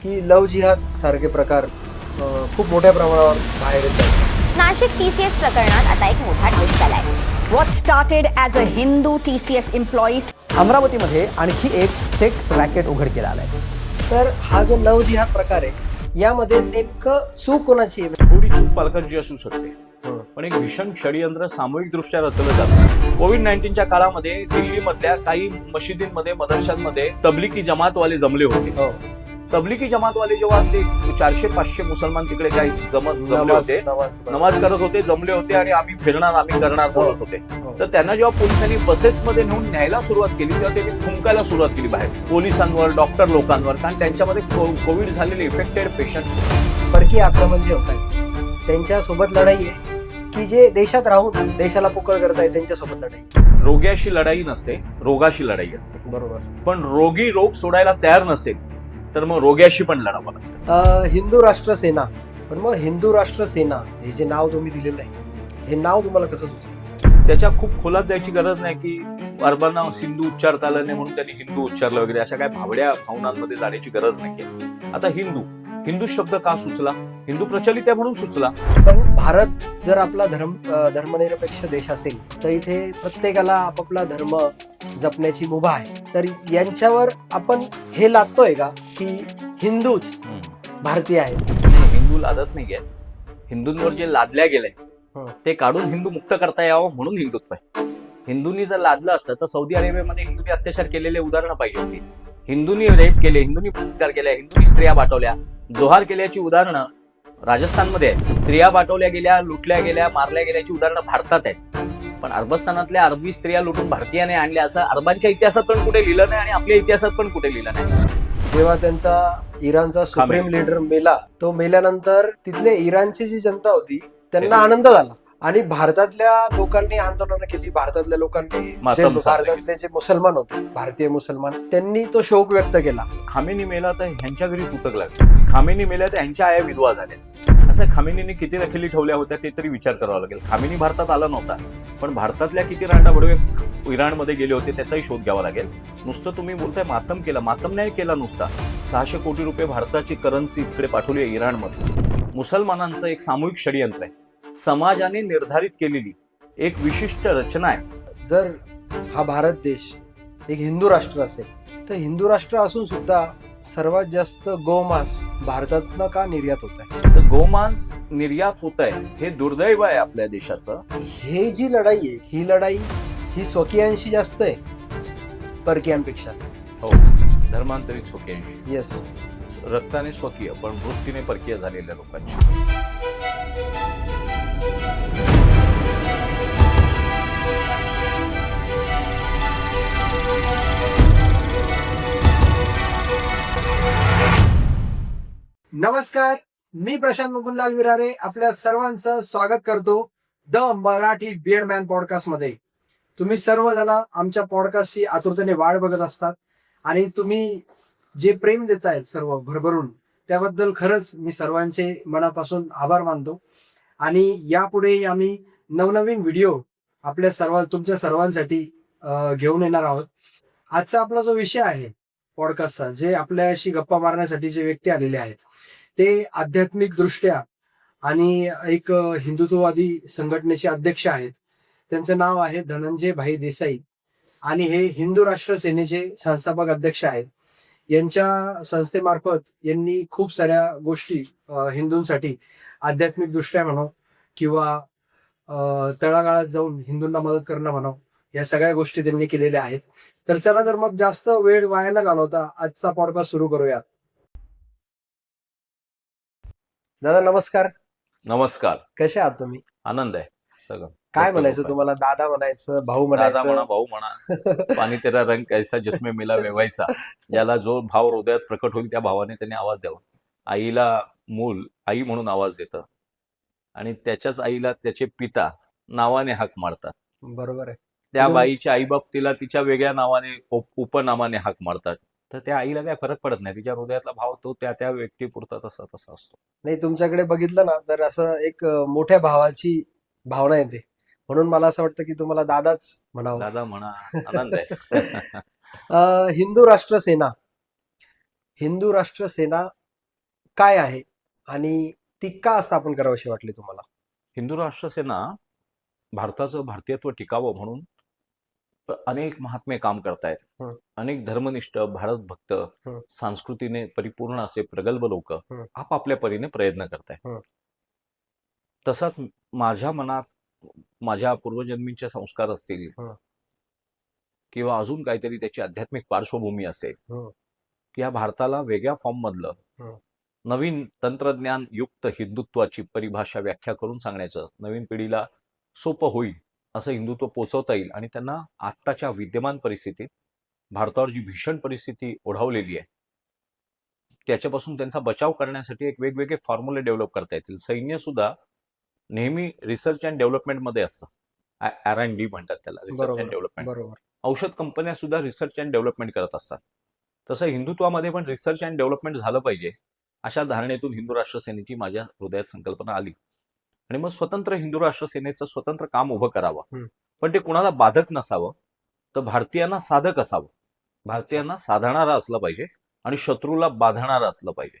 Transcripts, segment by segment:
की लव जिहाद सारखे प्रकार खूप मोठ्या प्रमाणावर बाहेर येत आहेत. नाशिक TCS प्रकरणात आता एक मोठा ट्विस्ट आलाय. What started as a Hindu TCS employee अमरावतीमध्ये आणखी एक सेक्स रॅकेट उघडकीला आलाय. तर हा जो लव जिहाद प्रकार आहे यामध्ये नेमकं चूक कोणाची आहे? थोडी चूक पालकांची असू शकते, पण एक भीषण षडयंत्र सामूहिक दृष्ट्या रचलं जातं. कोविड-19च्या काळामध्ये दिल्लीमधल्या काही मशिदींमध्ये, मदरशांमध्ये तबलिकी जमातवाले जमले होते. हो. तबलिकी जमातवाले जेव्हा ते 400-500 मुसलमान तिकडे काही जमले होते, नमाज करत होते, जमले होते आणि आम्ही फिरणार, आम्ही करणार बोलत होते. हो. तर त्यांना जेव्हा पोलिसांनी बसेसमध्ये नेऊन न्यायला सुरुवात केली तेव्हा त्यांनी थुंकायला सुरुवात केली बाहेर पोलिसांवर, डॉक्टर लोकांवर, कारण त्यांच्यामध्ये कोविड झालेले इफेक्टेड पेशंट्स होते. परकीय आक्रमण जे होत आहे त्यांच्या सोबत लढाई आहे की जे देशात राहून देशाला पोकळ करतायत त्यांच्या सोबत लढाई. रोग्याशी लढाई नसते, रोगाशी लढाई असते. बरोबर. पण रोगी रोग सोडायला तयार नसेल तर मग रोग्याशी पण लढावं लागतं. हिंदू राष्ट्र सेना, पण मग हिंदू राष्ट्र सेना हे जे नाव तुम्ही दिलेलं आहे हे नाव तुम्हाला कसं सुचलं? त्याच्या खूप खोलात जायची गरज नाही की अरबांना सिंधू उच्चारता आलं नाही म्हणून त्यांनी हिंदू उच्चारलं वगैरे, अशा काय भावड्या भावनांमध्ये जाण्याची गरज नाही. आता हिंदू शब्द का सुचला? हिंदू प्रचलित आहे म्हणून सुचला. पण भारत जर आपला धर्मनिरपेक्ष देश असेल तर इथे प्रत्येकाला आपापला धर्म जपण्याची मुभा आहे. तर यांच्यावर आपण हे लादतोय का की हिंदूच भारतीय आहेत? हिंदू लादत नाही आहे. हिंदूंवर जे लादल्या गेलंय ते काढून हिंदू मुक्त करता यावं म्हणून हिंदुत्व आहे. हिंदूंनी जर लादलं असतं तर सौदी अरेबियामध्ये हिंदूंनी अत्याचार केलेले उदाहरणं पाहिजे होती. हिंदूंनी रेप केले, हिंदूंनी बलात्कार केल्या, हिंदूंनी स्त्रिया पाठवल्या, जोहार केल्याची उदाहरणं राजस्थानमध्ये आहेत. स्त्रिया पाठवल्या गेल्या, लुटल्या गेल्या, मारल्या गेल्याची उदाहरणं भारतात आहेत. पण अरबस्थानातल्या अरबी स्त्रिया लुटून भारतीयाने आणल्या असं अरबांच्या इतिहासात पण कुठे लिहिलं नाही आणि आपल्या इतिहासात पण कुठे लिहिलं नाही. जेव्हा त्यांचा इराणचा सुप्रीम लीडर मेला, तो मेल्यानंतर तिथले इराणची जी जनता होती त्यांना आनंद झाला आणि भारतातल्या लोकांनी आंदोलनं केली. भारतातल्या लोकांनी भारतातले जे मुसलमान होते, भारतीय मुसलमान, त्यांनी तो शोक व्यक्त केला. खामेनी मेला तर ह्यांच्या घरी सुतक लागलं. खामेनी मेल्या तर ह्यांच्या आया विधवा झाल्या. असं खामेनीने किती रखेली ठेवल्या होत्या ते तरी विचार करावा लागेल. खामेनी भारतात आला नव्हता, पण भारतातल्या किती रांडा बडवे इराणमध्ये गेले होते त्याचाही शोध घ्यावा लागेल. नुसतं तुम्ही बोलताय मातम केला, मातम नाही केला नुसता. 600 कोटी रुपये भारताची करन्सी तिकडे पाठवली आहे इराणमध्ये. मुसलमानांचं एक सामूहिक षडयंत्र आहे, समाजाने निर्धारित केलेली एक विशिष्ट रचना आहे. जर हा भारत देश एक हिंदू राष्ट्र असेल तर हिंदू राष्ट्र असून सुद्धा सर्वात जास्त गोमांस भारतातनं का निर्यात होत आहे? तर गोमांस निर्यात होत आहे हे दुर्दैव आहे आपल्या देशाचं. हे जी लढाई आहे ही लढाई ही स्वकीयांशी जास्त आहे परकीयांपेक्षा. हो, धर्मांतरित स्वकीयांशी. येस. रक्ताने स्वकीय पण वृत्तीने परकीय झालेल्या लोकांची. नमस्कार, मी प्रशांत मुकुंदलाल विरारे आपल्या सर्वांचं स्वागत करतो the Marathi beard man podcast मध्ये. तुम्ही सर्वजण आमच्या पॉडकास्टची आतुरतेने वाट बघत असतात आणि तुम्ही जे प्रेम देतायत सर्व भरभरून त्याबद्दल खरंच मी सर्वांचे मनापासून आभार मानतो. आणि यापुढे आम्ही नवनवीन व्हिडिओ आपल्या तुमच्या सर्वांसाठी घेऊन येणार आहोत. आजचा आपला जो विषय आहे पॉडकास्टचा, जे आपल्याशी गप्पा मारण्यासाठी जे व्यक्ती आलेले आहेत ते आध्यात्मिक दृष्ट्या आणि एक हिंदुत्ववादी संघटनेचे अध्यक्ष आहेत. त्यांचं नाव आहे धनंजय भाई देसाई आणि हे हिंदू राष्ट्र सेनेचे संस्थापक अध्यक्ष आहेत. यांच्या संस्थेमार्फत यांनी खूप साऱ्या गोष्टी हिंदूंसाठी आध्यात्मिक दृष्ट्या म्हणा किंवा तळागाळात जाऊन हिंदूंना मदत करणं म्हणा, या सगळ्या गोष्टी त्यांनी केलेल्या आहेत. तर चला तर मग जास्त वेळ वाया न घालवता आजचा पॉडकास्ट सुरू करूया. दादा नमस्कार. नमस्कार. कसे आहात तुम्ही? आनंद आहे सगळं. काय म्हणायचं तुम्हाला? दादा म्हणायचं, भाऊ दादा म्हणा, म्हणायचं? भाऊ म्हणा. पाणी तेरा रंग कैसा जिसमें मिला वे वैसा. ज्याला जो भाव हृदयात प्रकट होईल त्या भावाने त्याने आवाज द्यावा. आईला मूल आई म्हणून आवाज देतं आणि त्याच्याच आईला त्याचे पिता नावाने हाक मारतात. बरोबर आहे. त्या बाईच्या आईबाप तिला तिच्या वेगळ्या नावाने उपनामाने हाक मारतात. तर त्या आईला काय फरक पडत नाही. तिच्या हृदयातला भाव तो त्या त्या व्यक्तीपुरता तसा असतो. नाही, तुमच्याकडे बघितलं ना तर असं एक मोठ्या भावाची भावना येते, म्हणून मला असं वाटतं की तुम्हाला दादाच म्हणावं. दादा म्हणा, आनंद आहे. हिंदू राष्ट्र सेना काय आहे आणि ती का स्थापन करावीशी वाटली तुम्हाला? हिंदू राष्ट्र सेना भारताचं भारतीयत्व टिकावं म्हणून अनेक महात्मे काम करतायत. हं. अनेक धर्मनिष्ठ, भारतभक्त, हं. संस्कृतीने परिपूर्ण असे प्रगल्भ लोक हं. आपापल्या परीने प्रयत्न करतायत. हं. तसाच माझ्या मनात माझ्या पूर्वजन्मीचे संस्कार असतील हं. किंवा अजून काहीतरी त्याची आध्यात्मिक पार्श्वभूमी असेल हं. की या भारताला वेगळ्या फॉर्म मधलं हं. नवीन तंत्रज्ञान युक्त हिंदुत्वाची परिभाषा व्याख्या करून सांगण्याचं नवीन पिढीला सोपं होईल असं हिंदुत्व पोचवता येईल आणि त्यांना आत्ताच्या विद्यमान परिस्थितीत भारतावर जी भीषण परिस्थिती ओढावलेली आहे त्याच्यापासून त्यांचा बचाव करण्यासाठी एक वेगवेगळे फॉर्म्युले डेव्हलप करता येतील. सैन्य सुद्धा नेहमी रिसर्च अँड डेव्हलपमेंट मध्ये असतं. R&D म्हणतात त्याला, रिसर्च अँड डेव्हलपमेंट. बरोबर. औषध कंपन्या सुद्धा रिसर्च अँड डेव्हलपमेंट करत असतात. तसं हिंदुत्वामध्ये पण रिसर्च अँड डेव्हलपमेंट झालं पाहिजे अशा धारणेतून हिंदू राष्ट्र सेनेची माझ्या हृदयात संकल्पना आली आणि मग स्वतंत्र हिंदू राष्ट्र सेनेचं स्वतंत्र काम उभं करावं. पण ते कुणाला बाधक नसावं, तर भारतीयांना साधक असावं. भारतीयांना साधणारा असलं पाहिजे आणि शत्रूला बाधणारा असलं पाहिजे.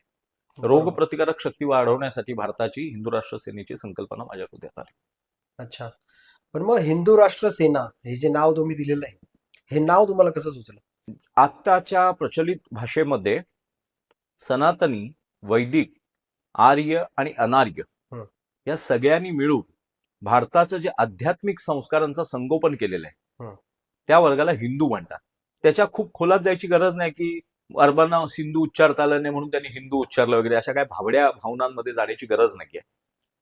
रोग प्रतिकारक शक्ती वाढवण्यासाठी भारताची हिंदू राष्ट्र सेनेची संकल्पना माझ्या हृदयात आली. अच्छा. पण मग हिंदू राष्ट्र सेना हे जे नाव तुम्ही दिलेलं आहे, हे नाव तुम्हाला कसं सुचलं? आत्ताच्या प्रचलित भाषेमध्ये सनातनी, वैदिक, आर्य आणि अनार्य या सगळ्यांनी मिळून भारताचं जे आध्यात्मिक संस्कारांचं संगोपन केलेलं आहे त्या वर्गाला हिंदू म्हणतात. त्याच्या खूप खोलात जायची गरज नाही की अरबांना सिंधू उच्चारता आलं नाही म्हणून त्यांनी हिंदू उच्चारलं वगैरे, अशा काही भावड्या भावनांमध्ये जाण्याची गरज नाहीये.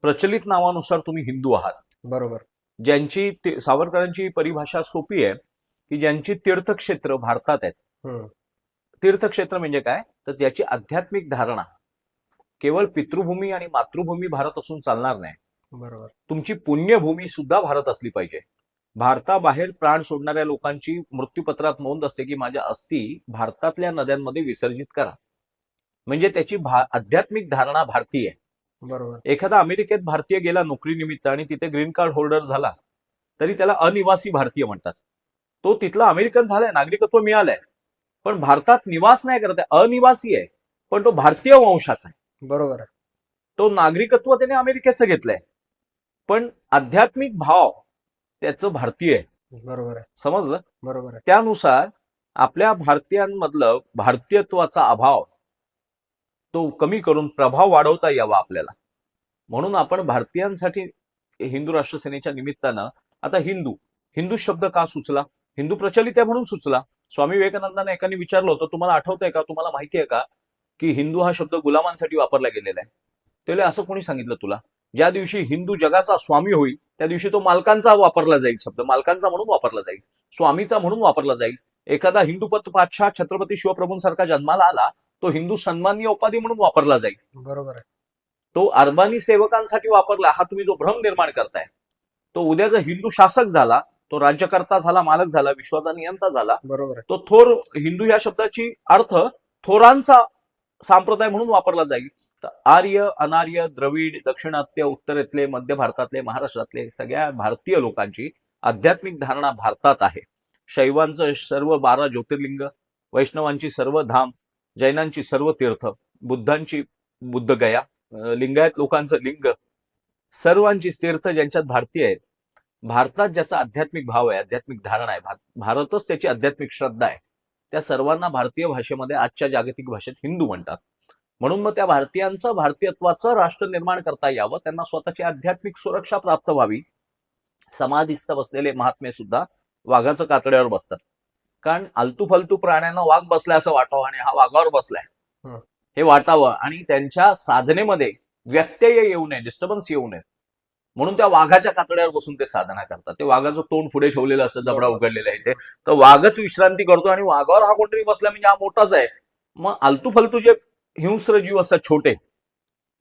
प्रचलित नावानुसार तुम्ही हिंदू आहात. बरोबर. ज्यांची सावरकरांची परिभाषा सोपी आहे की ज्यांची तीर्थक्षेत्र भारतात आहेत. तीर्थक्षेत्र म्हणजे काय, तर त्याची आध्यात्मिक धारणा केवळ पितृभूमी आणि मातृभूमी भारत असून चालणार नाही. बरोबर. तुमची पुण्यभूमी सुद्धा भारत असली पाहिजे. भारताबाहेर प्राण सोडणाऱ्या लोकांची मृत्यूपत्रात नोंद असते की माझ्या अस्थी भारतातल्या नद्यांमध्ये विसर्जित करा. म्हणजे त्याची आध्यात्मिक धारणा भारतीय आहे. बरोबर. एखादा अमेरिकेत भारतीय गेला नोकरीनिमित्त आणि तिथे ग्रीन कार्ड होल्डर झाला तरी त्याला अनिवासी भारतीय म्हणतात. तो तिथला अमेरिकन झालाय, नागरिकत्व मिळालंय, पण भारतात निवास नाही करत आहे, अनिवासी आहे, पण तो भारतीय वंशाचा आहे. बरोबर आहे. तो नागरिकत्व त्याने अमेरिकेचं घेतलंय, पण आध्यात्मिक भाव त्याचं भारतीय आहे. बरोबर आहे. समजलं? बरोबर आहे. त्यानुसार आपल्या भारतीयांमधलं भारतीयत्वाचा अभाव तो कमी करून प्रभाव वाढवता यावा आपल्याला, म्हणून आपण भारतीयांसाठी हिंदू राष्ट्र सेनेच्या निमित्तानं आता हिंदू शब्द का सुचला? हिंदू प्रचलित आहे म्हणून सुचला. स्वामी विवेकानंदांना एकाने विचारलं होतं, तुम्हाला आठवतंय का, तुम्हाला माहिती आहे का की हिंदू हा शब्द गुलामांसाठी वापरला गेलेला आहे? त्याला असं कोणी सांगितलं तुला? ज्या दिवशी हिंदू जगाचा स्वामी होईल त्या दिवशी तो मालकांचा वापरला जाईल, शब्द मालकांचा म्हणून वापरला जाईल, स्वामीचा म्हणून वापरला जाईल. एखादा हिंदूपत बादशाह छत्रपती शिवप्रभूंसारखा जन्माला आला तो हिंदू सन्माननीय उपाधी म्हणून वापरला जाईल. बरोबर आहे. तो अरबानी सेवकांसाठी वापरला, हा तुम्ही जो भ्रम निर्माण करताय. तो उद्या जर हिंदू शासक झाला, तो राज्यकर्ता झाला, मालक झाला, विश्वाचा नियंता झाला, बरोबर आहे. तो थोर हिंदू या शब्दाची अर्थ थोरांचा संप्रदाय म्हणून वापरला जाईल. तर आर्य, अनार्य, द्रविड, दक्षिणात्य, उत्तरेतले, मध्य भारतातले, महाराष्ट्रातले सगळ्या भारतीय लोकांची आध्यात्मिक धारणा भारतात आहे. शैवांचं सर्व 12 ज्योतिर्लिंग, वैष्णवांची सर्व धाम, जैनांची सर्व तीर्थ, बुद्धांची बुद्धगया, लिंगायत लोकांचं लिंग, सर्वांची तीर्थ ज्यांच्यात भारतीय आहेत. भारतात ज्याचा आध्यात्मिक भाव आहे, आध्यात्मिक धारणा आहे, भारतच त्याची आध्यात्मिक श्रद्धा आहे, त्या सर्वांना भारतीय भाषेमध्ये आजच्या जागतिक भाषेत हिंदू म्हणतात. म्हणून मग त्या भारतीयांचं भारतीयत्वाचं राष्ट्र निर्माण करता यावं, त्यांना स्वतःची आध्यात्मिक सुरक्षा प्राप्त व्हावी. समाधिस्थ बसलेले महात्मे सुद्धा वाघाचं कातड्यावर बसतात, कारण आलतू फालतू प्राण्यांना वाघ बसलाय असं वाटावं आणि हा वाघावर बसलाय हे वाटावं आणि त्यांच्या साधनेमध्ये व्यत्यय येऊ नये, डिस्टर्बन्स येऊ नये, म्हणून त्या वाघाच्या कातड्यावर बसून ते साधना करतात. ते वाघाचं तोंड पुढे ठेवलेलं असतं, जबडा उघडलेला आहे, ते तर वाघच विश्रांती करतो आणि वाघावर हा कोणतरी बसला म्हणजे हा मोठाच आहे. मग आलतू फालतू जे हिंस्र जीव असतात छोटे,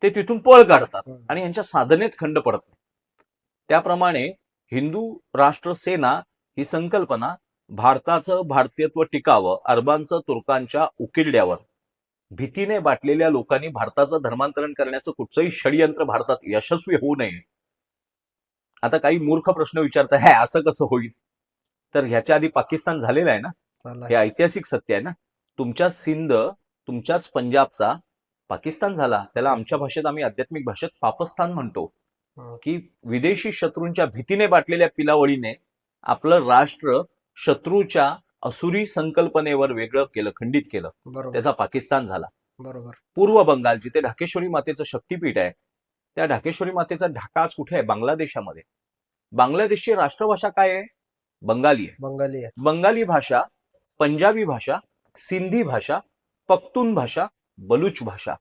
ते तिथून पळ काढतात आणि यांच्या साधनेत खंड पडत नाही. त्याप्रमाणे हिंदू राष्ट्र सेना ही संकल्पना भारताचं भारतीयत्व टिकावं, अरबांचं तुर्कांच्या उकिरड्यावर भीतीने बाटलेल्या लोकांनी भारताचं धर्मांतरण करण्याचं कुठचंही षडयंत्र भारतात यशस्वी होऊ नये. आता काही मूर्ख प्रश्न विचारतात, हे असं कसं होईल? तर ह्याच्या आधी पाकिस्तान झालेलं आहे ना, हे ऐतिहासिक सत्य आहे ना. तुमच्या सिंध, तुमच्याच पंजाबचा पाकिस्तान झाला त्याला आमच्या भाषेत आम्ही आध्यात्मिक भाषेत पापस्थान म्हणतो हं. की विदेशी शत्रूंच्या भीतीने बाटलेल्या पिलावळीने आपलं राष्ट्र शत्रूच्या असुरी संकल्पनेवर वेगळं केलं, खंडित केलं. बरोबर त्याचा पाकिस्तान झाला. बरोबर पूर्व बंगाल जिथे ढाकेश्वरी मातेचं शक्तीपीठ आहे, त्या ढाकेश्वरी मातेचा ढाका आज कुठे आहे? बांगलादेशामध्ये. बांगलादेशची राष्ट्रभाषा काय आहे? बंगाली आहे. बंगाली आहे. बंगाली भाषा, पंजाबी भाषा, सिंधी भाषा, पख्तून भाषा, बलूच भाषा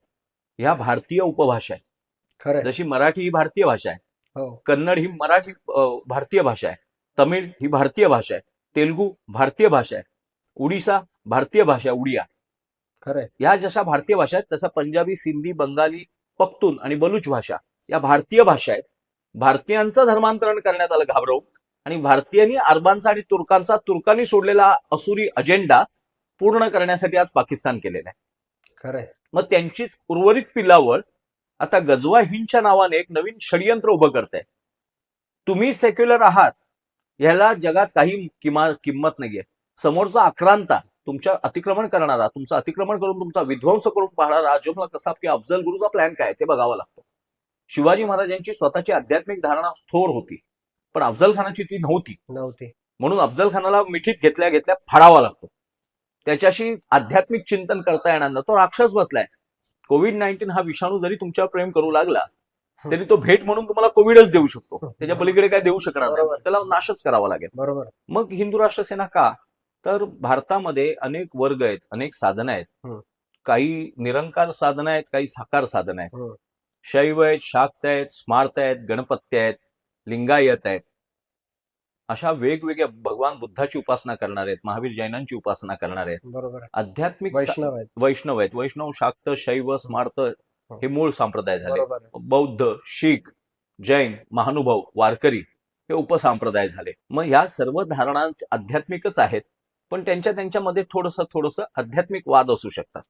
ह्या भारतीय उपभाषा आहेत. खरंय. जशी मराठी ही भारतीय भाषा आहे, हो कन्नड ही मराठी भारतीय भाषा आहे, तमिळ ही भारतीय भाषा आहे, तेलुगू भारतीय भाषा आहे, उडीसा भारतीय भाषा आहे, उडिया. खरंय. या जशा भारतीय भाषा आहेत तशा पंजाबी, सिंधी, बंगाली, पख्तून आणि बलूच भाषा या भारतीय भाषा आहेत. भारतीयांचं धर्मांतरण करण्यात आलं घाबरवून आणि भारतीयांनी अरबांचा आणि तुर्कांनी सोडलेला असुरी अजेंडा पूर्ण करण्यासाठी आज पाकिस्तान केलेला आहे. खरंय. मग त्यांचीच उर्वरित पिलावळ आता गजवा हिंदच्या नावाने एक नवीन षडयंत्र उभं करताय. तुम्ही सेक्युलर आहात ह्याला जगात काही किंमत नाहीये. समोरचा आक्रांता, तुमच्या अतिक्रमण करणारा, तुमचं अतिक्रमण करून तुमचा विध्वंस करून पाहणारा अजमला कसाब किंवा अफजल गुरुचा प्लॅन काय ते बघावं लागतं. शिवाजी महाराजांची स्वतःची आध्यात्मिक धारणा थोर होती, पण अफजल खानाची ती नव्हती. म्हणून अफजल खानाला मिठीत घेतल्या घेतल्या फाडावा लागतो. त्याच्याशी आध्यात्मिक चिंतन करता येणार ना. तो राक्षस बसलाय. कोविड-19 हा विषाणू जरी तुमच्यावर प्रेम करू लागला तरी तो भेट म्हणून तुम्हाला कोविडच देऊ शकतो. त्याच्या पलीकडे काय देऊ शकणार नाही. बरोबर. त्याला नाशच करावा लागेल. बरोबर. मग हिंदू राष्ट्र सेना का? तर भारतामध्ये अनेक वर्ग आहेत, अनेक साधनं आहेत. हं. काही निरंकार साधनं आहेत, काही साकार साधनं आहेत. हं. शैव आहेत, शाक्त आहेत, स्मार्त आहेत, गणपत्य आहेत, लिंगायत आहेत. अशा वेगवेगळ्या भगवान बुद्धाची उपासना करणार आहेत, महावीर जैनांची उपासना करणार आहेत, बरोबर. आध्यात्मिक वैष्णव आहेत. वैष्णव आहेत. वैष्णव, शाक्त, शैव, स्मार्त हे मूळ संप्रदाय झाले. बरोबर. बौद्ध, शीख, जैन, महानुभाव, वारकरी हे उपसंप्रदाय झाले. मग ह्या सर्व धारणा आध्यात्मिकच आहेत, पण त्यांच्यामध्ये थोडंसं आध्यात्मिक वाद असू शकतात.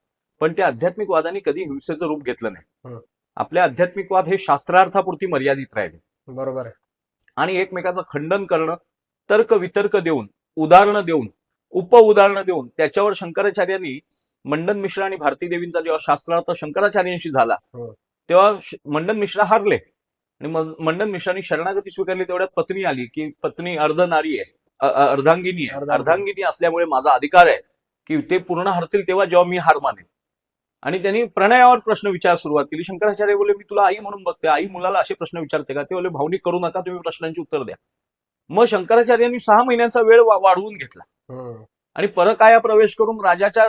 पण त्या आध्यात्मिक वादाने कधी हिंसेचं रूप घेतलं नाही. हं. आपले आध्यात्मिक वाद हे शास्त्रार्थापुरती मर्यादित राहिले बरोबर आहे. आणि एकमेकाचं खंडन करणं, तर्क वितर्क देऊन, उदाहरणं देऊन, उपउदाहरणं देऊन त्याच्यावर शंकराचार्यांनी मंडन मिश्रा आणि भारती देवींचा जेव्हा शास्त्रार्थ शंकराचार्यांशी झाला हो. तेव्हा मंडन मिश्रा हारले आणि मंडन मिश्रांनी शरणागती स्वीकारली. तेवढ्यात पत्नी आली की पत्नी अर्धनारी आहे, अर्धांगिनी आहे. अर्धांगिनी असल्यामुळे माझा अधिकार आहे की ते पूर्ण हरतील तेव्हा जेव्हा मी हार मानेन. आणि त्यांनी प्रणयावर प्रश्न विचार सुरुवात केली. शंकराचार्य बोलले, मी तुला आई म्हणून बघते, आई मुलाला असे प्रश्न विचारते का? ते बोलले, भावनिक करू नका, तुम्ही प्रश्नांची उत्तर द्या. मग शंकराचार्यांनी 6 महिन्यांचा वेळ वाढवून घेतला आणि परकाया प्रवेश करून राजाच्या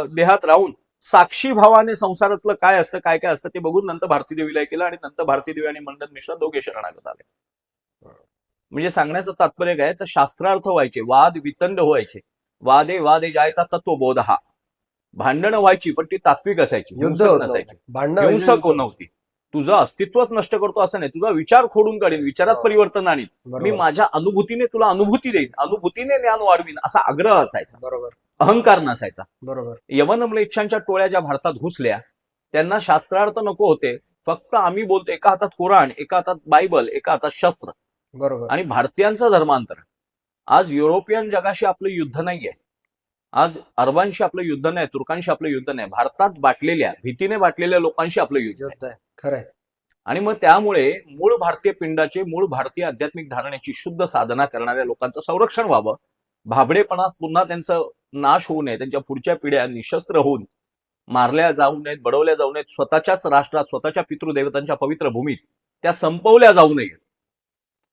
देहात राहून साक्षी भावाने संसारातलं काय असतं, काय काय असतं ते बघून नंतर भारती देवीला केलं आणि नंतर भारती देवी आणि मंडन मिश्रा दोघे शरणागत आले. म्हणजे सांगण्याचं तात्पर्य काय तर शास्त्रार्थ व्हायचे, वाद वितंड व्हायचे. वादे जायता तत्वबोध हा. भांडणं व्हायची पण ती तात्विक असायची, हिंसक नसायची, हिंसक नव्हती. तुझं अस्तित्वच नष्ट करतो असं नाही, तुझा विचार खोडून काढीन, विचारात परिवर्तन आणीन, मी माझ्या अनुभूतीने तुला अनुभूती देईन, अनुभूतीने ज्ञान वाढवीन असा आग्रह असायचा. बरोबर. अहंकार नसायचा. बरोबर. यवन म्लेच्छांच्या टोळ्या ज्या भारतात घुसल्या त्यांना शास्त्रार्थ नको होते. फक्त आम्ही बोलतो एका हातात कुराण, एका हातात बायबल, एका हातात शस्त्र. बरोबर. आणि भारतीयांचं धर्मांतरण. आज युरोपियन जगाशी आपलं युद्ध नाहीये, आज अरबांशी आपलं युद्ध नाही, तुर्कांशी आपलं युद्ध नाही, भारतात बाटलेल्या भीतीने बाटलेल्या लोकांशी आपलं युद्ध आहे. खरंय. आणि मग त्यामुळे मूळ भारतीय पिंडाचे, मूळ भारतीय आध्यात्मिक धारणेची शुद्ध साधना करणाऱ्या लोकांचं संरक्षण व्हावं, भाबडेपणात पुन्हा त्यांचं नाश होऊ नये, त्यांच्या पुढच्या पिढ्या निशस्त्र होऊन मारल्या जाऊ नयेत, बडवल्या जाऊ नयेत, स्वतःच्याच राष्ट्रात स्वतःच्या पितृदेवतांच्या पवित्र भूमीत त्या संपवल्या जाऊ नयेत.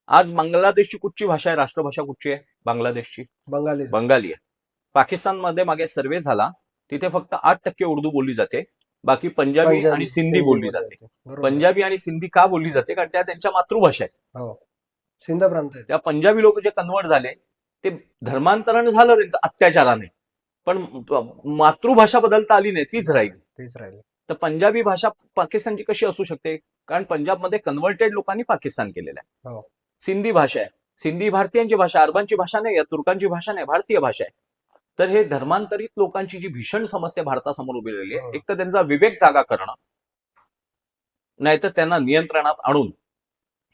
आज बांगलादेशची कुठची भाषा आहे? राष्ट्रभाषा कुठची आहे बांगलादेशची? बंगाली आहे. पाकिस्तानमध्ये मागे सर्वे झाला, तिथे फक्त 8% उर्दू बोलली जाते, बाकी पंजाबी आणि सिंधी बोलली जाते. पंजाबी आणि सिंधी का बोलली जाते? कारण त्या त्यांच्या मातृभाषा आहेत. सिंध प्रांत आहे. त्या पंजाबी लोक जे कन्वर्ट झाले ते धर्मांतरण झालं त्यांचं अत्याचाराने, पण मातृभाषा बदलता आली नाही, तीच राहिली. तर पंजाबी भाषा पाकिस्तानची कशी असू शकते? कारण पंजाबमध्ये कन्व्हर्टेड लोकांनी पाकिस्तान केलेलं आहे. सिंधी भाषा आहे, सिंधी भारतीयांची भाषा, अरबांची भाषा नाही, तुर्कांची भाषा नाही, भारतीय भाषा आहे. तर हे धर्मांतरित लोकांची जी भीषण समस्या भारतासमोर उभी राहिली आहे, एक तर त्यांचा विवेक जागा करणं, नाहीतर त्यांना नियंत्रणात आणून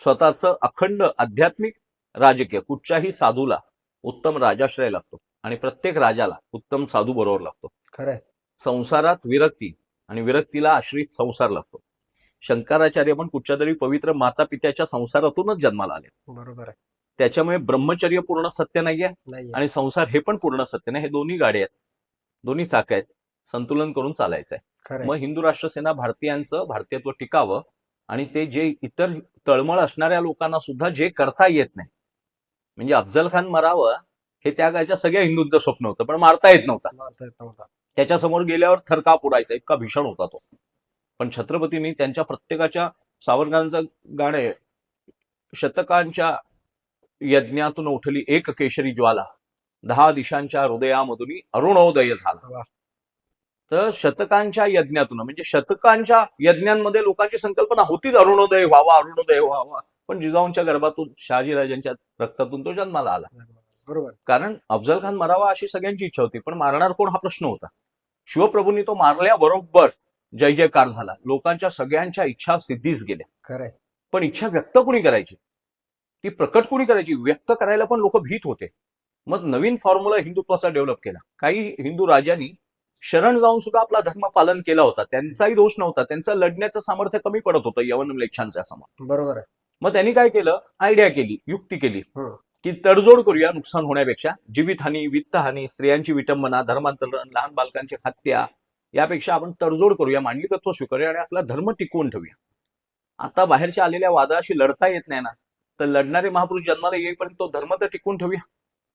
स्वतःचं अखंड आध्यात्मिक राजकीय. कुठच्याही साधूला उत्तम राजाश्रय लागतो आणि प्रत्येक राजाला उत्तम साधू बरोबर लागतो. खरंय. संसारात विरक्ती, आणि विरक्तीला आश्रित संसार लागतो. शंकराचार्य पण कुठच्या तरी पवित्र माता पित्याच्या संसारातूनच जन्माला आले. बरोबर आहे. त्याच्यामुळे ब्रह्मचर्य पूर्ण सत्य नाहीये नाही आणि संसार हे पण पूर्ण सत्य नाही. हे दोन्ही गाड्या आहेत, दोन्ही चाक आहेत, संतुलन करून चालायचंय. खरं मग हिंदू राष्ट्र सेना भारतीयांचं भारतीयत्व टिकावं आणि ते जे इतर तळमळ असणाऱ्या लोकांना सुद्धा जे करता येत नाही, म्हणजे अफजल खान मरावं हे त्या काळच्या सगळ्या हिंदूंचं स्वप्न होतं, पण मारता येत नव्हता. त्याच्यासमोर गेल्यावर थरकाप उडायचा, इतका भीषण होता तो. पण छत्रपतींनी त्यांच्या प्रत्येकाच्या, सावरकरांचं गाणं आहे, शतकांच्या यज्ञातून उठली एक केशरी ज्वाला, 10 दिशांच्या हृदयामधून अरुणोदय झाला. वा. तर शतकांच्या यज्ञातून म्हणजे शतकांच्या यज्ञांमध्ये लोकांची संकल्पना होतीच अरुणोदय व्हावा, अरुणोदय व्हावा. पण जिजाऊंच्या गर्भातून, शहाजीराजांच्या रक्तातून तो जन्माला आला. बरोबर. कारण अफजल खान मारावा अशी सगळ्यांची इच्छा होती, पण मारणार कोण हा प्रश्न होता. शिवप्रभूंनी तो मारल्याबरोबर जय जयकार झाला, लोकांच्या सगळ्यांच्या इच्छा सिद्धीच गेल्या. खरंय. पण इच्छा व्यक्त कोणी करायची, ती प्रकट कोणी करायची, व्यक्त करायला पण लोक भीत होते. मग नवीन फॉर्म्युला हिंदुत्वाचा डेव्हलप केला. काही हिंदू राजांनी शरण जाऊन सुद्धा आपला धर्म पालन केला होता, त्यांचाही दोष नव्हता, त्यांचं लढण्याचं सामर्थ्य कमी पडत होतं यवन म्लेच्छांच्या समोर. बरोबर आहे. मग त्यांनी काय केलं, आयडिया केली, युक्ती केली हं. की तडजोड करूया नुकसान होण्यापेक्षा. जीवितहानी, वित्तहानी, स्त्रियांची विटंबना, धर्मांतरण, लहान बालकांची हत्या, यापेक्षा आपण तडजोड करूया, मांडलिकत्व स्वीकारूया आणि आपला धर्म टिकवून ठेवूया. आता बाहेरच्या आलेल्या वादळाशी लढता येत नाही ना, तर लढणारे महापुरुष जन्माला येईपर्यंत तो धर्म तर टिकवून ठेवूया.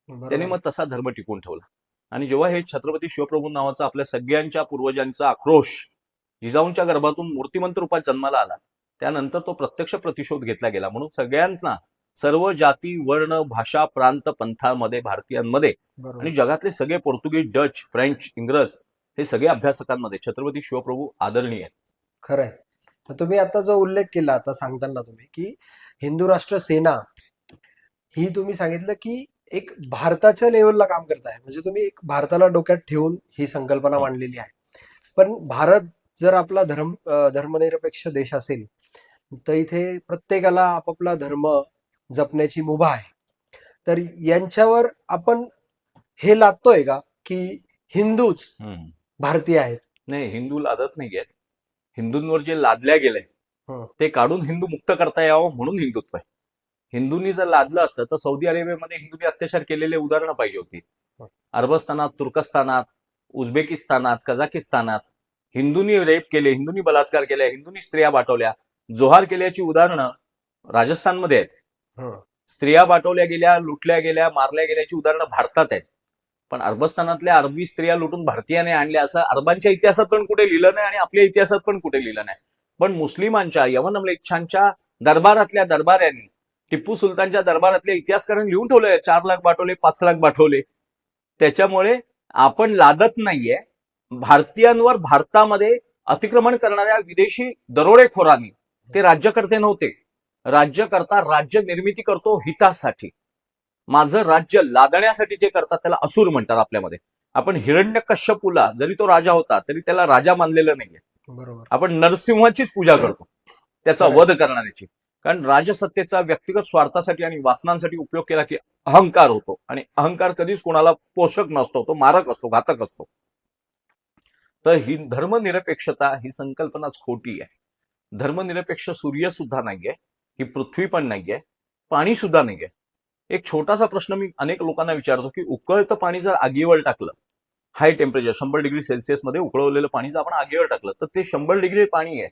बरोबर. त्यांनी मग तसा धर्म टिकवून ठेवला. आणि जेव्हा हे छत्रपती शिवप्रभू नावाचा आपल्या सगळ्यांच्या पूर्वजांचा आक्रोश जिजाऊंच्या गर्भातून मूर्तिमंत रूपात जन्माला आला, त्यानंतर तो प्रत्यक्ष प्रतिशोध घेतला गेला. म्हणून सगळ्यांना, सर्व जाती, वर्ण, भाषा, प्रांत, पंथांमध्ये, भारतीयांमध्ये बरोबर. आणि जगातले सगळे पोर्तुगीज, डच, फ्रेंच, इंग्रज हे सगळे अभ्यासकांमध्ये छत्रपती शिवप्रभू आदरणीय आहेत. खरंय. तुम्ही आता जो उल्लेख केला, आता सांगताना तुम्ही की हिंदू राष्ट्र सेना ही तुम्ही सांगितलं की एक भारताच्या लेवलला काम करत आहे, म्हणजे तुम्ही एक भारताला डोक्यात ठेवून ही संकल्पना मांडलेली आहे. पण भारत जर आपला धर्मनिरपेक्ष देश असेल तर इथे प्रत्येकाला आपापला धर्म जपण्याची मुभा आहे. तर यांच्यावर आपण हे लादतोय का की हिंदूच भारतीय आहेत? नाही, हिंदू लादत नाहीयेत. हिंदूंवर जे लादल्या गेलंय हं. ते काढून हिंदू मुक्त करता यावं म्हणून हिंदुत्व आहे. हिंदूंनी जर लादलं असतं तर सौदी अरेबियामध्ये हिंदूंनी अत्याचार केलेले उदाहरणं पाहिजे होती. अरबस्तानात, तुर्कस्तानात, उझबेकिस्तानात, कझाकिस्तानात हिंदूंनी रेप केले, हिंदूंनी बलात्कार केला, हिंदूंनी स्त्रिया पाठवल्या, जोहार केल्याची उदाहरणं राजस्थानमध्ये आहेत. हं. स्त्रिया पाठवल्या गेल्या, लुटल्या गेल्या, मारल्या गेल्याची उदाहरणं भारतात आहेत. पण अरबस्तानातल्या अरबी स्त्रिया लुटून भारतीयाने आणल्या असं अरबांच्या इतिहासात पण कुठे लिहिलं नाही आणि आपल्या इतिहासात पण कुठे लिहिलं नाही. पण मुस्लिमांच्या, यवन म्लेच्छांच्या दरबारातल्या दरबाऱ्यांनी, टिप्पू सुलतानच्या दरबारातल्या इतिहासकारांनी लिहून ठेवलंय, 4 लाख पाठवले, 5 लाख पाठवले. त्याच्यामुळे आपण लादत नाहीये. भारतीयांवर भारतामध्ये अतिक्रमण करणाऱ्या विदेशी दरोडेखोरांनी, ते राज्यकर्ते नव्हते, राज्यकर्ता राज्य निर्मिती करतो हितासाठी, माझं राज्य लादण्यासाठी जे करतात त्याला असुर म्हणतात आपल्यामध्ये. आपण हिरण्यकश्यपूला जरी तो राजा होता तरी त्याला राजा मानलेलं नाहीये. बरोबर. आपण नरसिंहाचीच पूजा करतो, त्याचा वध करणाऱ्याची. कारण राजसत्तेचा व्यक्तिगत स्वार्थासाठी आणि वासनांसाठी उपयोग केला की अहंकार होतो, आणि अहंकार कधीच कोणाला पोषक नसतो, तो मारक असतो, घातक असतो. तर ही धर्मनिरपेक्षता ही संकल्पनाच खोटी आहे. धर्मनिरपेक्ष सूर्य सुद्धा नाहीये, ही पृथ्वी पण नाहीये, पाणी सुद्धा नाहीये. एक छोटासा प्रश्न मी अनेक लोकांना विचारतो की उकळतं पाणी जर आगीवर टाकलं, हाय टेम्परेचर 100 डिग्री सेल्सिअस मध्ये उकळवलेलं पाणी जर आपण आगीवर टाकलं तर ते 100 डिग्री पाणी आहे,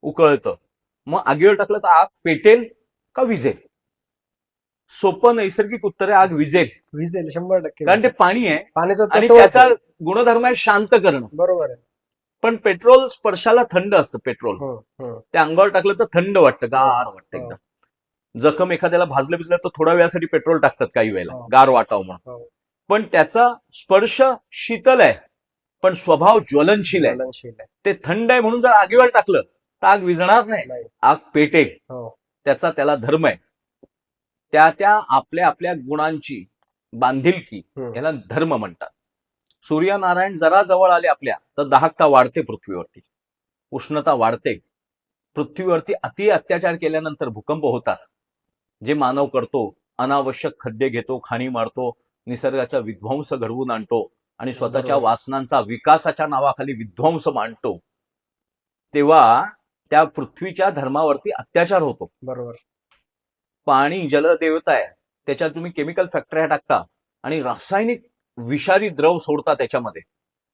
उकळतं. मग आगीवर टाकलं तर आग पेटेल का विझेल? सोपं नैसर्गिक उत्तर आहे, आग विझेल. विजेल 100%. कारण ते पाणी आहे पाण्याचा आणि तत्वच त्याचा आहे. गुणधर्म आहे शांत करणं. बरोबर आहे. पण पेट्रोल स्पर्शाला थंड असतं. पेट्रोल हं, हं. ते अंगावर टाकलं तर थंड वाटतं, गार वाटतं हो. एकदम. जखम एखाद्याला भाजलं भिजलं तर थोड्या वेळासाठी पेट्रोल टाकतात काही वेळेला, हो. गार वाटावं म्हणून. हो. पण त्याचा स्पर्श शीतल आहे, पण स्वभाव ज्वलनशील आहे. ज्वलनशील आहे. ते थंड आहे म्हणून जर आगीवर टाकलं तर आग विझणार नाही, नाही. आग पेटेल. हो. त्याला धर्म आहे. त्या आपल्या आपल्या गुणांची बांधिलकी हं. याला धर्म म्हणतात. सूर्यनारायण जरा जवळ आले आपल्या तर दाहकता वाढते पृथ्वीवरती, उष्णता वाढते पृथ्वीवरती. अति अत्याचार केल्यानंतर भूकंप होतात. जे मानव करतो, अनावश्यक खड्डे घेतो, खाणी मारतो, निसर्गाचा विध्वंस घडवून आणतो आणि स्वतःच्या बरोबर. वासनांचा विकासाच्या नावाखाली विध्वंस मांडतो. तेव्हा त्या पृथ्वीच्या धर्मावरती अत्याचार होतो. बरोबर. पाणी जलदेवता आहे, त्याच्यात तुम्ही केमिकल फॅक्टऱ्या टाकता आणि रासायनिक विषारी द्रव सोडता त्याच्यामध्ये,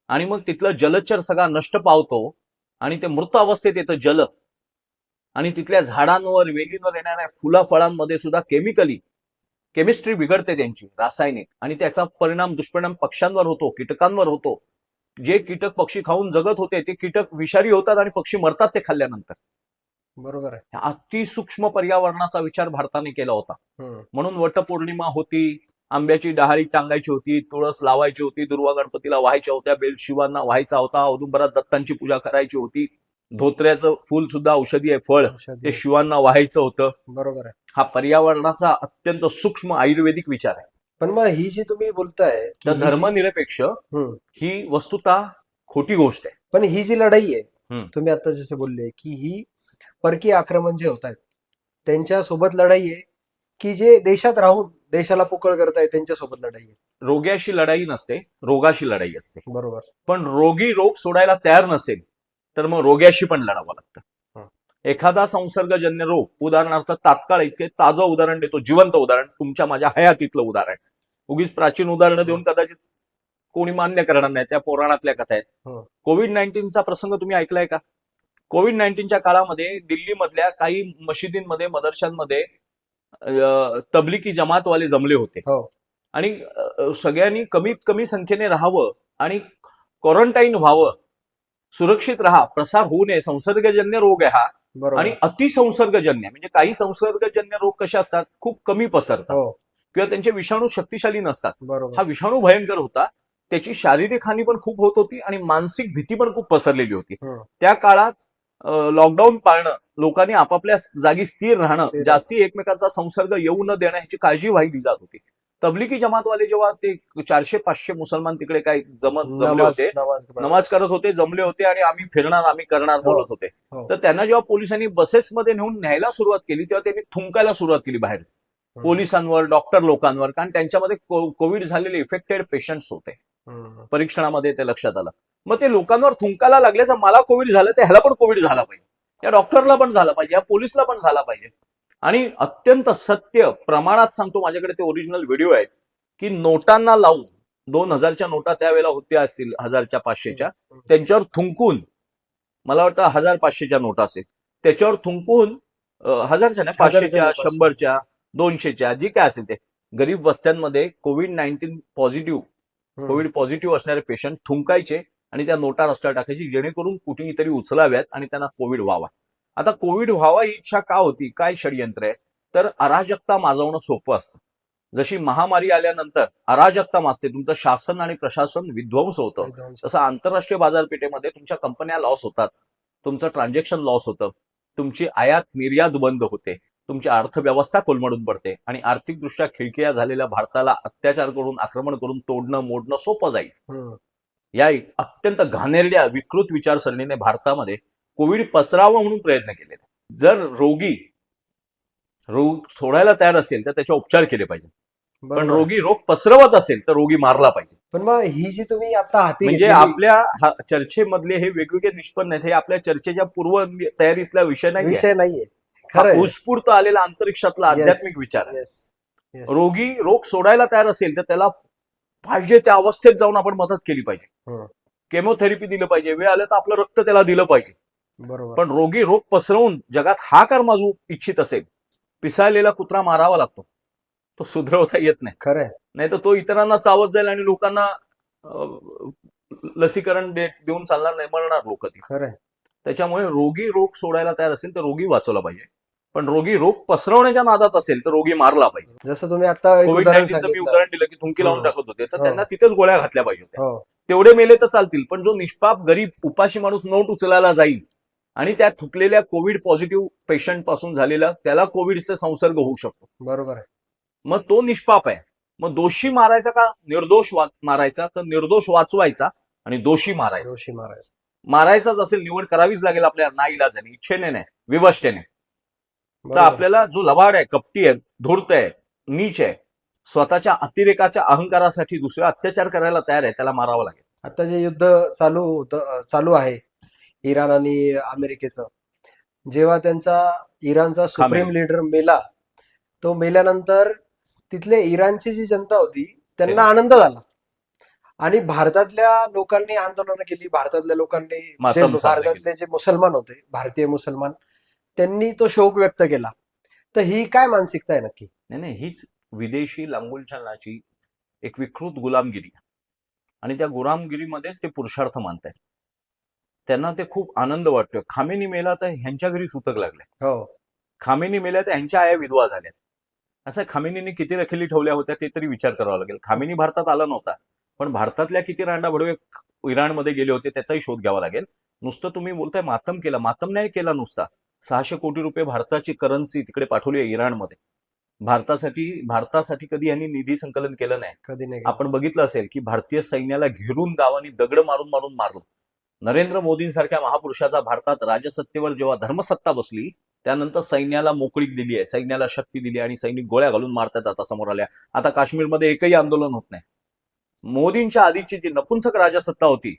आणि मग तिथलं जलचर सगळा नष्ट पावतो आणि ते मृत अवस्थेत येतं जल, आणि तिथल्या झाडांवर वेलींवर येणाऱ्या फुला फळांमध्ये सुद्धा केमिस्ट्री बिघडते त्यांची रासायनिक, आणि त्याचा दुष्परिणाम पक्ष्यांवर होतो, कीटकांवर होतो. जे कीटक पक्षी खाऊन जगत होते ते कीटक विषारी होतात आणि पक्षी मरतात ते खाल्ल्यानंतर. बरोबर आहे. अतिसूक्ष्म पर्यावरणाचा विचार भारताने केला होता. हम्म. म्हणून वटपौर्णिमा होती, आंब्याची डहाळी टांगायची होती, तुळस लावायची होती, दुर्वा गणपतीला व्हायच्या होत्या, बेल शिवांना व्हायचा होता, औदुंबरात दत्तांची पूजा करायची होती, धोत्र्याचं फुल सुद्धा औषधी आहे, फळ औषधी. ते शिवांना व्हायचं होतं. बरोबर आहे. हा पर्यावरणाचा अत्यंत सूक्ष्म आयुर्वेदिक विचार आहे. पण मग ही जी तुम्ही बोलताय की तर ही जी- धर्मनिरपेक्ष हम्म. ही वस्तुतः खोटी गोष्ट आहे. पण ही जी लढाई आहे, हम्म. तुम्ही आता जसे बोलले की ही परकीय आक्रमण जे होत आहेत त्यांच्या सोबत लढाई आहे, की जे देशात राहून देशाला पोकळ करतायत त्यांच्या सोबत लढाई आहे? रोग्याशी लढाई नसते, रोगाशी लढाई असते. बरोबर. पण रोगी रोग सोडायला तयार नसेल तर मग रोग्याशी पण लढावं लागतं. हं. एखादा संसर्गजन्य रोग, उदाहरणार्थ तात्काळ इतके ताजं उदाहरण देतो, जिवंत उदाहरण, तुमच्या माझ्या हयातीतलं उदाहरण. उगीच प्राचीन उदाहरणं देऊन कदाचित कोणी मान्य करणार नाही, त्या पुराणातल्या कथा आहेत. हं. कोविड-19चा प्रसंग तुम्ही ऐकलाय का? कोविड-19च्या काळामध्ये दिल्लीमधल्या काही मशिदींमध्ये, मदरशांमध्ये तबलिकी जमातवाले जमले होते, हो. आणि सगळ्यांनी कमीत कमी संख्येने राहावं आणि क्वारंटाईन व्हावं, सुरक्षित राहा, प्रसार होऊ नये, संसर्गजन्य रोग आहे हा. बरोबर. आणि अतिसंसर्गजन्य म्हणजे काही संसर्गजन्य रोग कसे असतात, खूप कमी पसरतात हो. किंवा त्यांचे विषाणू शक्तिशाली नसतात. हा बरोबर. विषाणू भयंकर होता, त्याची शारीरिक हानी पण खूप होत होती आणि मानसिक भीती पण खूप पसरलेली होती. हं. त्या काळात लॉकडाऊन पाळणं, लोकांनी आपापल्या जागी स्थिर राहणं, स्थिर. जास्ती एकमेकांचा संसर्ग येऊ न देणं ह्याची काळजी व्हायली जात होती. तबलिकी जमातवाले जेव्हा ते 400-500 मुसलमान तिकडे काही जमले होते, नमाज करत होते, जमले होते, आणि आम्ही फिरणार, आम्ही करणार बोलत होते. हो. तर त्यांना जेव्हा पोलिसांनी बसेसमध्ये नेऊन न्यायला सुरुवात केली तेव्हा त्यांनी थुंकायला सुरुवात केली बाहेर पोलिसांवर, डॉक्टर लोकांवर, कारण त्यांच्यामध्ये कोविड झालेले इफेक्टेड पेशंट्स होते. हं. परीक्षणामध्ये ते लक्षात आलं. मग ते लोकांवर थुंकायला लागले, जर मला कोविड झालं तर ह्याला पण कोविड झाला पाहिजे, या डॉक्टरला पण झाला पाहिजे, या पोलिसला पण झाला पाहिजे. आणि अत्यंत सत्य प्रमाणात सांगतो, माझ्याकडे ते ओरिजिनल व्हिडिओ आहेत, की नोटांना लावून 2000च्या नोटा त्यावेळेला होत्या असतील, 1000च्या 500च्या, त्यांच्यावर थुंकून, मला वाटतं 1500च्या नोटा असेल, त्याच्यावर थुंकून 1000च्या नाही, 500च्या, 100च्या, 200च्या, जी काय असेल ते गरीब वस्त्यांमध्ये कोविड-19 पॉझिटिव्ह असणारे पेशंट थुंकायचे आणि त्या नोटा रस्त्यावर टाकायची, जेणेकरून कुठेही तरी उचलाव्यात आणि त्यांना कोविड व्हावा. आता कोविड व्हावा ही इच्छा का होती, काय षडयंत्र आहे? तर अराजकता माजवणं सोपं असतं. जशी महामारी आल्यानंतर अराजकता माजते, तुमचं शासन आणि प्रशासन विध्वंस होतं, तसं आंतरराष्ट्रीय बाजारपेठेमध्ये तुमच्या कंपन्या लॉस होतात, तुमचं ट्रान्झॅक्शन लॉस होतं, तुमची आयात निर्यात बंद होते, तुमची अर्थव्यवस्था कोलमडून पडते, आणि आर्थिकदृष्ट्या खिळखिळ्या झालेल्या भारताला अत्याचार करून, आक्रमण करून तोडणं मोडणं सोपं जाईल. हं. या अत्यंत घाणेरड्या विकृत विचारसरणीने भारतामध्ये कोविड पसरावं म्हणून प्रयत्न केले. जर रोग सोडायला तयार असेल तर त्याचे उपचार केले पाहिजे, पण बरोबर. रोगी रोग पसरवत असेल तर रोगी मारला पाहिजे. पण मग ही जी तुम्ही आता हाती म्हणजे घेतलेली आपल्या चर्चेमधले हे वेगवेगळे निष्पन्न आहेत, हे आपल्या चर्चेच्या पूर्व तयारीतला विषय नाही. विषय नाहीये, हा खरं उत्स्फूर्त आलेला अंतरिक्षातला आध्यात्मिक विचार आहे. रोगी रोग सोडायला तयार असेल तर त्याला पाहिजे त्या अवस्थेत जाऊन आपण मदत केली पाहिजे, हं. केमोथेरपी दिलं पाहिजे, वेळ आलं तर आपलं रक्त त्याला दिलं पाहिजे. बरोबर. पण रोगी रोग पसरवून जगात हाकार माजवू इच्छित असेल, पिसाळलेला कुत्रा मारावा लागतो, तो सुधरवता येत नाही. खरंय. नाही तर तो इतरांना चावत जाईल आणि लोकांना लसीकरण देऊन चालणार नाही, मरणार लोक ती. खरंय. त्याच्यामुळे रोगी रोग सोडायला तयार असेल तर रोगी वाचवला पाहिजे, पण रोगी रोग पसरवण्याच्या नादात असेल तर रोगी मारला पाहिजे. जसं तुम्ही आता एक उदाहरण कोविड-19चं मी सांगितलं. उदाहरण दिलं की थुंकी लावून हो. टाकत होते, तर हो. त्यांना तिथेच गोळ्या घातल्या पाहिजे होत्या. हो. तेवढे मेले तर चालतील, पण जो निष्पाप गरीब उपाशी माणूस नोट उचलायला जाईल आणि त्या थुकलेल्या कोविड पॉझिटिव्ह पेशंट पासून झालेला त्याला कोविडचा संसर्ग होऊ शकतो, बरोबर आहे. मग तो निष्पाप आहे. मग दोषी मारायचा का निर्दोष मारायचा? तर निर्दोष वाचवायचा आणि दोषी मारायचा. दोषी महाराज. मारायचाच असेल, निवड करावीच लागेल आपल्याला, नाईलाजाने, इच्छेने नाही, विवशतेने. तर बरोबर. आपल्याला जो लबाड आहे, कपटी आहे, धूर्त आहे, नीच आहे, स्वतःच्या अतिरेकाच्या अहंकारासाठी दुसरा अत्याचार करायला तयार आहे, त्याला मारावं लागेल. आता जे युद्ध चालू आहे इराण आणि अमेरिकेचं. जेव्हा त्यांचा इराणचा सुप्रीम खामेनी. लीडर मेला, तो मेल्यानंतर तिथले इराणची जी जनता होती त्यांना आनंद झाला आणि भारतातल्या लोकांनी आंदोलनं केली. भारतातल्या लोकांनी मातम साजरे भारतातले जे मुसलमान होते, भारतीय मुसलमान, त्यांनी तो शोक व्यक्त केला. तर ही काय मानसिकता आहे नक्की? नाही नाही, हीच विदेशी लांबुलचालनाची एक विकृत गुलामगिरी आणि त्या गुलामगिरीमध्येच ते पुरुषार्थ मानतायत. त्यांना ते खूप आनंद वाटतोय. खामेनी मेला तर ह्यांच्या घरी सूतक लागले. हो, खामेनी मेल्या तर ह्यांच्या आया विधवा झाल्यात. असं खामेनीने किती रखेली ठेवल्या होत्या ते तरी विचार करावा लागेल. खामेनी भारतात आला नव्हता, पण भारतातल्या किती रांडा भडवे इराणमध्ये गेले होते त्याचाही शोध घ्यावा लागेल. नुसतं तुम्ही बोलताय मातम केला, मातम नाही केला नुसता. 600 कोटी रुपये भारताची करन्सी तिकडे पाठवली आहे इराणमध्ये. भारतासाठी कधी यांनी निधी संकलन केलं नाही. कधी नाही केलं. आपण बघितलं असेल की भारतीय सैन्याला घेरून गावांनी दगड मारून मारून मारलं. नरेंद्र मोदींसारख्या महापुरुषाचा भारतात राजसत्तेवर जेव्हा धर्मसत्ता बसली त्यानंतर सैन्याला मोकळीक दिली आहे, सैन्याला शक्ती दिली आणि सैनिक गोळ्या घालून मारतात आता समोर आल्या. आता काश्मीरमध्ये एकही आंदोलन होत नाही. मोदींच्या आधीची जी नपुंसक राजसत्ता होती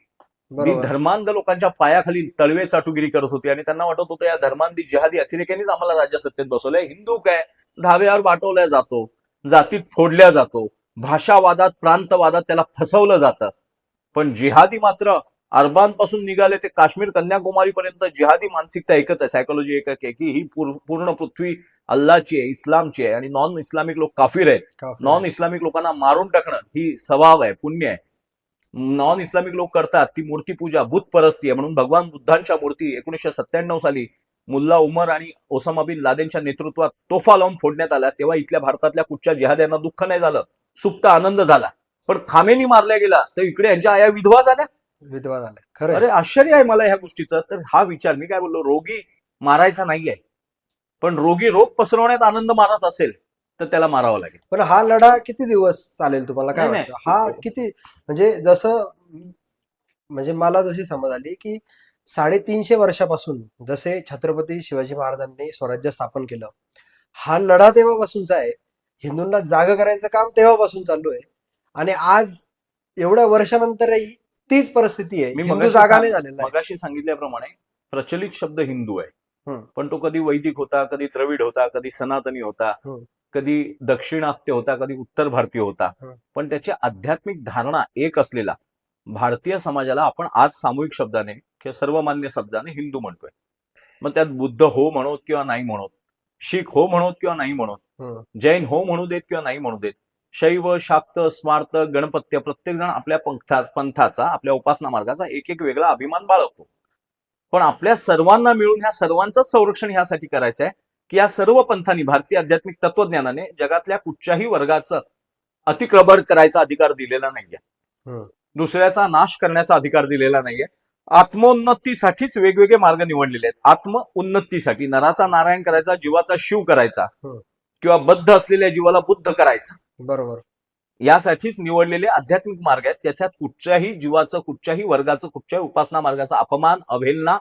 ती बरोबर. धर्मांध लोकांच्या पायाखाली तळवे चाटुगिरी करत होती आणि त्यांना वाटत होतं या धर्मांधी जिहादी अतिरेक्यांनीच आम्हाला राज्यसत्तेत बसवलंय. हिंदू काय धाब्यावर वाटवल्या जातो, जातीत फोडल्या जातो, भाषावादात प्रांतवादात त्याला फसवलं जातं. पण जिहादी मात्र अरबांपासून निघाले ते काश्मीर कन्याकुमारी पर्यंत जिहादी मानसिकता एकच आहे, सायकोलॉजी एकच आहे की ही पूर्ण पृथ्वी अल्लाची आहे, इस्लामची आहे आणि नॉन इस्लामिक लोक काफिर आहेत. काफी. नॉन इस्लामिक लोकांना मारून टाकणं ही स्वभाव आहे, पुण्य आहे. नॉन इस्लामिक लोक करतात ती मूर्तीपूजा, बुतपरस्ती आहे. म्हणून भगवान बुद्धांच्या मूर्ती 1997 साली मुल्ला उमर आणि ओसामा बिन लादेनच्या नेतृत्वात तोफा लावून फोडण्यात आल्या. तेव्हा इथल्या भारतातल्या कुठच्या जिहाद्यांना दुःख नाही झालं, सुप्त आनंद झाला. पण खामेनी मारल्या गेला तर इकडे यांच्या आया विधवा झाल्या. विधवा झाले. खरं अरे आश्चर्य आहे मला ह्या गोष्टीचं. तर हा विचार, मी काय बोललो, रोगी मारायचा नाहीये, पण रोगी रोग पसरवण्यात आनंद मारत असेल तर त्याला मारावं लागेल. पण हा लढा किती दिवस चालेल तुम्हाला काय नाही, वाटतं? हा किती, म्हणजे जसं, म्हणजे मला जशी समज आली की 350 वर्षापासून जसे छत्रपती शिवाजी महाराजांनी स्वराज्य स्थापन केलं, हा लढा तेव्हापासूनचा आहे. हिंदूंना जाग करायचं काम तेव्हापासून चालू आहे आणि आज एवढ्या वर्षानंतरही तीच परिस्थिती आहे. मी हिंदू जागा नाही झालेला आहे. मगाशी सांगितल्याप्रमाणे प्रचलित शब्द हिंदू आहे, हम्म. पण तो कधी वैदिक होता, कधी द्रविड होता, कधी सनातनी होता, हम्म. कधी दक्षिणात्य होता, कधी उत्तर भारतीय होता. हम्म. पण त्याची आध्यात्मिक धारणा एक असलेला भारतीय समाजाला आपण आज सामूहिक शब्दाने किंवा सर्वमान्य शब्दाने हिंदू म्हणतोय. मग त्यात बुद्ध हो म्हणोत किंवा नाही म्हणोत, शीख हो म्हणोत किंवा नाही म्हणोत, हम्म. जैन हो म्हणू देत किंवा नाही म्हणू देत, शैव, शाक्त, स्मार्त, गणपत्य, प्रत्येक जण आपल्या पंथाचा, आपल्या उपासना मार्गाचा एक एक वेगळा अभिमान बाळगतो. पण आपल्या सर्वांना मिळून ह्या सर्वांचं संरक्षण ह्यासाठी करायचं आहे की या सर्व पंथांनी भारतीय आध्यात्मिक तत्वज्ञानाने जगातल्या कुठच्याही वर्गाचं अतिक्रमण करायचा अधिकार दिलेला नाहीये, हम्म. दुसऱ्याचा नाश करण्याचा अधिकार दिलेला नाहीये. आत्मोन्नतीसाठीच वेगवेगळे मार्ग निवडलेले आहेत. आत्मउन्नतीसाठी नराचा नारायण करायचा, जीवाचा शिव करायचा किंवा बद्ध असलेल्या जीवाला बुद्ध करायचा, बरोबर. यासाठीच निवडलेले आध्यात्मिक मार्ग आहेत. त्याच्यात कुठच्याही जीवाचं, कुठच्याही वर्गाचं, कुठच्याही उपासना मार्गाचा अपमान, अवहेलना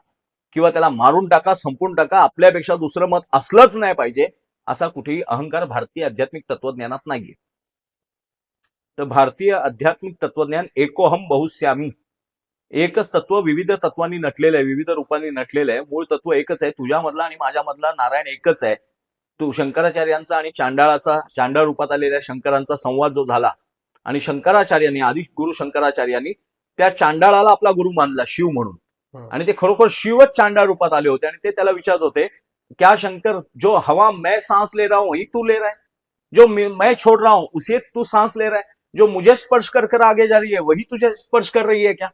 किंवा त्याला मारून टाका, संपून टाका, आपल्यापेक्षा दुसरं मत असलंच नाही पाहिजे असा कुठेही अहंकार भारतीय आध्यात्मिक तत्वज्ञानात नाहीये. तर भारतीय आध्यात्मिक तत्वज्ञान एकोहम बहुश्यामी, एकच तत्व विविध तत्वांनी नटलेलं आहे, विविध रूपांनी नटलेलं आहे. मूळ तत्व एकच आहे. तुझ्यामधला आणि माझ्यामधला नारायण एकच आहे. तो शंकराचार्यांचा आणि चांडाळ रूपात आलेल्या शंकरांचा संवाद जो झाला आणि शंकराचार्यांनी, आदि गुरु शंकराचार्यांनी त्या चांडाळाला आपला गुरु मानला शिव म्हणून, आणि ते खरोखर शिवच चांडाळ रूपात आले होते. आणि ते त्याला विचारत होते, क्या शंकर, जो हवा मैं सांस ले रहा हूं वही तू ले रहा है, जो मैं छोड़ रहा हूं उसे तू सांस ले रहा है, जो मुझे स्पर्श कर कर आगे जा रही है वही तुझे स्पर्श कर रही है क्या.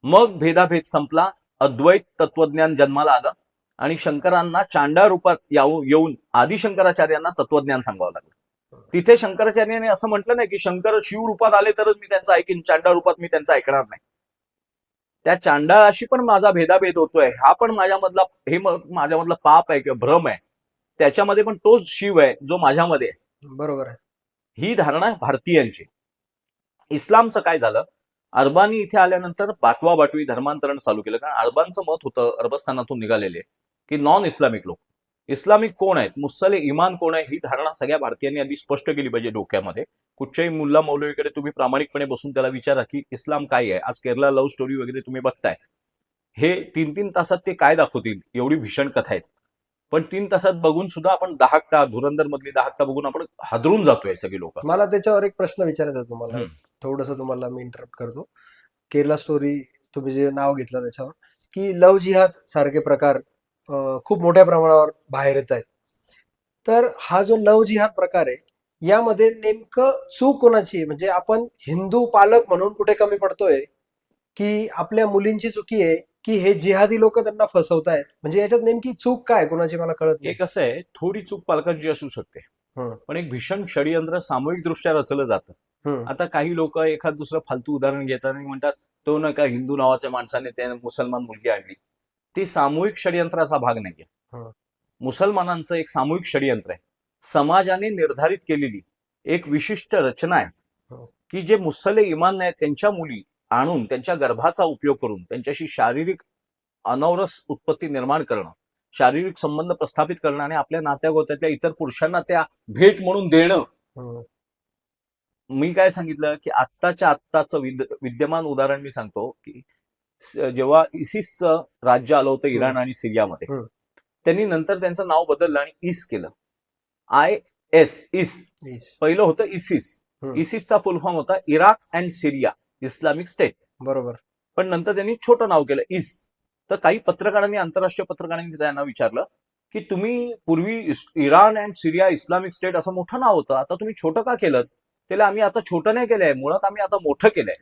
मग भेदाभेद संपला, अद्वैत तत्वज्ञान जन्माला आलं आणि शंकरांना चांडाळ रूपात येऊन आदिशंकराचार्यांना तत्वज्ञान सांगावं लागलं. तिथे शंकराचार्यांनी असं म्हटलं नाही की शंकर शिव रूपात आले तरच मी त्यांचं ऐकीन, चांडाळ रूपात मी त्यांचं ऐकणार नाही. त्या चांडाळाशी पण माझा भेदाभेद होतोय, हा पण माझ्यामधला पाप आहे किंवा भ्रम आहे, त्याच्यामध्ये पण तोच शिव आहे जो माझ्यामध्ये आहे. बरोबर आहे. ही धारणा भारतीयांची. इस्लामचं काय झालं, अरबानी इथे आल्यानंतर बाटवी धर्मांतरण चालू केलं. कारण अरबांचं मत होतं, अरबस्थानातून निघालेले, की नॉन इस्लामिक लोक, इस्लामिक कोण आहेत, मुस्सले इमान कोण आहे, ही धारणा सगळ्या भारतीयांनी आधी स्पष्ट केली पाहिजे डोक्यामध्ये. कुठच्याही मुल्ला मौलवीकडे तुम्ही प्रामाणिकपणे बसून त्याला विचारा की इस्लाम काय आहे. आज केरला लव्ह स्टोरी वगैरे तुम्ही बघताय, हे 3-3 तासात ते काय दाखवतील एवढी भीषण कथा आहेत. पण 3 तासात बघून सुद्धा आपण दहाकता धुरंधर मधली दहाकता बघून आपण हादरून जातोय सगळी लोक. मला त्याच्यावर एक प्रश्न विचारायचा आहे तुम्हाला. हम्म. थोडस तुम्हाला मी इंटरप्ट करतो. केरला स्टोरी तुम्ही जे नाव घेतलं त्याच्यावर, की लव्ह जिहाद सारखे प्रकार खूप मोठ्या प्रमाणावर बाहेर येत आहेत. तर हा जो लव्ह जिहाद प्रकार आहे, यामध्ये नेमकं चूक कोणाची आहे? म्हणजे आपण हिंदू पालक म्हणून कुठे कमी पडतोय, की आपल्या मुलींची चुकी आहे, की हे जिहादी लोक त्यांना फसवतायत? म्हणजे याच्यात नेमकी चूक काय कोणाची मला कळत नाही. एक असं आहे, थोडी चूक पालकांची असू शकते, हं. पण एक भीषण षडयंत्र सामूहिक दृष्ट्या रचलं जातं. हं. आता काही लोक एखाद दुसरं फालतू उदाहरण घेतात आणि म्हणतात तो नका हिंदू नावाच्या माणसाने त्या मुसलमान मुलगी आणली. ती सामूहिक षडयंत्राचा भाग नाहीये. हं. मुसलमानांचं एक सामूहिक षडयंत्र आहे. समाजाने निर्धारित केलेली एक विशिष्ट रचना आहे हं. की जे मुसल्ले इमान नाही त्यांच्या मुली आणून त्यांच्या गर्भाचा उपयोग करून त्यांच्याशी शारीरिक अनौरस उत्पत्ती निर्माण करणं, शारीरिक संबंध प्रस्थापित करणं आणि आपल्या नात्यागोत्यातल्या इतर पुरुषांना त्या भेट म्हणून देणं. हं. मी काय सांगितलं की आत्ताच्या आत्ताचं विद्यमान उदाहरण मी सांगतो की जेव्हा इसिसचं राज्य आलं होतं इराण आणि सिरियामध्ये, हं. त्यांनी नंतर त्यांचं नाव बदललं आणि इस केलं. इस Yes. पहिलं होतं इसिस. हं. इसिसचा फुल फॉर्म होता Iraq and Syria Islamic state. बरोबर. पण नंतर त्यांनी छोटं नाव केलं इस. तर काही पत्रकारांनी, आंतरराष्ट्रीय पत्रकारांनी त्यांना विचारलं की तुम्ही पूर्वी Iran and Syria Islamic state असं मोठं नाव होतं, आता तुम्ही छोटं का केलं? त्याला आम्ही आता छोटं नाही केलंय, मुळात आम्ही आता मोठं केलंय.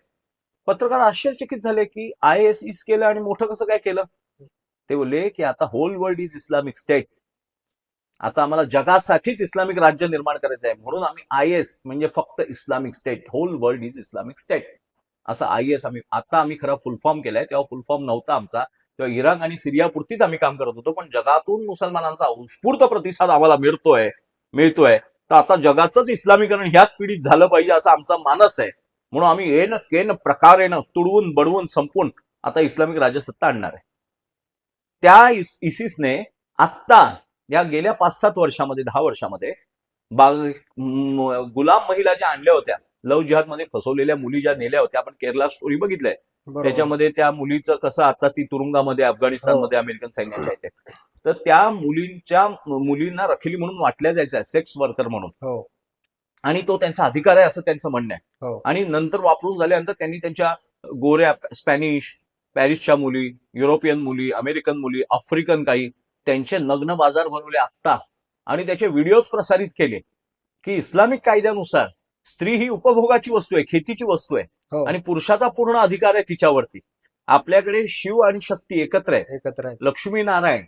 पत्रकार आश्चर्यचकित झाले की IS इस केलं आणि मोठं कसं काय केलं? ते बोलले की आता whole world is Islamic state. आता आम्हाला जगासाठीच इस्लामिक राज्य निर्माण करायचं आहे, म्हणून आम्ही IS म्हणजे फक्त Islamic state, whole world is Islamic state असं IS आम्ही खरा फुल फॉर्म केलाय. तेव्हा फुल फॉर्म नव्हता आमचा, तेव्हा इराक आणि सिरिया पुरतीच आम्ही काम करत होतो. पण जगातून मुसलमानांचा उत्स्फूर्त प्रतिसाद आम्हाला मिळतोय. तर आता जगाचंच इस्लामीकरण ह्याच पिढीत झालं पाहिजे असा आमचा मानस आहे. म्हणून आम्ही येणं केन प्रकारेनं तुडवून बडवून संपून आता इस्लामिक राजसत्ता आणणार आहे. त्या इसिसने आत्ता या गेल्या 5-7 वर्षामध्ये 10 वर्षामध्ये गुलाम महिला ज्या आणल्या होत्या, लव्ह जिहाद मध्ये फसवलेल्या मुली ज्या नेल्या होत्या, आपण केरला स्टोरी बघितलंय. बरोबर. त्याच्यामध्ये त्या मुलीचं कसं आता ती तुरुंगामध्ये अफगाणिस्तानमध्ये अमेरिकन सैन्याच्या आहेत. तर त्या मुलींना रखिली म्हणून वाटल्या जायचं, सेक्स वर्कर म्हणून, हो. आणि तो त्यांचा अधिकार आहे असं त्यांचं म्हणणं आहे. हो. आणि नंतर वापरून झाल्यानंतर त्यांनी त्यांच्या गोऱ्या स्पॅनिश, पॅरिसच्या मुली, युरोपियन मुली, अमेरिकन मुली, आफ्रिकन काही, त्यांचे नग्न बाजार भरवले आत्ता आणि त्याचे व्हिडिओज प्रसारित केले की इस्लामिक कायद्यानुसार स्त्री ही उपभोगाची वस्तू आहे, खेतीची वस्तू आहे हो. आणि पुरुषाचा पूर्ण अधिकार आहे तिच्यावरती. आपल्याकडे शिव आणि शक्ती एकत्र आहे. एकत्र आहेत. लक्ष्मी नारायण,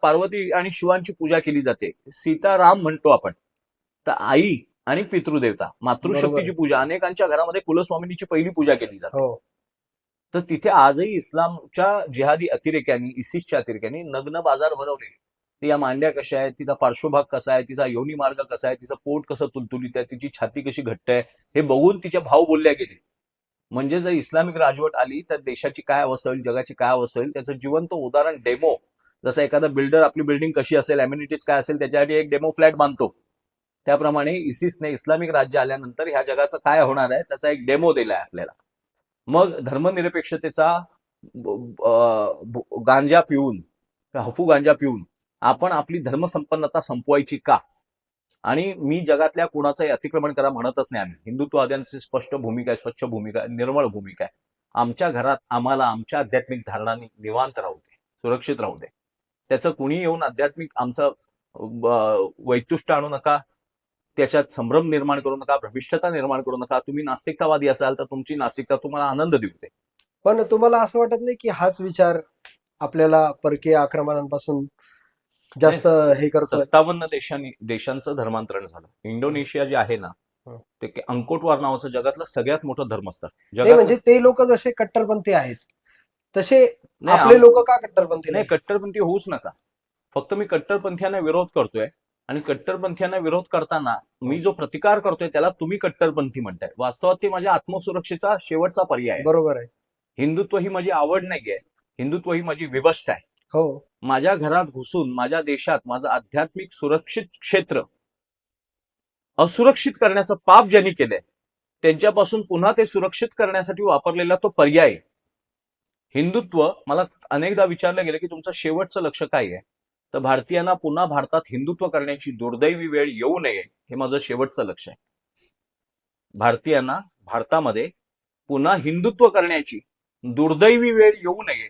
पार्वती आणि शिवांची पूजा केली जाते. सीताराम म्हणतो आपण. तर आई आणि पितृदेवता, मातृशक्तीची पूजा, अनेकांच्या घरामध्ये कुलस्वामिनीची पहिली पूजा केली जाते. हो. तर तिथे आजही इस्लामच्या जिहादी अतिरेक्यांनी, इसिसच्या अतिरेक्यांनी नग्न बाजार भरवले. या मांड्या कशा आहेत, तिचा पार्श्वभाग कसा आहे, तिचा योनी मार्ग कसा आहे, तिचं पोट कसं तुलतुलीत आहे, तिची छाती कशी घट्ट आहे, हे बघून तिचे भाव बोलल्या गेले. म्हणजे जर इस्लामिक राजवट आली तर देशाची काय अवस्था होईल, जगाची काय अवस्था होईल, त्याचं जिवंत उदाहरण डेमो. जसं एखादा बिल्डर आपली बिल्डिंग कशी असेल, अम्युनिटीज काय असेल, त्याच्यासाठी एक डेमो फ्लॅट बांधतो, त्याप्रमाणे इसिसने इस्लामिक राज्य आल्यानंतर ह्या जगाचं काय होणार आहे त्याचा एक डेमो दिलाय आपल्याला. मग धर्मनिरपेक्षतेचा गांजा पिऊन, हफू गांजा पिऊन आपण आपली धर्मसंपन्नता संपवायची का? आणि मी जगातल्या कुणाचंही अतिक्रमण करा म्हणतच नाही. आम्ही हिंदुत्ववाद्यांची स्पष्ट भूमिका आहे, स्वच्छ भूमिका आहे, निर्मळ भूमिका आहे. आमच्या घरात आम्हाला आमच्या आध्यात्मिक धारणांनी निवांत राहू दे, सुरक्षित राहू दे. त्याचं कुणी येऊन आध्यात्मिक आमचं वैतुष्ट आणू नका, त्याच्यात संभ्रम निर्माण करू नका, भ्रमिष्ठता निर्माण करू नका. तुम्ही नास्तिकतावादी असाल तर तुमची नास्तिकता तुम्हाला आनंद देऊ दे. पण तुम्हाला असं वाटत नाही की हाच विचार आपल्याला परकीय आक्रमणांपासून जास्त हे करतोय? 57 देशांचं धर्मांतरण झालं. इंडोनेशिया जे आहे ना, ते अंकोटवार नावाचं जगातलं सगळ्यात मोठं धर्मस्थळ. नाही, म्हणजे ते लोक जसे कट्टरपंथी आहेत तसे नाही, आपले लोक का कट्टरपंथी नाही, नाही? कट्टरपंथी होऊच नका. फक्त मी कट्टरपंथीयांना विरोध करतोय आणि कट्टरपंथीयांना विरोध करताना मी जो प्रतिकार करतोय त्याला तुम्ही कट्टरपंथी म्हणताय. वास्तवात ते माझ्या आत्मसुरक्षेचा शेवटचा पर्याय आहे. बरोबर आहे. हिंदुत्व ही माझी आवड नाहीये, हिंदुत्व ही माझी विवष्ट आहे. हो. माझ्या घरात घुसून माझ्या देशात माझं आध्यात्मिक सुरक्षित क्षेत्र असुरक्षित करण्याचं पाप ज्यांनी केलंय त्यांच्यापासून पुन्हा ते सुरक्षित करण्यासाठी वापरलेला तो पर्याय. हिंदुत्व, मला अनेकदा विचारलं गेलं की तुमचं शेवटचं लक्ष काय आहे, तर भारतीयांना पुन्हा भारतात हिंदुत्व करण्याची दुर्दैवी वेळ येऊ नये हे माझं शेवटचं लक्ष आहे. भारतीयांना भारतामध्ये पुन्हा हिंदुत्व करण्याची दुर्दैवी वेळ येऊ नये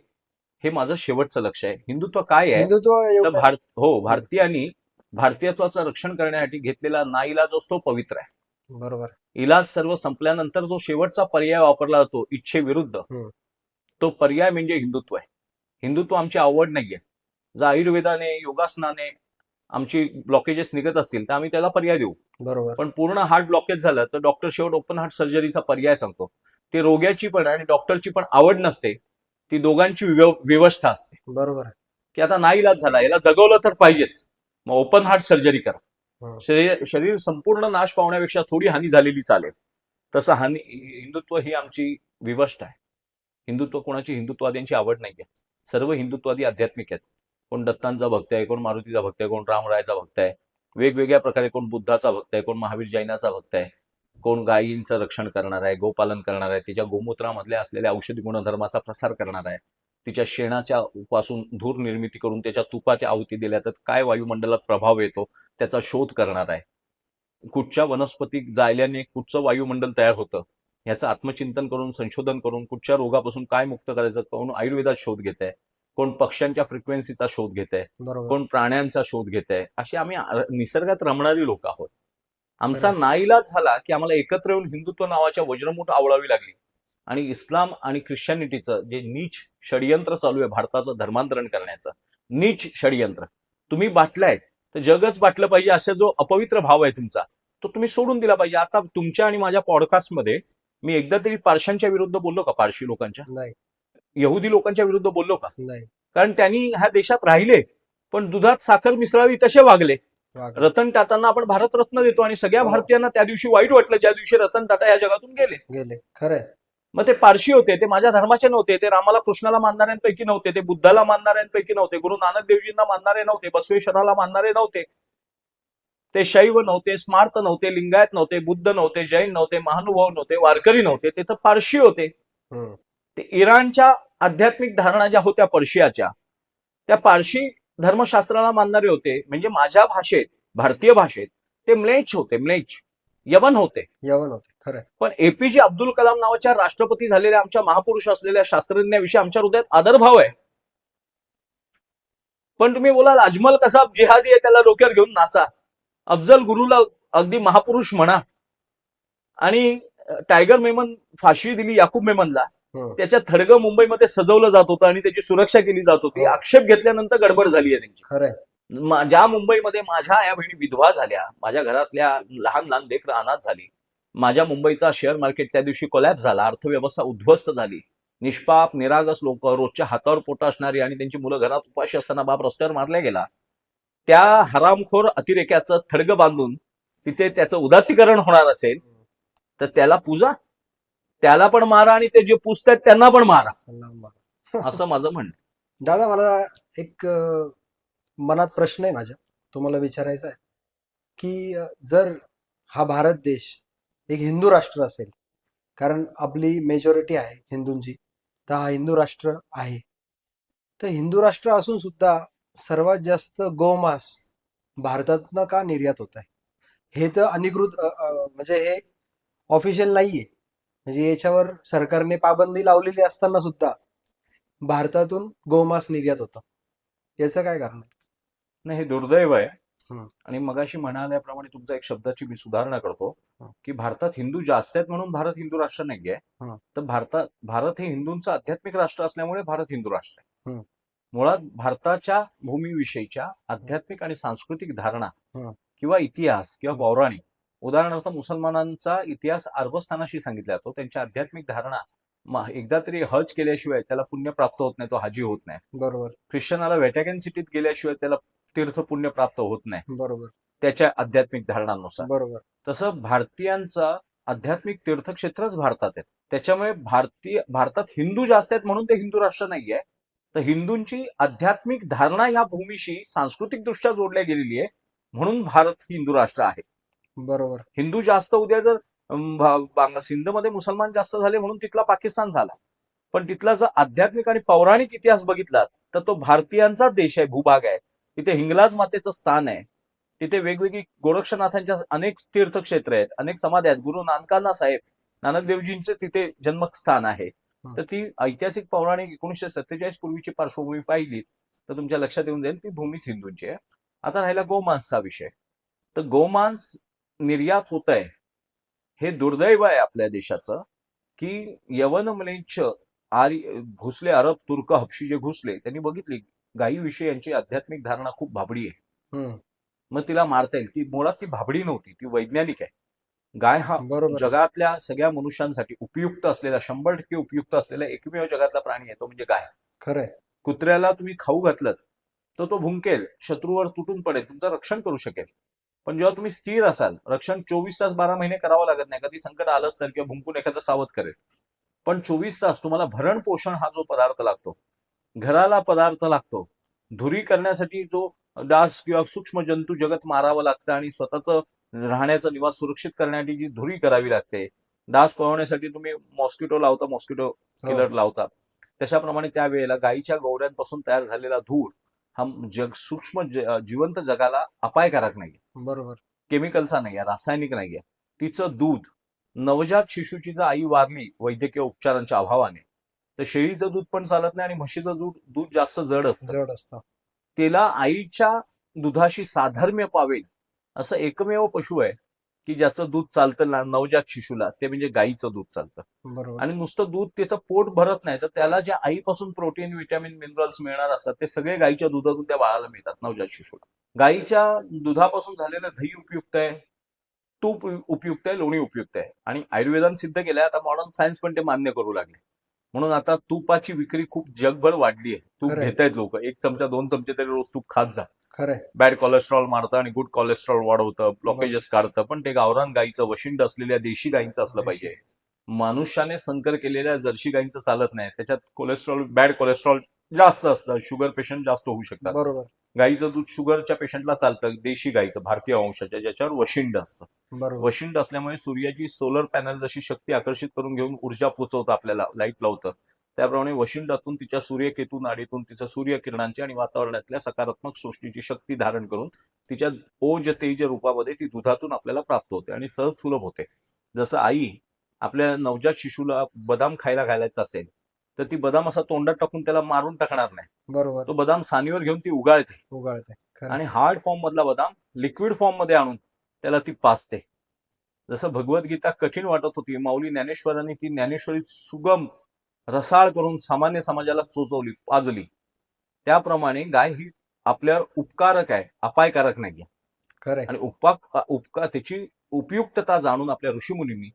हे माझं शेवटचं लक्ष आहे. हिंदुत्व काय आहे, हिंदुत्व तर भारतीयांनी भारतीयत्वाचं रक्षण करण्यासाठी घेतलेला नाईलाज असतो पवित्र आहे. बरोबर. इलाज सर्व संपल्यानंतर जो शेवटचा पर्याय वापरला जातो इच्छेविरुद्ध, तो पर्याय म्हणजे हिंदुत्व आहे. हिंदुत्व आमची आवड नाहीये. जर आयुर्वेदाने, योगासनाने आमची ब्लॉकेजेस निघत असतील तर आम्ही त्याला पर्याय देऊ. बरोबर. पण पूर्ण हार्ट ब्लॉकेज झालं तर डॉक्टर शेवट ओपन हार्ट सर्जरीचा पर्याय सांगतो. ते रोग्याची पण आणि डॉक्टरची पण आवड नसते, ती दोघांची व्यवस्था असते. बरोबर. की आता नाईलाज झाला, याला जगवलं तर पाहिजेच, मग ओपन हार्ट सर्जरी करा. शरीर संपूर्ण नाश पावण्यापेक्षा थोडी हानी झालेली चालेल. तसं हिंदुत्व ही आमची विवष्ट आहे. हिंदुत्व कोणाची हिंदुत्ववाद्यांची आवड नाहीये. सर्व हिंदुत्ववादी आध्यात्मिक आहेत. कोण दत्तांचा भक्त आहे, कोण मारुतीचा भक्त आहे, कोण रामरायाचा भक्त आहे, वेगवेगळ्या प्रकारे कोण बुद्धाचा भक्त आहे, कोण महावीर जैनाचा भक्त आहे, कोण गायींचं रक्षण करणार आहे, गोपालन करणार आहे, तिच्या गोमूत्रामधल्या असलेल्या औषधी गुणधर्माचा प्रसार करणार आहे, तिच्या शेणाच्या पासून धूर निर्मिती करून त्याच्या तुपाच्या आहुती दिल्या तर काय वायुमंडलात प्रभाव येतो त्याचा शोध करणार आहे, कुठच्या वनस्पती जाळल्याने कुठचं वायुमंडल तयार होतं याचं आत्मचिंतन करून, संशोधन करून, कुठच्या रोगापासून काय मुक्त करायचं, कोण आयुर्वेदात शोध घेत आहे, कोण पक्ष्यांच्या फ्रिक्वेन्सीचा शोध घेत आहे, कोण प्राण्यांचा शोध घेत आहे. अशी आम्ही निसर्गात रमणारी लोक आहोत. आमचा नाईलाज झाला की आम्हाला एकत्र येऊन हिंदुत्व नावाच्या वज्रमूठ आवळावी लागली आणि इस्लाम आणि ख्रिश्चनिटीचं जे नीच षडयंत्र चालू आहे भारताचं धर्मांतरण करण्याचं, नीच षडयंत्र तुम्ही बाटलाय, तर जगच बाटलं पाहिजे असा जो अपवित्र भाव आहे तुमचा, तो तुम्ही सोडून दिला पाहिजे. आता तुमच्या आणि माझ्या पॉडकास्टमध्ये मी एकदा तरी पारशांच्या विरुद्ध बोललो का? पारशी लोकांच्या, नाही. यहुदी लोकांच्या विरुद्ध बोललो का? नाही. कारण त्यांनी ह्या देशात राहिले पण दुधात साखर मिसळावी तसे वागले. रतन टाटांना आपण भारतरत्न देतो आणि सगळ्या भारतीयांना त्या दिवशी वाईट वाटलं ज्या दिवशी रतन टाटा या जगातून गेले. खरंय. मग ते पारशी होते, ते माझ्या धर्माचे नव्हते, ते रामाला कृष्णाला मानणाऱ्यांपैकी नव्हते, ते बुद्धाला मानणाऱ्यांपैकी नव्हते, गुरु नानक देवजींना मानणारे नव्हते, बसवेश्वराला मानणारे नव्हते, ते शैव नव्हते, स्मार्त नव्हते, लिंगायत नव्हते, बुद्ध नव्हते, जैन नव्हते, महानुभाव नव्हते, वारकरी नव्हते, ते तर पारशी होते. ते इराणच्या आध्यात्मिक धारणा ज्या होत्या पर्शियाच्या, त्या पारशी धर्मशास्त्राला मानणारे होते. म्हणजे माझ्या भाषेत, भारतीय भाषेत ते म्लेच्छ होते, म्लेच्छ यवन होते. खरंय. पण एपीजे अब्दुल कलाम नावाच्या राष्ट्रपती झालेल्या आमच्या महापुरुष असलेल्या शास्त्रज्ञाविषयी आमच्या हृदयात आदरभाव आहे. पण तुम्ही बोलाल अजमल कसाब जिहादी आहे, त्याला डोक्यावर घेऊन नाचा, अफजल गुरुला अगदी महापुरुष म्हणा, आणि टायगर मेमन फाशी दिली याकूब मेमनला, त्याच्या थडगं मुंबईमध्ये सजवलं जात होतं आणि त्याची सुरक्षा केली जात होती. आक्षेप घेतल्यानंतर गडबड झाली आहे त्यांची. खरंय. ज्या मुंबईमध्ये माझ्या आया बहिणी विधवा झाल्या, माझ्या घरातल्या लहान लहान लेकरं अनाथ झाली, माझ्या मुंबईचा शेअर मार्केट त्या दिवशी कोलॅप्स झाला, अर्थव्यवस्था उद्ध्वस्त झाली, निष्पाप निरागस लोक, रोजच्या हातावर पोट असणारी आणि त्यांची मुलं घरात उपाशी असताना बाप रस्त्यावर मारल्या गेला, त्या हरामखोर अतिरेक्याचं थडगं बांधून तिथे त्याचं उदात्तीकरण होणार असेल तर त्याला पूजा, त्याला पण मारा आणि ते जे पुजतात त्यांना पण मारा, असं माझं म्हणणं. दादा, मला एक मनात प्रश्न आहे माझ्या, तुम्हाला विचारायचा आहे की जर हा भारत देश एक हिंदू राष्ट्र असेल, कारण आपली मेजॉरिटी आहे हिंदूंची, तर हा हिंदू राष्ट्र आहे, तर हिंदू राष्ट्र असून सुद्धा सर्वात जास्त गोमांस भारतातनं का निर्यात होत आहे? हे तर अधिकृत म्हणजे हे ऑफिशियल नाहीये, म्हणजे याच्यावर सरकारने पाबंदी लावलेली असताना सुद्धा भारतातून गोमांस निर्यात होतं, याचं काय कारण आहे? नाही, हे दुर्दैव आहे. आणि मगाशी म्हणाल्याप्रमाणे तुमचा एक शब्दाची मी सुधारणा करतो की भारतात हिंदू जास्त आहेत म्हणून भारत हिंदू राष्ट्र नाहीये, तर भारत हे हिंदूंचं आध्यात्मिक राष्ट्र असल्यामुळे भारत हिंदू राष्ट्र आहे. मुळात भारताच्या भूमीविषयीच्या आध्यात्मिक आणि सांस्कृतिक धारणा किंवा इतिहास किंवा पौराणिक, उदाहरणार्थ मुसलमानांचा इतिहास अरबस्थानाशी सांगितला जातो, त्यांच्या आध्यात्मिक धारणा एकदा तरी हज केल्याशिवाय त्याला पुण्य प्राप्त होत नाही, तो हाजी होत नाही. बरोबर. ख्रिश्चनाला व्हॅटिकन सिटीत गेल्याशिवाय त्याला तीर्थ पुण्य प्राप्त होत नाही. बरोबर. त्याच्या आध्यात्मिक धारणांनुसार. बरोबर. तसं भारतीयांचं आध्यात्मिक तीर्थक्षेत्रच भारतात आहेत, त्याच्यामुळे भारतात हिंदू जास्त आहेत म्हणून ते हिंदू राष्ट्र नाहीये, तर हिंदूंची आध्यात्मिक धारणा ह्या भूमीशी सांस्कृतिक दृष्ट्या जोडल्या गेलेली आहे म्हणून भारत हिंदू राष्ट्र आहे. बरोबर. हिंदू जास्त उद्या जर सिंधमध्ये मुसलमान जास्त झाले म्हणून तिथला पाकिस्तान झाला, पण तिथला जर आध्यात्मिक आणि पौराणिक इतिहास बघितला तर तो भारतीयांचा देश आहे, भूभाग आहे. तिथे हिंगलाज मातेचं स्थान आहे. तिथे वेगवेगळी गोरक्षनाथांच्या अनेक तीर्थक्षेत्र आहेत, अनेक समाधी आहेत. गुरु नानकांना साहेब नानक देवजींचे तिथे जन्मस्थान आहे. तर ती ऐतिहासिक पौराणिक 1947 पूर्वीची पार्श्वभूमी पाहिली तर तुमच्या लक्षात येऊन जाईल ती भूमीच हिंदूंची आहे. आता राहिला गोमांसचा विषय. तर गोमांस निर्यात होत आहे हे दुर्दैव आहे आपल्या देशाचं, की यवन म्लेच्छ आर्य घुसले, अरब तुर्क हबशी जे घुसले त्यांनी बघितली गायीविषयी यांची आध्यात्मिक धारणा खूप भाबडी आहे. मग तिला मारता येईल. ती मुळात ती भाबडी नव्हती, ती वैज्ञानिक आहे. गाय हा बरोबर. जगातल्या सगळ्या मनुष्यांसाठी उपयुक्त असलेला 100% उपयुक्त असलेला एकमेव जगातला प्राणी आहे तो म्हणजे गाय. खरंय. कुत्र्याला तुम्ही खाऊ घातलं तर तो भुंकेल, शत्रूवर तुटून पडेल, तुमचं रक्षण करू शकेल. पण जेव्हा तुम्ही स्थिर असाल, रक्षण 24 तास 12 महिने करावं लागत नाही. कधी संकट आलंच तर किंवा भुंकून एखादं सावध करेल. पण 24 तास तुम्हाला भरण पोषण हा जो पदार्थ लागतो, घराला पदार्थ लागतो, धुरी करण्यासाठी जो डास किंवा सूक्ष्म जंतू जगत मारावं लागतं आणि स्वतःचं राहण्याचा निवास सुरक्षित करण्यासाठी जी धुरी करावी लागते, डास पळवण्यासाठी तुम्ही मॉस्किटो लावता, मॉस्किटो किलर लावता, तशाप्रमाणे त्यावेळेला गायीच्या गोवऱ्यांपासून तयार झालेला धूर हा सूक्ष्म जिवंत जगाला अपायकारक नाहीये. बरोबर. केमिकलचा नाहीये, रासायनिक नाहीये. तिचं दूध, नवजात शिशूची जर आई वारली वैद्यकीय उपचारांच्या अभावाने तर शेळीचं दूध पण चालत नाही आणि म्हशीचं दूध जास्त जड असतं. तिला आईच्या दुधाशी साधर्म्य पावेल असं एकमेव पशु आहे की ज्याचं दूध चालतं नवजात शिशूला, ते म्हणजे गाईचं दूध चालतं. बरोबर. आणि नुसतं दूध त्याचं पोट भरत नाही तर त्याला ज्या आईपासून प्रोटीन, विटॅमिन, मिनरल्स मिळणार असतात ते सगळे गाईच्या दुधातून त्या बाळाला मिळतात, नवजात शिशूला. गाईच्या दुधापासून झालेलं दही उपयुक्त आहे, तूप उपयुक्त आहे, लोणी उपयुक्त आहे. आणि आयुर्वेदाने सिद्ध केलंय, आता मॉडर्न सायन्स पण ते मान्य करू लागले. म्हणून आता तुपाची विक्री खूप जगभर वाढली आहे. तूप घेतायत लोक, 1 चमचा 2 चमचे तरी रोज तूप खात जा. खरंय. बॅड कोलेस्ट्रॉल मारतं आणि गुड कोलेस्ट्रॉल वाढवतं, ब्लॉकेजेस काढतं. पण ते गावरान गाईचं, वशिंड असलेल्या देशी गाईंचं असलं पाहिजे. मनुष्याने संकर केलेल्या जर्सी गाईंचं चालत नाही. त्याच्यात कोलेस्ट्रॉल, बॅड कोलेस्ट्रॉल जास्त असतं, शुगर पेशंट जास्त होऊ शकतात. बरोबर. गाईचं दूध शुगरच्या पेशंटला चालतं, देशी गाईचं, भारतीय वंशाच्या, ज्याच्यावर वशिंड असतं. बरोबर. वशिंड असल्यामुळे सूर्याची सोलर पॅनल जशी शक्ती आकर्षित करून घेऊन ऊर्जा पोचवतं आपल्याला, लाईट लावतं, त्याप्रमाणे वशिंडातून, तिच्या सूर्यकेतू नाडीतून, तिचं सूर्यकिरणांची आणि वातावरणातल्या सकारात्मक सृष्टीची शक्ती धारण करून तिच्या ओज तेज रूपामध्ये ती दुधातून आपल्याला प्राप्त होते आणि सहज सुलभ होते. जसं आई आपल्या नवजात शिशूला बदाम खायला घालायचा असेल तर ती बदाम असा तोंडात टाकून त्याला मारून टाकणार नाही. बरोबर. तो बदाम सानीवर घेऊन ती उगाळते आणि हार्ड फॉर्म मधला बदाम लिक्विड फॉर्म मध्ये आणून त्याला ती पाजते. जसं भगवद्गीता कठीण वाटत होती, माऊली ज्ञानेश्वरांनी ती ज्ञानेश्वरी सुगम रसाळ करून सामान्य समाजाला चोचवली, पाजली. त्याप्रमाणे गाय ही आपल्यावर उपकारक आहे, अपायकारक नाहीये. खरंय. आणि उपकार त्याची उपयुक्तता जाणून आपल्या ऋषीमुनींनी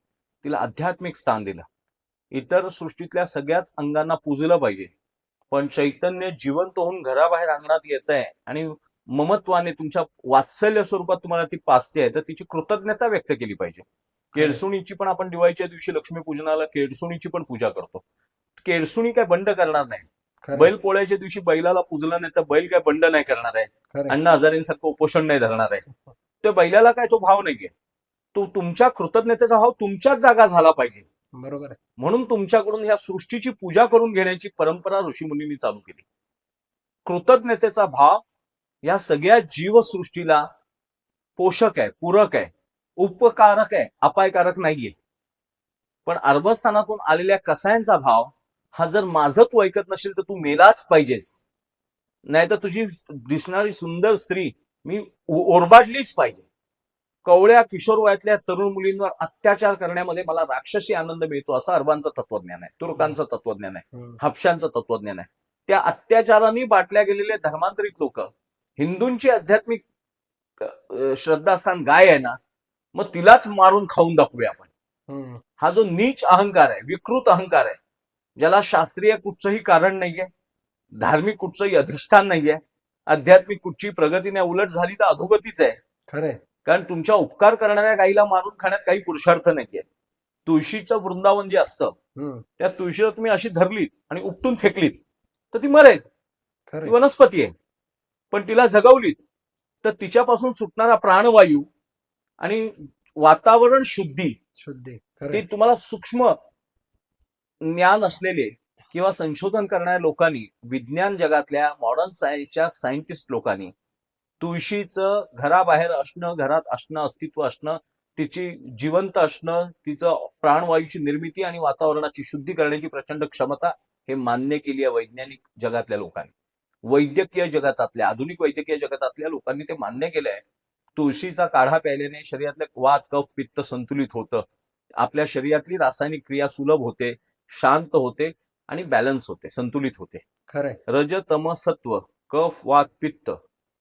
तिला आध्यात्मिक स्थान दिलं. इतर सृष्टीतल्या सगळ्याच अंगांना पूजलं पाहिजे, पण चैतन्य जिवंत होऊन घराबाहेर अंगणात येत आहे आणि ममत्वाने तुमच्या वात्सल्य स्वरूपात तुम्हाला ती पाजते आहे तर तिची कृतज्ञता व्यक्त केली पाहिजे. केळसुणीची पण आपण दिवाळीच्या दिवशी लक्ष्मीपूजनाला केळसुणीची पण पूजा करतो. केळसुणी काय बंड करणार नाही. बैल पोळ्याच्या दिवशी बैलाला पूजलं नाही तर बैल काय बंड नाही करणार आहे, अण्णा हजारेंसारखं उपोषण नाही धरणार आहे. त्या बैलाला काय तो भाव नाहीये. तो तुमच्या कृतज्ञतेचा भाव तुमच्याच जागा झाला पाहिजे. बरोबर आहे. म्हणून तुमच्याकडून ह्या सृष्टीची पूजा करून घेण्याची परंपरा ऋषीमुनींनी चालू केली. कृतज्ञतेचा भाव या सगळ्या जीवसृष्टीला पोषक आहे, पूरक आहे, उपकारक आहे, अपायकारक नाहीये. पण अरबस्थानातून आलेल्या कसायांचा भाव हा जर माझं तू ऐकत नसेल तर तू मेलाच पाहिजेस, नाही तर तुझी दिसणारी सुंदर स्त्री मी ओरबाडलीच पाहिजे. कवळ्या किशोर वयातल्या तरुण मुलींवर अत्याचार करण्यामध्ये मला राक्षसी आनंद मिळतो, असं अरबांचं तत्वज्ञान आहे, तुर्कांचं तत्वज्ञान आहे, हबशांचं तत्वज्ञान आहे. त्या अत्याचारांनी बाटल्या गेलेले धर्मांतरित लोक, हिंदूंची आध्यात्मिक श्रद्धास्थान गाय आहे ना, मग तिलाच मारून खाऊन दाखवूया आपण. हा जो नीच अहंकार आहे, विकृत अहंकार आहे, ज्याला शास्त्रीय कुठचंही कारण नाहीये, धार्मिक कुठचंही अधिष्ठान नाहीये, आध्यात्मिक कुठची प्रगती नाही, उलट झाली तर अधोगतीच आहे. खरंय. कारण तुमच्या उपकार करणाऱ्या गाईला मारून खाण्यात काही पुरुषार्थ नाहीये. तुळशीचं वृंदावन जे असतं त्या तुळशीला तुम्ही अशी धरलीत आणि उपटून फेकलीत तर ती मरेल, ती वनस्पती आहे. पण तिला जगवलीत तर तिच्यापासून सुटणारा प्राणवायू आणि वातावरण शुद्धी, ते तुम्हाला सूक्ष्म ज्ञान असलेले किंवा संशोधन करणाऱ्या लोकांनी, विज्ञान जगातल्या मॉडर्न सायन्सच्या सायंटिस्ट लोकांनी तुळशीचं घराबाहेर असणं, घरात असणं, अस्तित्व असणं, तिची जिवंत असणं, तिचं प्राणवायूची निर्मिती आणि वातावरणाची शुद्धी करण्याची प्रचंड क्षमता हे मान्य केली आहे वैज्ञानिक जगातल्या लोकांनी. वैद्यकीय जगतातल्या, आधुनिक वैद्यकीय जगतातल्या लोकांनी ते मान्य केलंय. तुळशीचा काढा प्यायल्याने शरीरातले वात, कफ, पित्त संतुलित होतं. आपल्या शरीरातली रासायनिक क्रिया सुलभ होते, शांत होते आणि बॅलन्स होते, संतुलित होते. खरंय. रज, तम, सत्व, कफ, वात, पित्त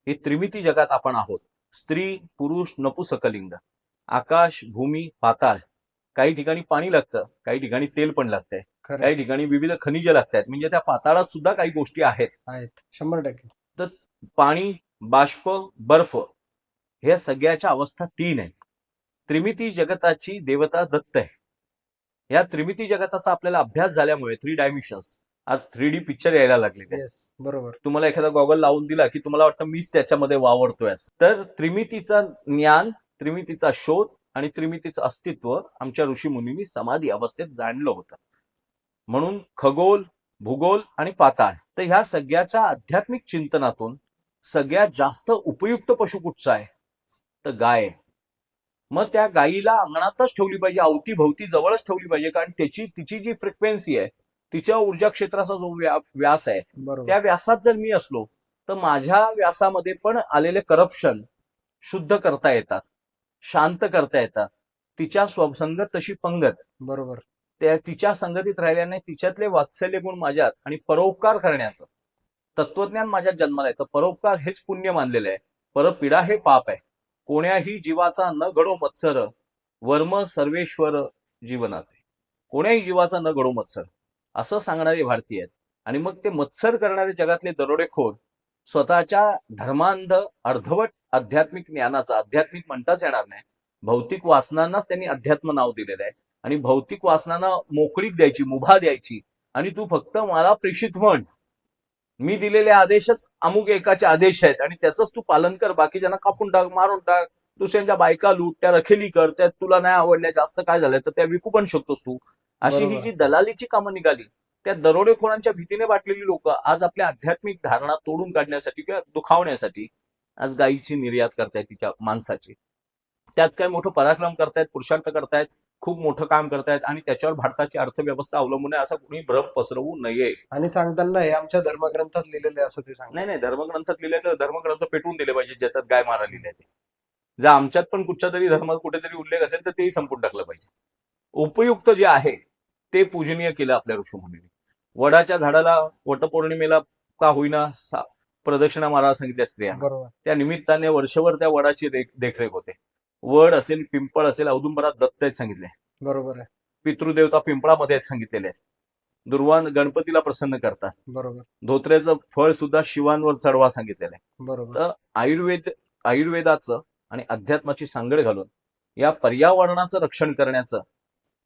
हे त्रिमिती जगात आपण आहोत. स्त्री, पुरुष, नपुसकलिंग, आकाश, भूमी, पाताळ. काही ठिकाणी पाणी लागतं, काही ठिकाणी तेल पण लागतंय, खरंय. काही ठिकाणी विविध खनिज लागतात. म्हणजे त्या पाताळात सुद्धा काही गोष्टी आहेत. आहेत 100%. पाणी, बाष्प, बर्फ ह्या सगळ्याच्या अवस्था 3 आहेत. त्रिमिती जगताची देवता दत्त आहे. या त्रिमिती जगताचा आपल्याला अभ्यास झाल्यामुळे 3 डायमेन्शन्स, आज 3D पिक्चर यायला लागले. येस, बरोबर. तुम्हाला एखादा गॉगल लावून दिला की तुम्हाला वाटतं मीच त्याच्यामध्ये वावरतोय. तर त्रिमितीचं ज्ञान, त्रिमितीचा शोध आणि त्रिमितीचं अस्तित्व आमच्या ऋषीमुनींनी समाधी अवस्थेत जाणलं होतं. म्हणून खगोल, भूगोल आणि पाताळ, तर ह्या सगळ्याच्या आध्यात्मिक चिंतनातून सगळ्यात जास्त उपयुक्त पशु कुठचा आहे, तर गाय आहे. मग त्या गायीला अंगणातच ठेवली पाहिजे, अवतीभोवती जवळच ठेवली पाहिजे, कारण तिची जी फ्रिक्वेन्सी आहे, तिच्या ऊर्जा क्षेत्राचा जो व्यास आहे, बरोबर. त्या व्यासात जर मी असलो तर माझ्या व्यासामध्ये पण आलेले करप्शन शुद्ध करता येतात, शांत करता येतात. तिच्या संगत तशी पंगत, बरोबर. त्या तिच्या संगतीत राहिल्याने तिच्यातले वात्सल्य गुण माझ्यात आणि परोपकार करण्याचं तत्वज्ञान माझ्यात जन्माला येतं. परोपकार हेच पुण्य मानलेलं आहे, परपीडा हे पाप आहे. कोण्याही जीवाचा न घडो मत्सर, वर्म सर्वेश्वर जीवनाचे. कोण्याही जीवाचा न घडो मत्सर असं सांगणारे भारतीय आहेत. आणि मग ते मत्सर करणारे जगातले दरोडेखोर स्वतःच्या धर्मांध अर्धवट आध्यात्मिक ज्ञानाचा, आध्यात्मिक म्हणताच येणार नाही, भौतिक वासनांनाच त्यांनी अध्यात्म नाव दिलेलं आहे. आणि भौतिक वासनांना मोकळीक द्यायची, मुभा द्यायची, आणि तू फक्त मला प्रेषित म्हण, मी दिलेले आदेशच अमुक एकाचे आदेश आहेत आणि त्याचंच तू पालन कर, बाकीच्यांना कापून टाक, मारून टाक, दुसऱ्यांच्या बायका लूट, त्या रखेली कर, त्या तुला नाही आवडल्या, जास्त काय झालंय तर त्या विकू पण शकतोस तू. अशी ही बरोबर. जी दलालीची कामं निघाली, त्या दरोडेखोरांच्या भीतीने वाटलेली लोक आज आपल्या आध्यात्मिक धारणा तोडून काढण्यासाठी किंवा दुखावण्यासाठी आज गायीची निर्यात करतायत, तिच्या मांसाची. त्यात काय मोठं पराक्रम करतायत, पुरुषार्थ करतायत, खूप मोठं काम करतायत, आणि त्याच्यावर भारताची अर्थव्यवस्था अवलंबून आहे, असा कुणी भ्रम पसरवू नये. आणि सांगताना हे आमच्या धर्मग्रंथात लिहिलेले असं ते सांग. नाही, धर्मग्रंथात लिहिले तर धर्मग्रंथ पेटवून दिले पाहिजे, ज्याच्यात गाय मारा लिहिले आहे ते. जर आमच्यात पण कुठच्या तरी धर्मात कुठेतरी उल्लेख असेल तर तेही संपून टाकलं पाहिजे. उपयुक्त जे आहे ते पूजनीय केलं आपल्या ऋषीमुनींनी. वडाच्या झाडाला वटपौर्णिमेला का होईना प्रदक्षिणा मारायला सांगितल्या स्त्रिया, बरोबर. त्या निमित्ताने वर्षभर त्या वडाची देखरेख होते. वड असेल, पिंपळ असेल, औदुंबरात दत्त आहेत सांगितले, बरोबर आहे. पितृदेवता पिंपळामध्ये आहेत सांगितलेले आहेत. दुर्वान गणपतीला प्रसन्न करतात. बरोबर. धोत्र्याचं फळ सुद्धा शिवांवर चढवा सांगितलेलं आहे. बरोबर. तर आयुर्वेदाचं आणि अध्यात्माची सांगड घालून या पर्यावरणाचं रक्षण करण्याचं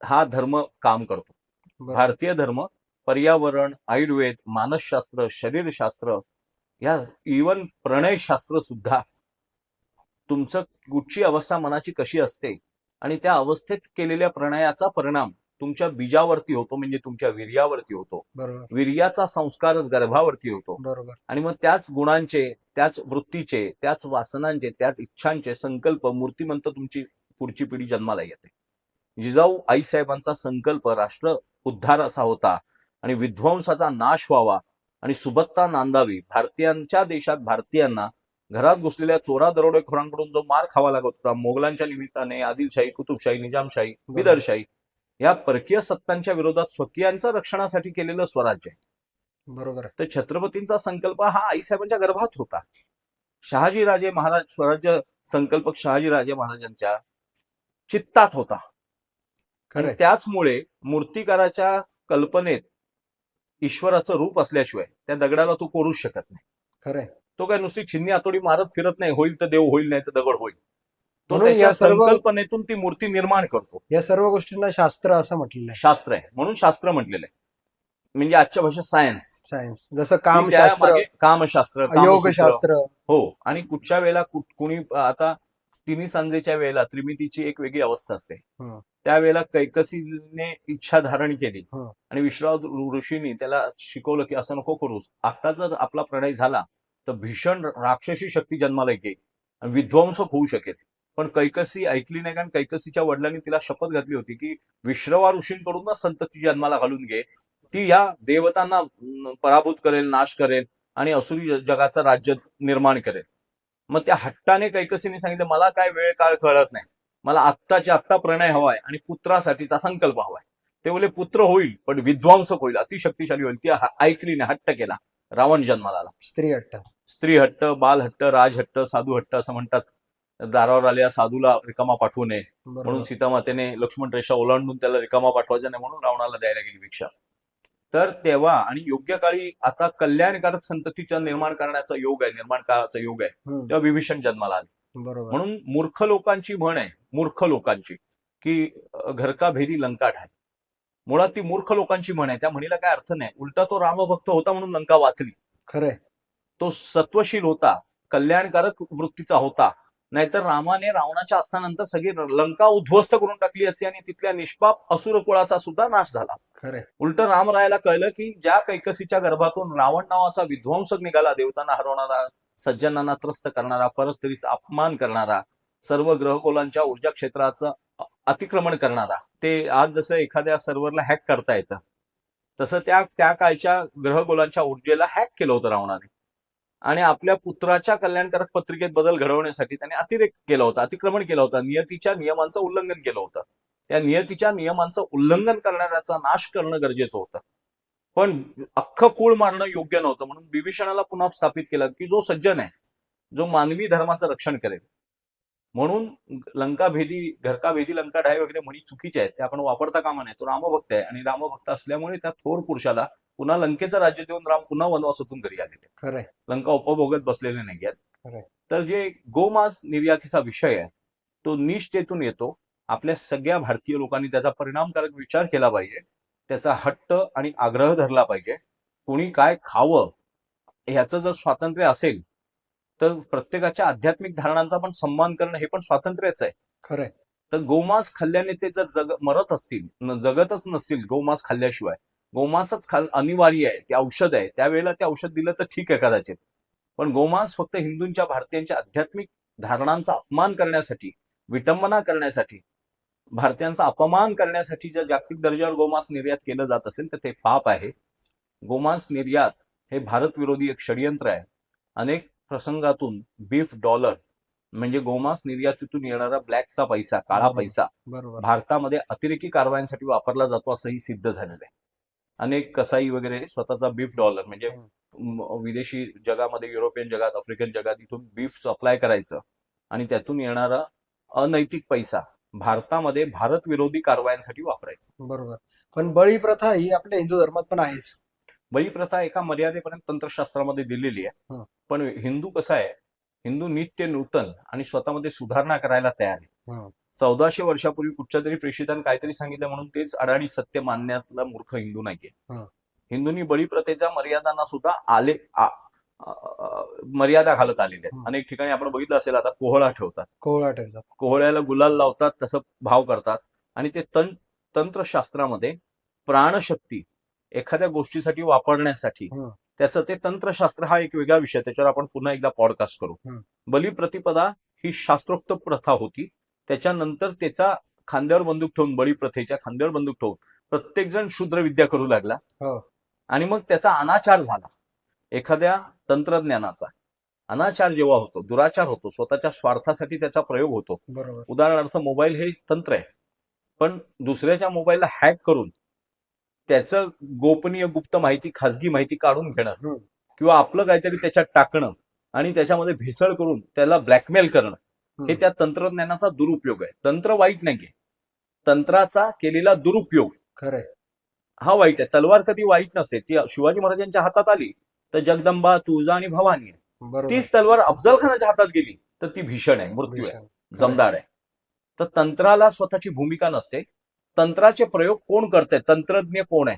हा धर्म काम करतो. बरोबर. भारतीय धर्म पर्यावरण, आयुर्वेद, मानसशास्त्र, शरीरशास्त्र, या इवन प्रणयशास्त्र सुद्धा, तुमचं कुठची अवस्था मनाची कशी असते आणि त्या अवस्थेत केलेल्या प्रणयाचा परिणाम तुमच्या बीजावरती होतो, म्हणजे तुमच्या वीर्यावरती होतो. बरोबर. वीर्याचा संस्कारच गर्भावरती होतो. बरोबर. आणि मग त्याच गुणांचे, त्याच वृत्तीचे, त्याच वासनांचे, त्याच इच्छांचे संकल्प मूर्तिमंत तुमची पुढची पिढी जन्माला येते. जिजाऊ आईसाहेबांचा संकल्प राष्ट्र उद्धाराचा होता आणि विध्वंसाचा नाश व्हावा आणि सुबत्ता नांदावी. भारतीयांच्या देशात भारतीयांना घरात घुसलेल्या चोरा दरोडेखोरांकडून जो मार खावा लागत होता, मोगलांच्या निमित्ताने आदिलशाही, कुतुबशाही, निजामशाही, बिदरशाही, या परकीय सत्तांच्या विरोधात स्वकीयांच्या रक्षणासाठी केलेलं स्वराज्य आहे. बरोबर. तर छत्रपतींचा संकल्प हा आईसाहेबांच्या गर्भात होता. शहाजीराजे महाराज, स्वराज्य संकल्पक शहाजीराजे महाराजांच्या चित्तात होता. आणि त्याचमुळे मूर्तिकाराच्या कल्पनेत ईश्वराचं रूप असल्याशिवाय त्या दगडाला तो कोरूच शकत नाही. खरंय. तो काय नुसती छिन्नी हातोडी मारत फिरत नाही, होईल तर देव होईल, नाही तर दगड होईल. तो म्हणून त्याच्या या सर्व- संकल्पनेतून ती मूर्ती निर्माण करतो. या सर्व गोष्टींना शास्त्र असं म्हटलेलं आहे. शास्त्र आहे, म्हणून शास्त्र म्हटलेलं आहे. म्हणजे आजच्या भाषेत सायन्स. सायन्स, जसं कामशास्त्र, कामशास्त्र, योगशास्त्र. हो. आणि कुठच्या वेळेला कुणी आता तिन्ही सांजेच्या वेळेला त्रिमितीची एक वेगळी अवस्था असते. त्यावेळेला कैकसीने इच्छा धारण केली हं. आणि विश्वाव ऋषींनी त्याला शिकवलं की असं नको करूस, आता जर आपला प्रणय झाला तर भीषण राक्षसी शक्ती जन्माला येईल आणि विध्वंसक होऊ शकेल. पण कैकसी ऐकली नाही, कारण कैकसीच्या वडिलांनी तिला शपथ घातली होती की विश्रवा ऋषींकडूनच संतती जन्माला घालून घे, ती या देवतांना पराभूत करेल, नाश करेल आणि असुरी जगाचं राज्य निर्माण करेल. मग त्या हट्टाने कैकसीने सांगितलं, मला काय वेळ काळ कळत नाही, मला आत्ताच्या आत्ता प्रणय हवाय आणि पुत्रासाठीचा संकल्प हवाय. ते बोले पुत्र होईल पण विध्वंसक होईल, अतिशक्तिशाली होईल. ती ऐकली नाही, हट्ट केला, रावण जन्माला आला. स्त्री हट्ट. स्त्री हट्ट, बाल हट्ट, राज हट्ट, साधू हट्ट असं म्हणतात. दारावर आलेल्या साधूला रिकामा पाठवू नये म्हणून बरोबर. सीतामातेने लक्ष्मण रेषा ओलांडून त्याला रिकामा पाठवायचा नाही म्हणून रावणाला द्यायला गेली भिक्षा. तर तेव्हा आणि योग्य काळी आता कल्याणकारक संततीचं निर्माण करण्याचा योग आहे, निर्माण काळाचा योग आहे, हं. तेव्हा विभीषण जन्माला आले. बरोबर. म्हणून मूर्ख लोकांची म्हण आहे, मूर्ख लोकांची, की घर का भेदी लंका ढाय. मुळात ती मूर्ख लोकांची म्हण आहे. त्या म्हणीला काय अर्थ नाही. उलटा तो रामभक्त होता म्हणून लंका वाचली. खरंय. तो सत्वशील होता, कल्याणकारक वृत्तीचा होता. नाहीतर रामाने रावणाच्या अस्तानंतर सगळी लंका उद्ध्वस्त करून टाकली असती आणि तिथल्या निष्पाप असुर कुळाचा सुद्धा नाश झाला असता. खरंय. उलट रामरायाला कळलं की ज्या कैकसीच्या गर्भातून रावण नावाचा विध्वंसक निघाला, देवतांना हरवणारा, सज्जनांना त्रस्त करणारा, परस्त्रीचा अपमान करणारा, सर्व ग्रहकोलांच्या ऊर्जा क्षेत्राचं अतिक्रमण करणारा, ते आज जसं एखाद्या सर्व्हरला हॅक करता येतं तसं त्या काळच्या ग्रहगोलांच्या ऊर्जेला हॅक केलं होतं रावणाने. आणि आपल्या पुत्राच्या कल्याणकारक पत्रिकेत बदल घडवण्यासाठी त्याने अतिरेक केला होता, अतिक्रमण केलं होतं, नियतीच्या नियमांचं उल्लंघन केलं होतं. त्या नियतीच्या नियमांचं उल्लंघन करणाऱ्याचा नाश करणं गरजेचं होतं. पण अख्खं कुळ मारणं योग्य नव्हतं. म्हणून बिभीषणाला पुन्हा स्थापित केलं की जो सज्जन आहे, जो मानवी धर्माचं रक्षण करेल. म्हणून लंकाभेदी, घरकाभेदी लंका ढाय वगैरे म्हणी चुकीच्या आहेत, ते आपण वापरता कामा नये. तो रामभक्त आहे आणि रामभक्त असल्यामुळे त्या थोर पुरुषाला पुन्हा लंकेचं राज्य देऊन राम पुन्हा वनवासातून घरी आलेले. खरंय. लंका उपभोगत बसलेले नाही खरंय. आहेत. तर जे गोमांस निर्यातीचा विषय आहे तो निष्ठेतून येतो. आपल्या सगळ्या भारतीय लोकांनी त्याचा परिणामकारक विचार केला पाहिजे, त्याचा हट्ट आणि आग्रह धरला पाहिजे. कोणी काय खावं ह्याचं जर स्वातंत्र्य असेल तर प्रत्येकाच्या आध्यात्मिक धारणांचा पण सन्मान करणं हे पण स्वातंत्र्यच आहे. खरंय. तर गोमांस खाल्ल्याने ते जर मरत असतील, जगतच नसतील गोमांस खाल्ल्याशिवाय, गोमांसच अनिवार्य आहे, ते औषध आहे, त्यावेळेला ते औषध दिलं तर ठीक आहे कदाचित. पण गोमांस फक्त हिंदूंच्या, भारतीयांच्या आध्यात्मिक धारणांचा अपमान करण्यासाठी, विटंबना करण्यासाठी, भारतीयांचा अपमान करण्यासाठी जर जागतिक दर्जावर गोमांस निर्यात केलं जात असेल तर ते पाप आहे. गोमांस निर्यात हे भारत विरोधी एक षडयंत्र आहे. अनेक प्रसंगातून बीफ डॉलर म्हणजे गोमांस निर्यातीतून येणारा ब्लॅकचा पैसा, काळा बरोबर. पैसा बरोबर. भारतामध्ये अतिरेकी कारवायांसाठी वापरला जातो असंही सिद्ध झालेलं आहे. अनेक कसाई वगैरे स्वतःचा बीफ डॉलर म्हणजे विदेशी जगामध्ये, युरोपियन जगात, आफ्रिकन जगात इथून बीफ सप्लाय करायचं आणि त्यातून येणारा अनैतिक पैसा भारतामध्ये भारत विरोधी कारवायांसाठी वापरायचं. बरोबर. पण बळी प्रथा ही आपल्या हिंदू धर्मात पण आहेच. बळी प्रथा एका मर्यादेपर्यंत तंत्रशास्त्रामध्ये दिलेली आहे. हं. पण हिंदू कसं आहे, हिंदू नित्य नूतन आणि स्वतःमध्ये सुधारणा करायला तयार आहे. हं. 1400 वर्षापूर्वी कुठच्या तरी प्रेषितांनी काहीतरी सांगितलं म्हणून तेच अडाणी सत्य मानण्यातला मूर्ख हिंदू नाहीये. हं. हिंदूंनी बळी प्रथेच्या मर्यादांना सुद्धा मर्यादा घालत आलेल्या आहेत. हं. अनेक ठिकाणी आपण बघितलं असेल, आता कोहळा ठेवतात, कोहळा ठेवतात. कोहळ्याला गुलाल लावतात, तसं भाव करतात. आणि ते तंत्रशास्त्रामध्ये प्राणशक्ती एखाद्या गोष्टीसाठी वापरण्यासाठी हं. त्याचं ते तंत्रशास्त्र हा एक वेगळा विषय, त्याच्यावर आपण पुन्हा एकदा पॉडकास्ट करू. हं. बलिप्रतिपदा ही शास्त्रोक्त प्रथा होती. त्याच्यानंतर त्याचा खांद्यावर बंदूक ठेवून, बळी प्रथेच्या खांद्यावर बंदूक ठेवून प्रत्येक जण शूद्र विद्या करू लागला. हो. आणि मग त्याचा अनाचार झाला. एखाद्या तंत्रज्ञानाचा अनाचार जेव्हा होतो, दुराचार होतो, स्वतःच्या स्वार्थासाठी त्याचा प्रयोग होतो. बरोबर. उदाहरणार्थ मोबाईल हे तंत्र आहे, पण दुसऱ्याच्या मोबाईलला हॅक करून त्याचं गोपनीय गुप्त माहिती, खाजगी माहिती काढून घेणं हं. किंवा आपलं काहीतरी त्याच्यात टाकणं आणि त्याच्यामध्ये भेसळ करून त्याला ब्लॅकमेल करणं हं. हे त्या तंत्रज्ञानाचा दुरुपयोग आहे. तंत्र वाईट नाहीये, तंत्राचा केलेला दुरुपयोग खरंय. हा वाईट आहे. तलवार कधी वाईट नसते. ती शिवाजी महाराजांच्या हातात आली तर जगदंबा, तुळजा आणि भवानी आहे. बरोबर. तीच तलवार अफजल खानाच्या हातात गेली तर ती भीषण आहे, मृत्यू आहे, भीषण. जमदार आहे. तर तंत्राला स्वतःची भूमिका नसते. तंत्राचे प्रयोग कोण करतंय, तंत्रज्ञ कोण आहे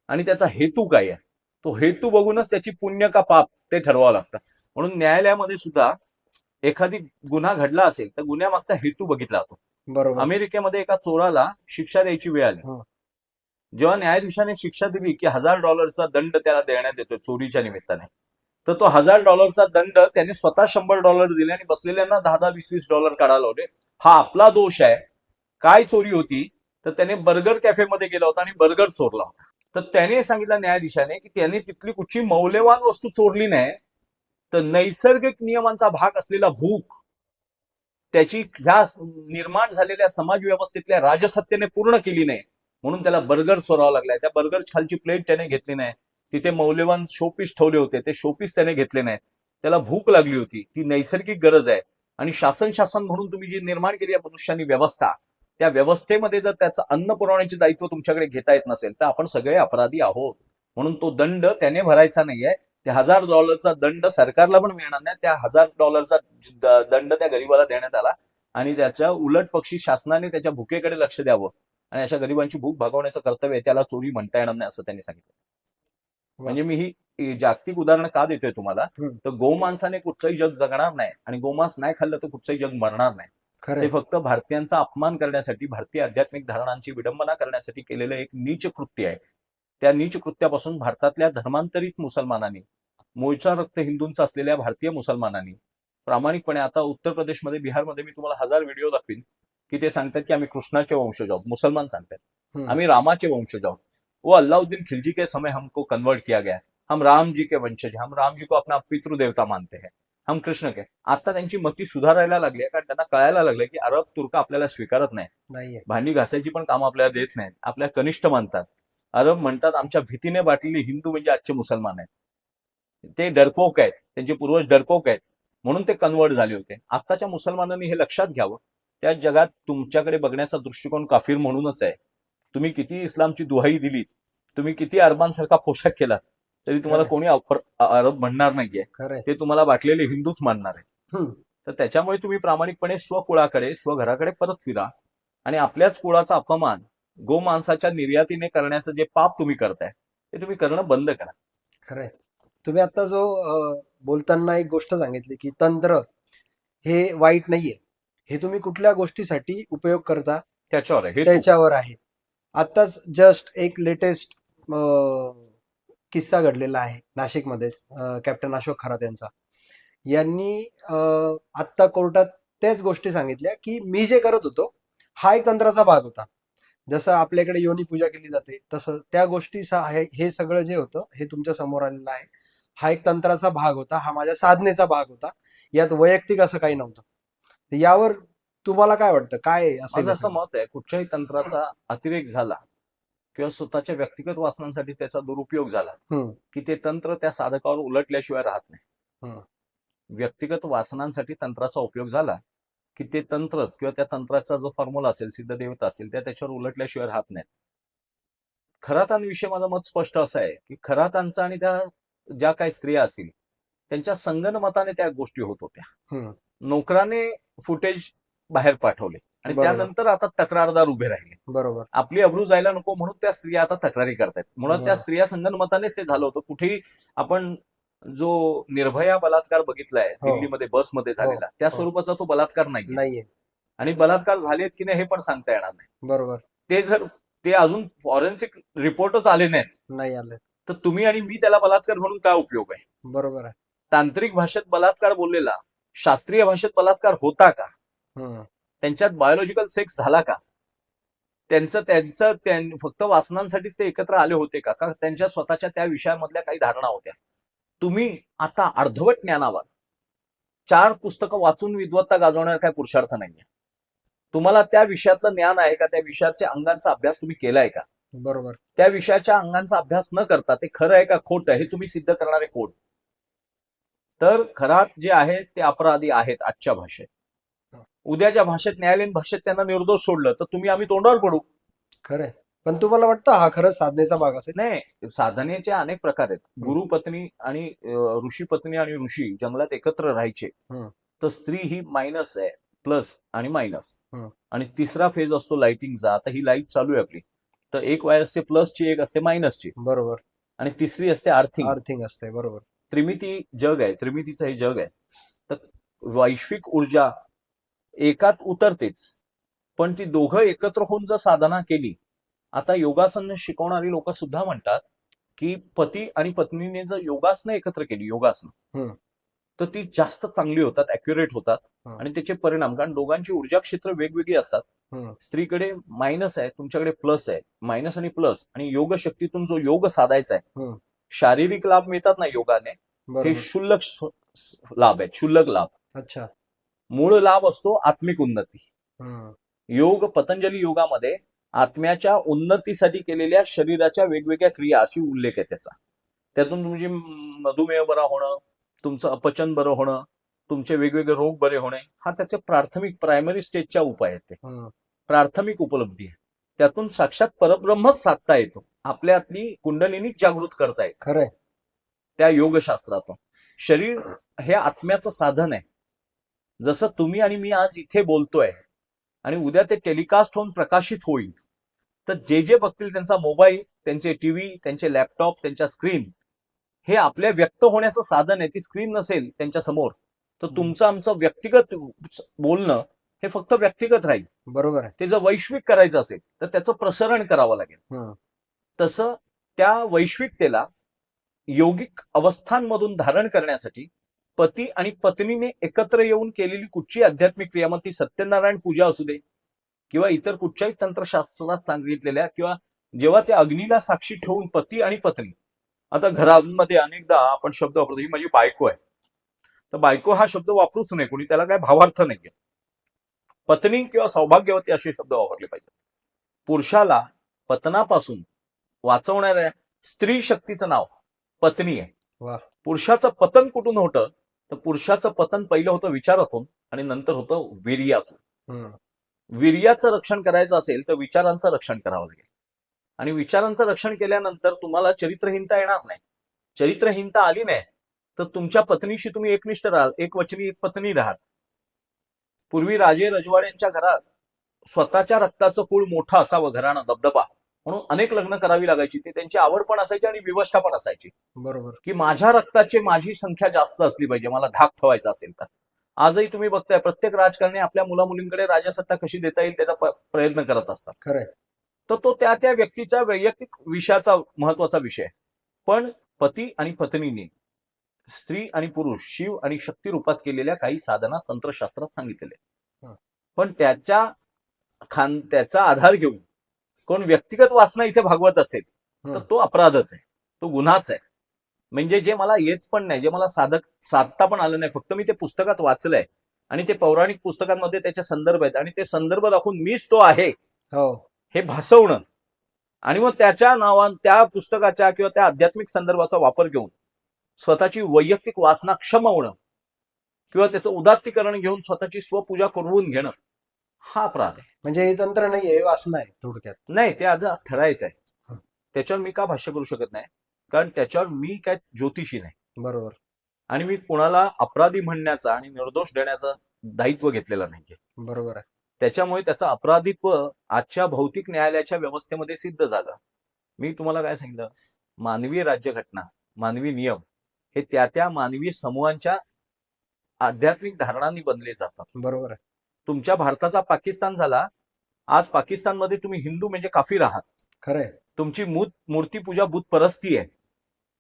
आणि त्याचा हेतू काय आहे, तो हेतू बघूनच त्याची पुण्य का पाप ते ठरवावं लागतं. म्हणून न्यायालयामध्ये सुद्धा एखादी गुन्हा घडला असेल तर गुन्ह्यामागचा हेतू बघितला जातो. बरोबर. अमेरिकेमध्ये एका चोराला शिक्षा द्यायची वेळ आली. हं. जेव्हा न्यायाधीशाने शिक्षा दिली की $1000 दंड त्याला देण्यात येतो चोरीच्या निमित्ताने, तर तो $1000 दंड त्याने स्वतः $100 दिले आणि बसलेल्यांना $10, $20 काढायला लावले. हा आपला दोष आहे. काय चोरी होती तर त्याने बर्गर कॅफेमध्ये गेला होता आणि बर्गर चोरला होता. तर त्याने सांगितलं न्यायाधीशाने की त्याने तिथली कुठची मौल्यवान वस्तू चोरली नाही, तर नैसर्गिक नियमांचा भाग असलेला भूक त्याची ह्या निर्माण झालेल्या समाज व्यवस्थेतल्या राजसत्तेने पूर्ण केली नाही, म्हणून त्याला बर्गर चोरावा लागलाय. त्या बर्गर खालची प्लेट त्याने घेतली नाही, तिथे मौल्यवान शोपीस ठेवले होते, ते शोपीस त्याने घेतले नाहीत. त्याला भूक लागली होती, ती नैसर्गिक गरज आहे. आणि शासन म्हणून तुम्ही जी निर्माण केली आहे मनुष्यानी व्यवस्था, त्या व्यवस्थेमध्ये जर त्याचं अन्न पुरवण्याचे दायित्व तुमच्याकडे घेता येत नसेल तर आपण सगळे अपराधी आहोत. म्हणून तो दंड त्याने भरायचा नाहीये. त्या $1000 दंड सरकारला पण मिळणार नाही. त्या $1000 दंड त्या गरीबाला देण्यात आला आणि त्याच्या उलट पक्षी शासनाने त्याच्या भुकेकडे लक्ष द्यावं आणि अशा गरिबांची भूक भागवण्याचं कर्तव्य आहे. त्याला चोरी म्हणता येणार नाही असं त्यांनी सांगितलं. म्हणजे मी ही जागतिक उदाहरणं का देतोय तुम्हाला, तर गोमांसाने कुठचंही जग जगणार नाही आणि गोमांस नाही खाल्लं तर कुठचंही जग मरणार नाही. खरं ते फक्त भारतीयांचा अपमान करण्यासाठी, भारतीय आध्यात्मिक धारणांची विडंबना करण्यासाठी केलेलं एक नीच कृत्य आहे. त्या नीच कृत्यापासून भारतातल्या धर्मांतरित मुसलमानांनी, मूळचा रक्त हिंदूंचा असलेल्या भारतीय मुसलमानांनी प्रामाणिकपणे, आता उत्तर प्रदेशमध्ये, बिहारमध्ये मी तुम्हाला 1000 व्हिडिओ दाखवीन की ते सांगतात की आम्ही कृष्णाचे वंशज आहोत. मुसलमान सांगतात आम्ही रामाचे वंशज आहोत. वो अल्लाउद्दीन खिलजी के समय हमको कन्वर्ट किया गया, हम राम जी के वंशज, हम राम जी को अपना पितृदेवता मानते हैं, हम कृष्ण के. आता त्यांची मती सुधारायला लागली आहे, कारण त्यांना कळायला लागले की अरब तुर्क आपल्याला स्वीकारत नाही, भांडी घासायची पण काम आपल्याला देत नाहीत, आपल्या कनिष्ठ मानतात. अरब म्हणतात आमच्या भीतीने बाटलेले हिंदू म्हणजे आजचे मुसलमान आहेत, ते डरपोक आहेत, त्यांचे पूर्वज डरपोक आहेत, म्हणून ते कन्वर्ट झाले होते. आत्ताच्या मुसलमानांनी हे लक्षात घ्यावं. त्या जगात तुमच्याकडे बघण्याचा दृष्टिकोन काफीर म्हणूनच आहे. तुम्ही किती इस्लामची दुहाई दिलीत, तुम्ही किती अरबांसारखा पोशाख केला, तरी तुम्हाला कोणी अरब म्हणणार नाहीये. ते तुम्हाला वाटलेले हिंदूच मानणार आहे. तर त्याच्यामुळे तुम्ही प्रामाणिकपणे स्वकुळाकडे, स्वघराकडे परत फिरा आणि आपल्याच कुळाचा अपमान गोमांसाच्या निर्यातीने करण्याचं जे पाप तुम्ही करताय ते तुम्ही करणं बंद करा. खरंय. तुम्ही आता जो बोलताना एक गोष्ट सांगितली की तंत्र हे वाईट नाहीये, हे तुम्ही कुठल्या गोष्टीसाठी उपयोग करता त्याच्यावर आहे, त्याच्यावर आहे. आताच जस्ट एक लेटेस्ट किस्सा घडलेला आहे नाशिकमध्येच. कॅप्टन अशोक खरात यांनी आत्ता कोर्टात त्याच गोष्टी सांगितल्या की मी जे करत होतो हा एक तंत्राचा भाग होता. जसं आपल्याकडे योनी पूजा केली जाते तसं त्या गोष्टी हे सगळं जे होतं हे तुमच्या समोर आलेलं आहे. हा एक तंत्राचा भाग होता, हा माझ्या साधनेचा भाग होता, यात वैयक्तिक असं काही नव्हतं. यावर तुम्हाला काय वाटतं, काय माझं असं मत आहे, कुठच्याही तंत्राचा अतिरेक झाला किंवा स्वतःच्या व्यक्तिगत वासनांसाठी त्याचा दुरुपयोग झाला की ते तंत्र त्या साधकावर उलटल्याशिवाय राहत नाही. व्यक्तिगत वासनांसाठी तंत्राचा उपयोग झाला की ते तंत्रच किंवा त्या तंत्राचा जो फॉर्म्युला असेल, सिद्ध देवता असेल, त्या त्याच्यावर उलटल्याशिवाय राहत नाही. खरातांविषयी माझं मत स्पष्ट असं आहे की खरातांचा आणि त्या ज्या काही स्त्रिया असतील त्यांच्या संगनमताने त्या गोष्टी होत होत्या. नोकराने फुटेज बाहेर पाठवले आणि त्यानंतर आता तक्रारदार उभे राहिले. बरोबर. आपली अब्रू जायला नको म्हणून त्या स्त्रिया आता तक्रारी करतायत. म्हणून त्या स्त्रिया संगनमतानेच ते झालं होतं. कुठेही आपण जो निर्भया बलात्कार बघितलाय दिल्लीमध्ये बसमध्ये झालेला, त्या स्वरूपाचा तो बलात्कार नाहीये आणि बलात्कार झालेत की नाही हे पण सांगता येणार नाही. बरोबर. ते जर ते अजून फॉरेन्सिक रिपोर्टच आले नाही आले तर तुम्ही आणि मी त्याला बलात्कार म्हणून काय उपयोग आहे. बरोबर आहे. तांत्रिक भाषेत बलात्कार बोललेला शास्त्रीय भाषेत बलात्कार होता का, त्यांच्यात बायोलॉजिकल सेक्स झाला का, त्यांचं फक्त वासनांसाठीच ते एकत्र आले होते का त्यांच्या स्वतःच्या त्या विषयामधल्या काही धारणा होत्या. तुम्ही आता अर्धवट ज्ञानावर 4 पुस्तकं वाचून विद्वत्ता गाजवण्यावर काय पुरुषार्थ नाहीये. तुम्हाला त्या विषयातलं ज्ञान आहे का, त्या विषयाच्या अंगांचा अभ्यास तुम्ही केलाय का. बरोबर. त्या विषयाच्या अंगांचा अभ्यास न करता ते खरं आहे का खोटं हे तुम्ही सिद्ध करणारे कोण. तर खरात जे आहे ते अपराधी आहेत आजच्या भाषेत. उद्याच्या भाषेत, न्यायालयीन भाषेत त्यांना निर्दोष सोडलं तर तुम्ही आम्ही तोंडावर पडू. खरंय. पण तुम्हाला वाटतं हा खरंच साधनेचा भाग असेल. नाही, साधनेचे अनेक प्रकार आहेत. गुरुपत्नी आणि ऋषी पत्नी आणि ऋषी जंगलात एकत्र राहायचे तर स्त्री ही मायनस आहे, प्लस आणि मायनस, आणि तिसरा फेज असतो लाइटिंगचा. आता ही लाईट चालू आहे आपली, तर एक वायर असते प्लसची, एक असते मायनसची. बरोबर. आणि तिसरी असते अर्थिंग असते. बरोबर. त्रिमिती जग आहे, त्रिमितीचं हे जग आहे. तर वैश्विक ऊर्जा एकात उतरतेच पण ती दोघं एकत्र होऊन जर साधना केली, आता योगासन शिकवणारी लोक सुद्धा म्हणतात की पती आणि पत्नीने जर योगासनं एकत्र केली, योगासनं, तर ती जास्त चांगली होतात, अॅक्युरेट होतात आणि त्याचे परिणाम, कारण दोघांची ऊर्जा क्षेत्र वेगवेगळी असतात. स्त्रीकडे मायनस आहे, तुमच्याकडे प्लस आहे, मायनस आणि प्लस, आणि योग शक्तीतून जो योग साधायचा आहे, शारीरिक लाभ मिळतात ना योगाने, हे क्षुल्लक लाभ आहेत, क्षुल्लक लाभ. अच्छा. मूळ लाभ असतो आत्मिक उन्नती. योग, पतंजली योगामध्ये आत्म्याच्या उन्नतीसाठी केलेल्या शरीराच्या वेगवेगळ्या क्रिया अशी उल्लेख आहे त्याचा. त्यातून तुमची मधुमेह बरा होणं, तुमचं अपचन बरं होणं, तुमचे वेगवेगळे रोग बरे होणे, हा त्याचे प्राथमिक प्रायमरी स्टेजच्या उपाय आहेत. ते प्राथमिक उपलब्धी आहे. त्यातून साक्षात परब्रह्मच साधता येतो, आपल्यातली कुंडलिनी जागृत करता येते. खरंय. त्या योगशास्त्रातून शरीर हे आत्म्याचं साधन आहे. जसं तुम्ही आणि मी आज इथे बोलतोय आणि उद्या ते टेलिकास्ट होऊन प्रकाशित होईल, तर जे जे बघतील त्यांचा मोबाईल, त्यांचे टीव्ही, त्यांचे लॅपटॉप, त्यांच्या स्क्रीन, हे आपल्या व्यक्त होण्याचं साधन आहे. ती स्क्रीन नसेल त्यांच्या समोर तर तुमचं आमचं व्यक्तिगत बोलणं हे फक्त व्यक्तिगत राहील. बरोबर आहे. ते जर वैश्विक करायचं असेल तर त्याचं प्रसारण करावं लागेल. तसं त्या वैश्विकतेला योगिक अवस्थांमधून धारण करण्यासाठी पती आणि पत्नीने एकत्र येऊन केलेली कुठची आध्यात्मिक क्रिया, मग ती सत्यनारायण पूजा असू दे किंवा इतर कुठच्याही तंत्रशास्त्रात सांगितलेल्या, किंवा जेव्हा त्या अग्नीला साक्षी ठेवून पती आणि पत्नी, आता घरामध्ये अनेकदा आपण शब्द वापरतो, ही माझी बायको आहे, तर बायको हा शब्द वापरूच नये कोणी, त्याला काय भावार्थ नाहीये. पत्नी किंवा सौभाग्यवती असे शब्द वापरले पाहिजेत. पुरुषाला पतनापासून वाचवणाऱ्या स्त्री शक्तीचं नाव पत्नी आहे. वा. पुरुषाचं पतन कुठून होतं, तर पुरुषाचं पतन पहिलं होतं विचारातून आणि नंतर होतं वीर्यातून. वीर्याचं रक्षण करायचं असेल तर विचारांचं रक्षण करावं लागेल, आणि विचारांचं रक्षण केल्यानंतर तुम्हाला चरित्रहीनता येणार नाही. चरित्रहीनता आली नाही तर तुमच्या पत्नीशी तुम्ही एकनिष्ठ राहाल, एक वचनी एक पत्नी राहाल. पूर्वी राजे रजवाड्यांच्या घरात स्वतःच्या रक्ताचं कुळ मोठं असावं, घराणं, दबदबा, म्हणून अनेक लग्न करावी लागायची. ती त्यांची आवड पण असायची आणि विवष्टा पण असायची. बरोबर. की माझ्या रक्ताची माझी संख्या जास्त असली पाहिजे, मला धाक ठेवायचा असेल तर. आजही तुम्ही बघताय प्रत्येक राजकारणी आपल्या मुला मुलींकडे राजसत्ता कशी देता येईल त्याचा प्रयत्न करत असतात. खरंय. तर तो त्या त्या व्यक्तीचा वैयक्तिक विषयाचा महत्वाचा विषय. पण पती आणि पत्नीने स्त्री आणि पुरुष, शिव आणि शक्ती रूपात केलेल्या काही साधना तंत्रशास्त्रात सांगितलेल्या, पण त्याचा आधार घेऊन कोण व्यक्तिगत वासना इथे भागवत असेल तर तो अपराधच आहे, तो गुन्हाच आहे. म्हणजे जे मला येत पण नाही, जे मला साधता पण आलं नाही, फक्त मी ते पुस्तकात वाचलंय आणि ते पौराणिक पुस्तकांमध्ये त्याचे संदर्भ आहेत आणि ते संदर्भ दाखवून मीच तो आहे हे भासवणं, आणि मग त्याच्या नावान त्या पुस्तकाच्या किंवा त्या आध्यात्मिक संदर्भाचा वापर घेऊन स्वतःची वैयक्तिक वासना क्षमवणं किंवा त्याचं उदात्तीकरण घेऊन स्वतःची स्वपूजा करून घेणं, हा अपराध आहे. म्हणजे हे तंत्र नाहीये, हे वासना आहे थोडक्यात. नाही, ते आधी ठरायचं आहे. त्याच्यावर मी का भाष्य करू शकत नाही, कारण त्याच्यावर मी काय ज्योतिषी नाही. बरोबर. आणि मी कुणाला अपराधी म्हणण्याचा आणि निर्दोष देण्याचं दायित्व घेतलेलं नाहीये. बरोबर आहे. त्याच्यामुळे त्याचं अपराधित्व आजच्या भौतिक न्यायालयाच्या व्यवस्थेमध्ये सिद्ध झालं. मी तुम्हाला काय सांगितलं, मानवी राज्यघटना, मानवी नियम हे त्या त्या मानवी समूहांच्या आध्यात्मिक धारणांनी बनले जातात. बरोबर आहे. तुमच्या भारताचा पाकिस्तान झाला, आज पाकिस्तानमध्ये तुम्ही हिंदू म्हणजे काफीर आहात. खरंय. तुमची मूर्तीपूजा बुत परस्ती आहे,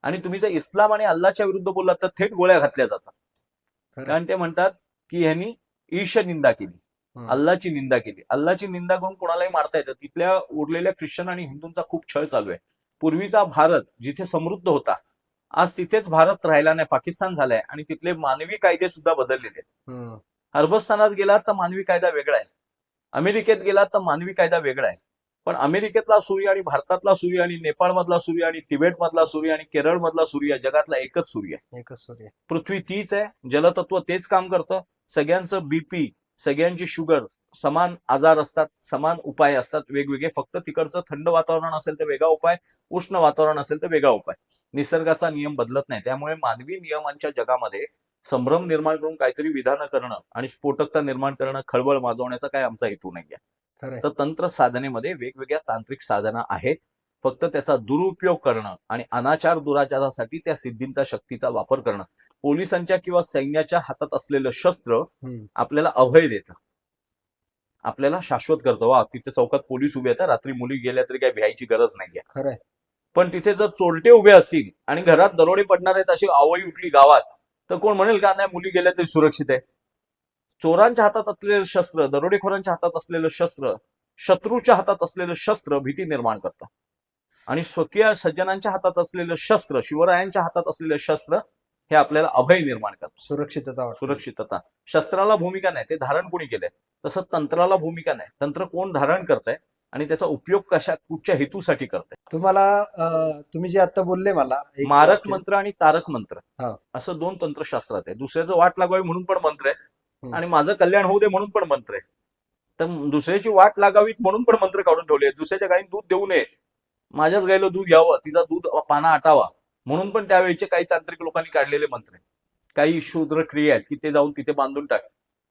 आणि तुम्ही जर इस्लाम आणि अल्लाच्या विरुद्ध बोललात तर थेट गोळ्या घातल्या जातात. कारण ते म्हणतात की ह्यांनी ईश निंदा केली, अल्लाची निंदा केली. अल्लाची निंदा करून कोणालाही मारता येतं. तिथल्या उरलेल्या ख्रिश्चन आणि हिंदूंचा खूप छळ चालू आहे. पूर्वीचा भारत जिथे समृद्ध होता, आज तिथेच भारत राहिला नाही, पाकिस्तान झालाय, आणि तिथले मानवी कायदे सुद्धा बदललेले आहेत. अरबस्थानात गेलात तर मानवी कायदा वेगळा आहे, अमेरिकेत गेलात तर मानवी कायदा वेगळा आहे. पण अमेरिकेतला सूर्य आणि भारतातला सूर्य आणि नेपाळमधला सूर्य आणि तिबेटमधला सूर्य आणि केरळमधला सूर्य जगातला एकच सूर्य आहे. एकच सूर्य. पृथ्वी तीच आहे, जलतत्व तेच काम करतं. सगळ्यांचं बीपी, सगळ्यांची शुगर, समान आजार असतात, समान उपाय असतात वेगवेगळे. फक्त तिकडचं थंड वातावरण असेल तर वेगळा उपाय, उष्ण वातावरण असेल तर वेगळा उपाय. निसर्गाचा नियम बदलत नाही. त्यामुळे मानवी नियमांच्या जगामध्ये संभ्रम निर्माण करून काहीतरी विधानं करणं आणि स्फोटकता निर्माण करणं, खळबळ माजवण्याचा काय आमचा हेतू नाहीये. तर तंत्र साधनेमध्ये वेगवेगळ्या तांत्रिक साधना आहेत. फक्त त्याचा दुरुपयोग करणं आणि अनाचार दुराचारासाठी त्या सिद्धींचा, शक्तीचा वापर करणं, पोलिसांच्या किंवा सैन्याच्या हातात असलेलं शस्त्र आपल्याला अभय देतं. आपल्याला शाश्वत करतं. वा, तिथे चौकात पोलीस उभे आहेत, रात्री मुली गेल्या तरी काही भ्यायची गरज नाहीये. खरंय. पण तिथे जर चोरटे उभे असतील आणि घरात दरोडे पडणार आहेत, अशी आवई उठली गावात, तर कोण म्हणेल का नाही मुली गेल्या तरी सुरक्षित आहे? चोरांच्या हातात असलेलं शस्त्र, दरोडेखोरांच्या हातात असलेलं शस्त्र, शत्रूच्या हातात असलेलं शस्त्र भीती निर्माण करतं. आणि स्वकीय सज्जनांच्या हातात असलेलं शस्त्र, शिवरायांच्या हातात असलेलं शस्त्र हे आपल्याला अभय निर्माण करतं, सुरक्षितता वाटते. सुरक्षितता. शस्त्राला भूमिका नाही, ते धारण कोणी केलंय. तसं तंत्राला भूमिका नाही, तंत्र कोण धारण करतंय आणि त्याचा उपयोग कुठच्या हेतूसाठी करतंय. तुम्ही जे आता बोलले मला एक मारक वाक्य- मंत्र आणि तारक मंत्र हा. असं 2 तंत्रशास्त्रात आहे. दुसऱ्याचं वाट लागावी म्हणून पण मंत्र आहे आणि माझं कल्याण होऊ दे म्हणून पण मंत्र आहे. तर दुसऱ्याची वाट लागावीत म्हणून पण मंत्र काढून ठेवले. दुसऱ्याच्या गायीने दूध देऊ नये, माझ्याच गायीला दूध घ्यावं, तिचा दूध पाना आटावा म्हणून पण त्यावेळेचे काही तांत्रिक लोकांनी काढलेले मंत्र आहे. काही शूद्र क्रिया आहेत की ते जाऊन तिथे बांधून टाक,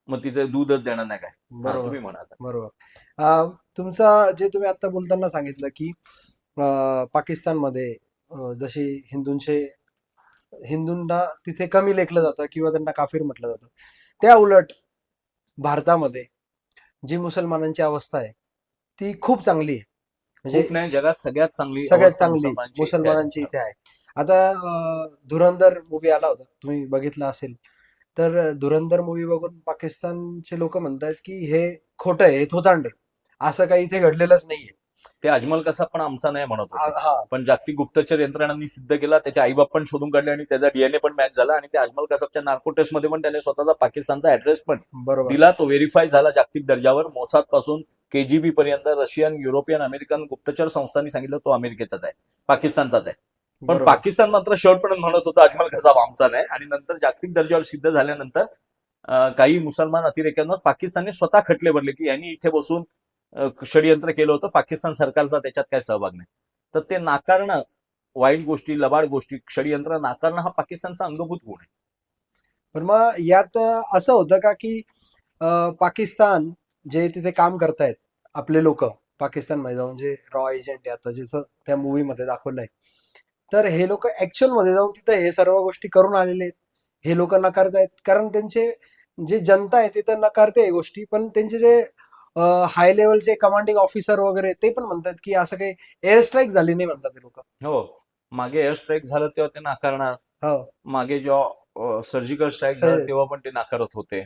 मग तिचं दूधच देणार नाही काय. हा, बरोबर तुम्ही म्हणा आता. बरोबर. तुमचा जे तुम्ही आता बोलताना सांगितलं की पाकिस्तानमध्ये जशी हिंदूंना तिथे कमी लेखलं जातं किंवा त्यांना काफिर म्हटलं जातं, त्या उलट भारतामध्ये जी मुसलमानांची अवस्था आहे ती खूप चांगली आहे. म्हणजे खूप नाही, जगात सगळ्यात चांगली सगळ्यात अवस्था चांगली मुसलमानांची इथे आहे. आता धुरंधर मूवी आला होता, तुम्ही बघितला असेल तर. धुरंधर मूवी बघून पाकिस्तानचे लोक म्हणतात की हे खोटं आहे, हे थोतांड आहे, असं काही इथे घडलेलंच नाहीये. ते अजमल कसा पण आमचा नाही म्हणत होते. हा, पण जागतिक गुप्तचर यंत्रणांनी सिद्ध केला, त्याचे आईबाप पण शोधून काढले आणि त्याचा डीएनए पण मॅच झाला आणि त्या अजमल कसाबच्या नार्को टेस्ट मध्ये पण त्याने स्वतःचा पाकिस्तानचा ऍड्रेस पण बरोबर. दिला. तो व्हेरीफाय झाला जागतिक दर्जावर. मोसाद पासून केजीबी पर्यंत रशियन, युरोपियन, अमेरिकन गुप्तचर संस्थांनी सांगितलं तो अमेरिकेचाच आहे, पाकिस्तानचाच आहे. पण बरोबर. पाकिस्तान मात्र शेवटपर्यंत म्हणत होतं अजमल कसाब आमचा नाही. आणि नंतर जागतिक दर्जावर सिद्ध झाल्यानंतर काही मुसलमान अतिरेक्यांवर पाकिस्तानने स्वतः खटले भरले की यांनी इथे बसून षडयंत्र केलं होतं, पाकिस्तान सरकारचा त्याच्यात काय सहभाग नाही. तर ते नाकारणं, वाईट गोष्टी, लबाड गोष्टी, षडयंत्र नाकारणं हा पाकिस्तानचा अंगभूत गुण आहे. पण मग यात असं होतं का की पाकिस्तान जे तिथे काम करतायत आपले लोक पाकिस्तानमध्ये जाऊन, जे रॉ एजंट आहे आता जसं त्या मूवी मध्ये दाखवलंय, तर हे लोक ऍक्च्युअल मध्ये जाऊन तिथे हे सर्व गोष्टी करून आलेले आहेत? हे लोक नकारतायत कारण त्यांचे जे जनता आहे ते तर नकारते हे गोष्टी, पण त्यांचे जे हाय लेवलचे कमांडिंग ऑफिसर वगैरे ते पण म्हणतात की असं काही एअर स्ट्राईक झाली नाही म्हणतात ते लोक. हो, मागे एअर स्ट्राईक झालं तेव्हा ते नाकारणार. हो, मागे जेव्हा सर्जिकल स्ट्राईक झालं तेव्हा पण ते नाकारत होते.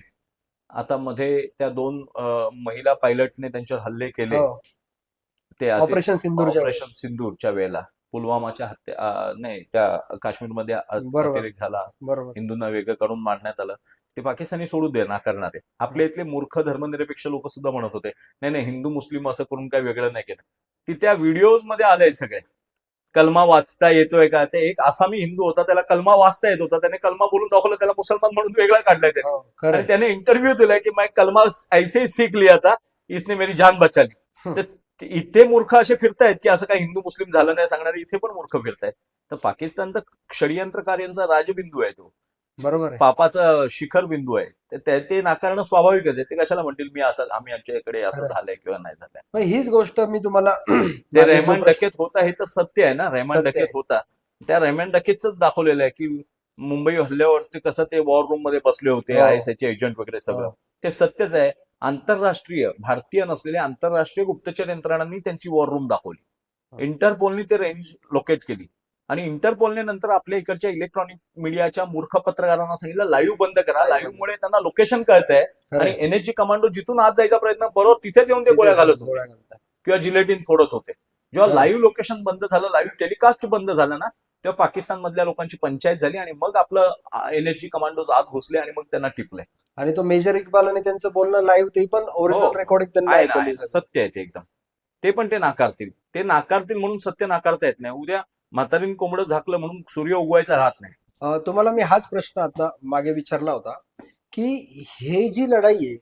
आता मध्ये त्या 2 महिला पायलटने त्यांच्यावर हल्ले केले, हो. ते ऑपरेशन सिंदूरच्या ऑपरेशन सिंदूरच्या वेळेला, पुलवामाच्या हत्या नाही, त्या काश्मीरमध्ये बरोबर. अतिरेक झाला, बरोबर. हिंदूंना वेगळं करून मारण्यात आलं. ते पाकिस्तानी सोडू दे नाकारणारे. आपल्या इथले मूर्ख धर्मनिरपेक्ष लोक सुद्धा म्हणत होते नाही नाही, हिंदू मुस्लिम असं करून काही वेगळं नाही केलं. ती त्या व्हिडिओज मध्ये आलंय सगळे. कलमा वाचता येतोय का? ते एक आसामी हिंदू होता, त्याला कलमा वाचता येत होता, त्याने कलमा बोलून दाखवलं, त्याला मुसलमान म्हणून वेगळा काढलाय त्याने. हो, खरं आणि त्याने इंटरव्ह्यू दिलाय की मैं कलमा ऐसे ही सीख लिया था, इसने मेरी जान बचा ली. तर इथे मूर्ख असे फिरतायत की असं काही हिंदू मुस्लिम झालं नाही सांगणारे इथे पण मूर्ख फिरतायत. तर पाकिस्तान तर षडयंत्रकार्यांचा राजबिंदू आहे, तो बरोबर आहे. पापाचा शिखर बिंदू आहे. ते नाकारणं स्वाभाविकच आहे. ते कशाला म्हणतील मी असं, आम्ही आमच्याकडे असं खरं. झालंय किंवा नाही झालंय. मग हीच गोष्ट मी तुम्हाला ते मागे जो रहमान प्रश्न- डकेत होता हे तर सत्य आहे ना. रहमान सत्य डकेत आहे. होता, त्या रहमान डकेतच दाखवलेलं आहे की मुंबई हल्ल्यावरती कसं ते वॉर रूम मध्ये बसले होते, हो. आयएसआयचे एजंट वगैरे सगळं. हो. ते सत्यच आहे. आंतरराष्ट्रीय, भारतीय नसलेल्या आंतरराष्ट्रीय गुप्तचर यंत्रणांनी त्यांची वॉर रूम दाखवली. इंटरपोलनी ते रेंज लोकेट केली आणि इंटरपोलने नंतर आपल्या इकडच्या इलेक्ट्रॉनिक मीडियाच्या मूर्ख पत्रकारांना सांगितलं लाईव्ह बंद करा. लाईव्ह मुळे त्यांना लोकेशन कळतंय खरं आणि आहे. एनएसजी कमांडो जिथून आत जायचा प्रयत्न बरोबर तिथेच येऊन ते गोळ्या घालत होते गोळ्या घालतात. किंवा जिलेटिन फोडत होते. जेव्हा बरं. लाईव्ह लोकेशन बंद झालं, लाईव्ह टेलिकास्ट बंद झालं ना, तेव्हा पाकिस्तान मधल्या लोकांची पंचायत झाली आणि मग आपलं एनएसजी कमांडोज आत घुसले आणि मग त्यांना टिपले. आणि तो मेजर इक्बाल आणि त्यांचं बोलणं लाईव्ह, ते पण ओरिजिनल हो. रेकॉर्डिंग त्यांना आहे ना, आहे ऐकवली ना, सत्य आहे ते एकदम. ते पण ते नाकारतील. ते नाकारतील म्हणून सत्य नाकारता येत नाही. उद्या म्हातारीन कोंबडं झाकलं म्हणून सूर्य उगवायचा राहत नाही. तुम्हाला मी हाच प्रश्न आता मागे विचारला होता की हे जी लढाई आहे,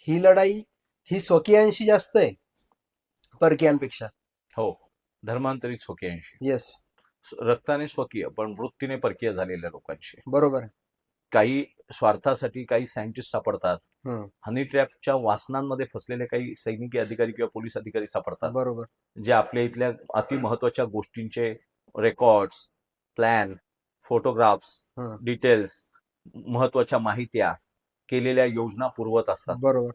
ही लढाई ही स्वकीयांशी जास्त आहे परकीयांपेक्षा. हो, धर्मांतरित स्वकीयांशी, येस, रक्ताने स्वकीय पण वृत्तीने परकीय झालेल्या लोकांशी. बरोबर आहे. काही स्वार्थासाठी काही सायंटिस्ट सापडतात, हम्म, हनी ट्रॅपच्या वासनांमध्ये फसलेले काही सैनिकी अधिकारी किंवा पोलीस अधिकारी सापडतात, बरोबर. जे आपल्या इथल्या अति महत्वाच्या गोष्टींचे रेकॉर्ड्स, प्लॅन, फोटोग्राफ्स, हम्म, डिटेल्स, महत्वाच्या माहित्या, केलेल्या योजना पुरवत असतात. बरोबर.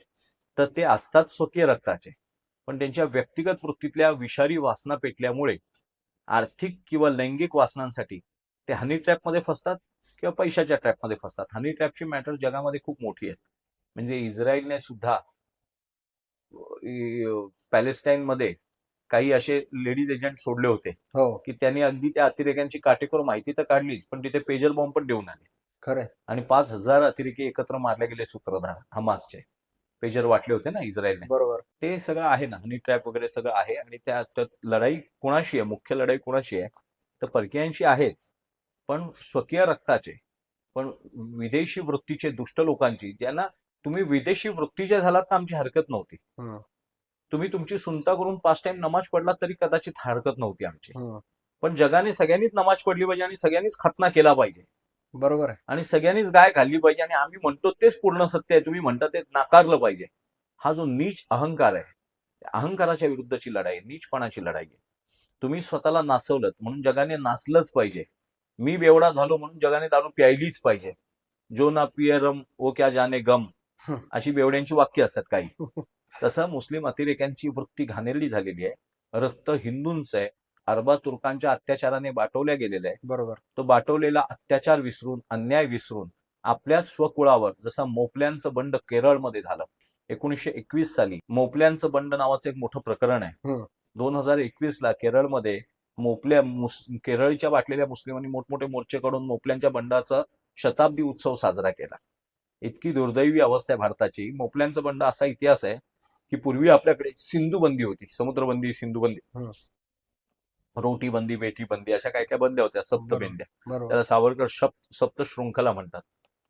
तर ते असतात स्वकीय रक्ताचे, पण त्यांच्या व्यक्तिगत वृत्तीतल्या विषारी वासना पेटल्यामुळे आर्थिक किंवा लैंगिक वासनांसाठी ते हनी ट्रॅपमध्ये फसतात किंवा पैशाच्या ट्रॅपमध्ये फसतात. हनी ट्रॅपची मॅटर जगामध्ये खूप मोठी आहेत. म्हणजे इस्रायलने सुद्धा पॅलेस्टाईनमध्ये काही असे लेडीज एजंट सोडले होते हो की त्यांनी अगदी त्या अतिरेक्यांची काटेकोर माहिती तर काढलीच, पण तिथे पेजर बॉम्ब पण देऊन आले खरंय. आणि 5,000 अतिरेकी एकत्र मारले गेले सूत्रधार हमासचे. पेजर वाटले होते ना इस्रायलने. बरोबर. ते सगळं आहे ना, हनी ट्रॅप वगैरे सगळं आहे. आणि त्यात लढाई कोणाशी आहे, मुख्य लढाई कोणाशी आहे, तर परकीयांशी आहेच, पण स्वकीय रक्ताचे, पण विदेशी वृत्तीचे दुष्ट लोकांची, ज्यांना तुम्ही विदेशी वृत्तीचे झालात तर आमची हरकत नव्हती. हम्म, तुम्ही तुमची सुनता करून 5 टाइम नमाज पडलात तरी कदाचित हरकत नव्हती आमची. हम्म. पण जगाने सगळ्यांनीच नमाज पडली पाहिजे आणि सगळ्यांनीच खतना केला पाहिजे बरोबर आहे. आणि सगळ्यांनीच गाय घालली पाहिजे आणि आम्ही म्हणतो तेच पूर्ण सत्य आहे, तुम्ही म्हणता ते नाकारलं पाहिजे. हा जो नीच अहंकार आहे, त्या अहंकाराच्या विरुद्धची लढाई आहे, नीचपणाची लढाई आहे. तुम्ही स्वतःला नाचवलं म्हणून जगाने नाचलंच पाहिजे. मी बेवडा झालो म्हणून जगाने दारू प्यायलीच पाहिजे. जो ना पिये रम वो क्या जाने गम, अशी बेवड्यांची वाक्य असतात काही. तसं मुस्लिम अतिरेक्यांची वृत्ती घाणेरडी झालेली आहे. रक्त हिंदूंचं आहे, अरबा तुर्कांच्या अत्याचाराने बाटवल्या गेलेलं आहे. बरोबर. तो बाटवलेला अत्याचार विसरून, अन्याय विसरून आपल्या स्वकुळावर, जसं मोपल्यांचं बंड केरळमध्ये झालं 1921 साली, मोपल्यांचं बंड नावाचं एक मोठं प्रकरण आहे. 2021ला केरळमध्ये केरळच्या वाटलेल्या मुस्लिमांनी मोठमोठे मोर्चे काढून मोपल्यांच्या बंडाचा शताब्दी उत्सव साजरा केला. इतकी दुर्दैवी अवस्था आहे भारताची. मोपल्यांचा बंड असा इतिहास आहे की पूर्वी आपल्याकडे सिंधुबंदी होती, समुद्रबंदी, सिंधुबंदी, रोटी बंदी, बेटी बंदी, अशा काय काय बंद्या होत्या, सप्तबेंद्या. बरोबर. त्याला सावरकर सप्तशृंखला म्हणतात.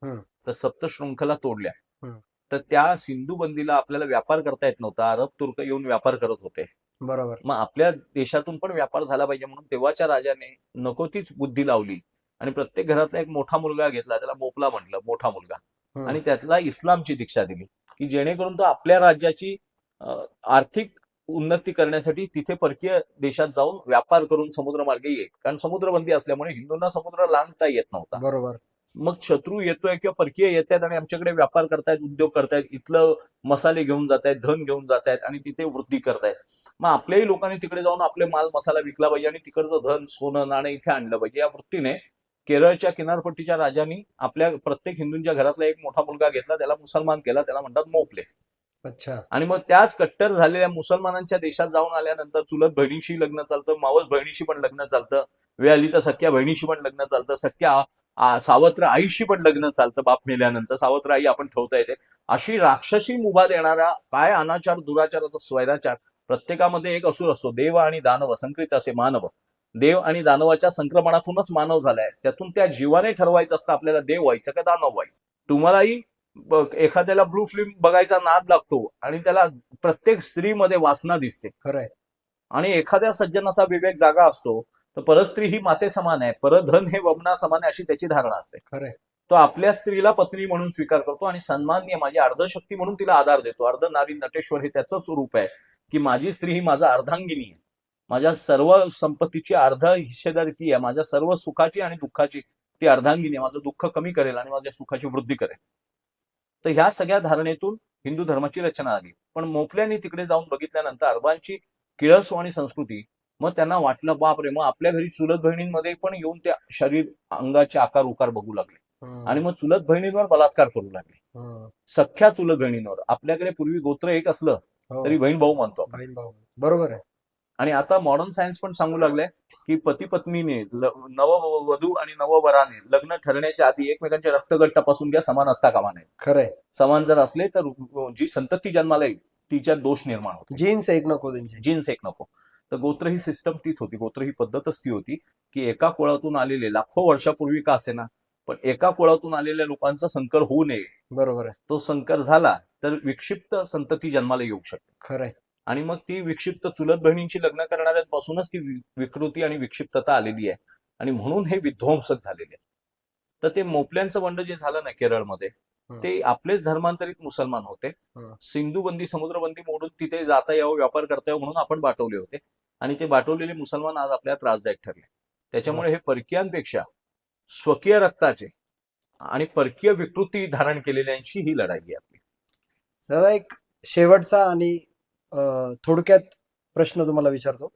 हम्म. तर सप्तशृंखला तोडल्या. हम्म. तर त्या सिंधू बंदीला आपल्याला व्यापार करता येत नव्हता, अरब तुर्क येऊन व्यापार करत होते. बरोबर. मग आपल्या देशातून पण व्यापार झाला पाहिजे म्हणून तेव्हाच्या राजाने नको तीच बुद्धी लावली आणि प्रत्येक घरातला एक मोठा मुलगा घेतला, त्याला मोपला म्हटलं, मोठा मुलगा, आणि त्यातला इस्लामची दीक्षा दिली की जेणेकरून तो आपल्या राज्याची आर्थिक उन्नती करण्यासाठी तिथे परकीय देशात जाऊन व्यापार करून समुद्रमार्गे येईल. कारण समुद्रबंदी असल्यामुळे हिंदूंना समुद्र लांघता येत नव्हता. बरोबर. मग शत्रू येतोय किंवा परकीय येत आहेत आणि आमच्याकडे व्यापार करतायत, उद्योग करतायत, इथलं मसाले घेऊन जात आहेत, धन घेऊन जात आहेत आणि तिथे वृद्धी करतायत. मग आपल्याही लोकांनी तिकडे जाऊन आपले माल मसाला विकला पाहिजे आणि तिकडचं धन, सोनं, नाणं इथे आणलं पाहिजे. या वृत्तीने केरळच्या किनारपट्टीच्या राजांनी आपल्या प्रत्येक हिंदूंच्या घरातला एक मोठा मुलगा घेतला, त्याला मुसलमान केला, त्याला म्हणतात मोपले. अच्छा. आणि मग त्याच कट्टर झालेल्या मुसलमानांच्या देशात जाऊन आल्यानंतर चुलत बहिणीशी लग्न चालतं, मावस बहिणीशी पण लग्न चालतं, वेळ आली तर सख्या बहिणीशी पण लग्न चालतं, सख्या सावत्र आईशी पण लग्न चालतं. बाप मेल्यानंतर सावत्र आई आपण ठेवता येते. अशी राक्षसी मुभा देणारा काय अनाचार, दुराचाराचा स्वैराचार. प्रत्येकामध्ये एक असुर असतो, देव आणि दानव संकृत असे मानव. देव आणि दानवाच्या संक्रमणातूनच मानव झालाय. त्यातून त्या जीवाने ठरवायचं असतं आपल्याला देव व्हायचं का दानव व्हायचं. तुम्हालाही एखाद्याला ब्लू फिल्म बघायचा नाद लागतो आणि त्याला प्रत्येक स्त्रीमध्ये वासना दिसते. खरंय. आणि एखाद्या सज्जनाचा विवेक जागा असतो तर परस्त्री ही माते समान आहे, परधन हे वमना समान आहे, अशी त्याची धारणा असते. खरंय. तो आपल्या स्त्रीला पत्नी म्हणून स्वीकार करतो आणि सन्माननीय माझी अर्धशक्ती म्हणून तिला आधार देतो. अर्ध नारी नटेश्वर हे त्याचं स्वरूप आहे की माझी स्त्री ही माझा अर्धांगिनी आहे, माझ्या सर्व संपत्तीची अर्ध हिस्सेदारी ती आहे, माझ्या सर्व सुखाची आणि दुःखाची ती अर्धांगिनी आहे, माझं दुःख कमी करेल आणि माझ्या सुखाची वृद्धी करेल. तर ह्या सगळ्या धारणेतून हिंदू धर्माची रचना आली. पण मोपल्यांनी तिकडे जाऊन बघितल्यानंतर अरबांची किळसवाणी संस्कृती, मग त्यांना वाटलं बापरे, मग आपल्या घरी चुलत बहिणींमध्ये पण येऊन त्या शरीर अंगाचे आकार उकार बघू लागले आणि मग चुलत बहिणींवर बलात्कार करू लागले. सख्या चुलत बहिणींवर. आपल्याकडे पूर्वी गोत्र एक असलं तरी बहीण भाऊ म्हणतो आपण. बहीण भाऊ. बरोबर आहे. आणि आता मॉडर्न सायन्स पण सांगू लागले की पती पत्नीने, नववधू आणि नववराने लग्न ठरण्याच्या आधी एकमेकांच्या रक्तगट तपासून घ्या, समान असता कामा नये. खरंय. समान जर असले तर जी संतती जन्माला येईल तिच्यात दोष निर्माण होतो. जीन्स एक नको त्यांची. जीन्स एक नको. तर गोत्र ही सिस्टम तीच होती, गोत्र ही पद्धतच ती होती की एका कुळातून आलेले, लाखो वर्षापूर्वी का असेना पण एका कुळातून आलेल्या लोकांचा संकर होऊ नये. बरोबर आहे. तो संकर झाला तर विक्षिप्त संतती जन्माला येऊ शकते. खरंय. आणि मग ती विक्षिप्त चुलत बहिणींची लग्न करणाऱ्यांपासूनच ती विकृती आणि विक्षिप्तता आलेली आहे आणि म्हणून हे विध्वंसक झालेले आहे. तर ते मोपल्यांचं बंड जे झालं ना केरळमध्ये, ते आपलेच धर्मांतरित मुसलमान होते. सिंधू बंदी, समुद्रबंदी मोडून तिथे जाता यावं, व्यापार करता यावं म्हणून आपण बाटवले होते आणि ते बाटवलेले मुसलमान आज आपल्या त्रासदायक ठरले. त्याच्यामुळे हे परकीयांपेक्षा स्वकीय रक्ताचे आणि परकीय विकृती धारण केलेल्यांची ही लढाई आहे आपली. दादा, एक शेवटचा आणि थोडक्यात प्रश्न तुम्हाला विचारतो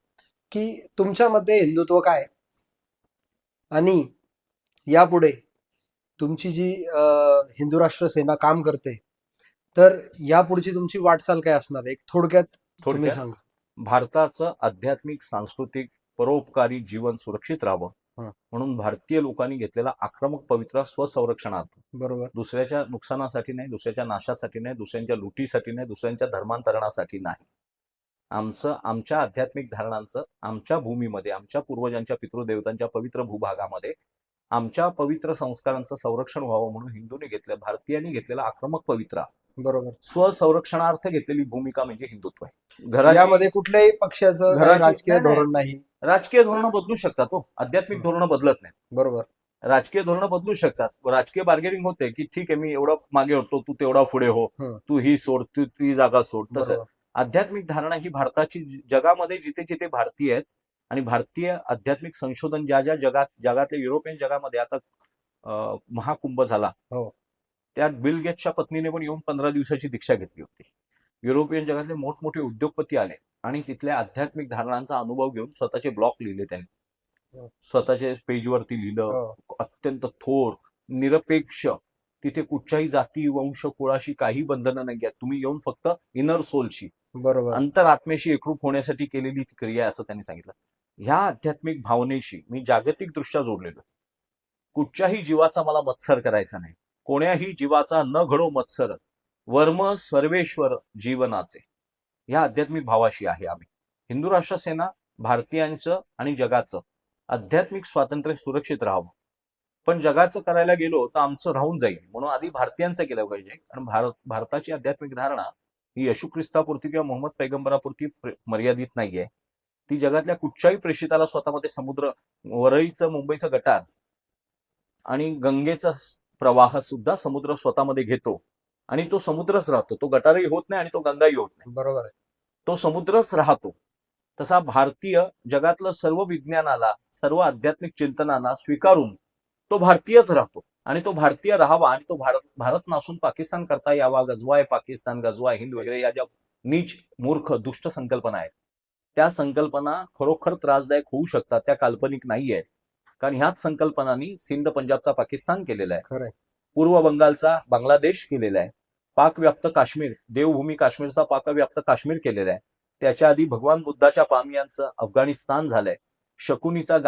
की तुमच्या मते हिंदुत्व काय आणि यापुढे तुमची जी हिंदू राष्ट्र सेना काम करते तर यापुढची तुमची वाटचाल काय असणार आहे? एक थोडक्यात तुम्ही थोडक्यात सांगा. भारताचं आध्यात्मिक सांस्कृतिक परोपकारी जीवन सुरक्षित राहावं हं. म्हणून भारतीय लोकांनी घेतलेला आक्रमक पवित्रा स्वसंरक्षणार्थ, बरोबर. दुसऱ्याच्या नुकसानासाठी नाही, दुसऱ्याच्या नाशासाठी नाही, दुसऱ्यांच्या लुटीसाठी नाही, दुसऱ्यांच्या धर्मांतरणासाठी नाही. आमच्या आध्यात्मिक धारणांचं आमच्या भूमीमध्ये, आमच्या पूर्वजांच्या पितृदेवतांच्या पवित्र भूभागामध्ये आमच्या पवित्र संस्कारांचं संरक्षण व्हावं म्हणून हिंदूंनी भारतीयांनी घेतलेला आक्रमक पवित्रा बरोबर. स्वसंरक्षणार्थ घेतलेली भूमिका म्हणजे हिंदुत्व आहे. यामध्ये कुठल्याही पक्षाचं काही घराची- राजकीय नाही, नाही. धोरण नाही. राजकीय धोरणं बदलू शकतात हो, आध्यात्मिक धोरणं बदलत नाही. बरोबर. राजकीय धोरणं बदलू शकतात. राजकीय बार्गेनिंग होते की ठीक आहे, मी एवढा मागे होतो, तू तेवढा पुढे हो, हं. तू ही सोड, तू ती जागा सोड. तसं बरोबर. आध्यात्मिक धारणा ही भारताची जगामध्ये जिथे जिथे भारतीय आहेत आणि भारतीय आध्यात्मिक संशोधन ज्या ज्या जगातल्या युरोपियन जगामध्ये आता महाकुंभ झाला, हो. त्यात बिल गेट्सच्या पत्नीने पण येऊन 15 दिवसाची दीक्षा घेतली होती. युरोपियन जगातले मोठमोठे उद्योगपती आले आणि तिथल्या आध्यात्मिक धारणांचा अनुभव घेऊन स्वतःचे ब्लॉग लिहिले त्यांनी, हो. स्वतःच्या पेजवरती लिहिलं. हो. अत्यंत थोर, निरपेक्ष, तिथे कुठच्याही जाती वंश कुळाशी काही बंधनं नाही आहेत. तुम्ही येऊन फक्त इनर सोलशी, बरोबर. अंतरात्मेशी एकरूप होण्यासाठी केलेली ती क्रिया आहे असं त्यांनी सांगितलं. ह्या आध्यात्मिक भावनेशी मी जागतिक दृष्ट्या जोडलेलो. कुठच्याही जीवाचा मला मत्सर करायचा नाही, कोण्याही जीवाचा न घडो मत्सर, वर्म सर्वेश्वर जीवनाचे. ह्या आध्यात्मिक भावाशी आहे आम्ही. हिंदू राष्ट्र सेना भारतीयांचं आणि जगाचं आध्यात्मिक स्वातंत्र्य सुरक्षित राहावं, पण जगाचं करायला गेलो तर आमचं राहून जाईल म्हणून आधी भारतीयांचं केलं पाहिजे. कारण भारताची आध्यात्मिक धारणा ही येशू ख्रिस्तापुरती किंवा मोहम्मद पैगंबरापुरती मर्यादित नाहीये. ती जगातल्या कुठच्याही प्रेषिताला स्वतःमध्ये समुद्र, वरळीचं मुंबईचं गटार आणि गंगेचा प्रवाह सुद्धा समुद्र स्वतःमध्ये घेतो आणि तो समुद्रच राहतो. तो गटारही होत नाही आणि तो गंगाही होत नाही, बरोबर आहे. तो समुद्रच राहतो. तसा भारतीय जगातलं सर्व विज्ञानाला, सर्व आध्यात्मिक चिंतनाला स्वीकारून तो भारतीयच राहतो आणि तो भारतीय राहावा आणि तो भारत नसून पाकिस्तान करता यावा. गजवाय पाकिस्तान, गजवाय हिंद वगैरे या ज्या नीच मूर्ख दुष्ट संकल्पना आहेत, त्या संकल्पना खरोखर त्रासदायक होऊ शकतात. त्या काल्पनिक नाही आहेत. कारण ह्याच संकल्पनांनी सिंध पंजाबचा पाकिस्तान केलेला आहे, खरंय. पूर्व बंगालचा बांगलादेश केलेला आहे, पाकव्याप्त काश्मीर, देवभूमी काश्मीरचा पाकव्याप्त काश्मीर केलेला आहे. त्याच्या आधी भगवान बुद्धाच्या पामियांचं अफगाणिस्तान झालंय, शकुनीचा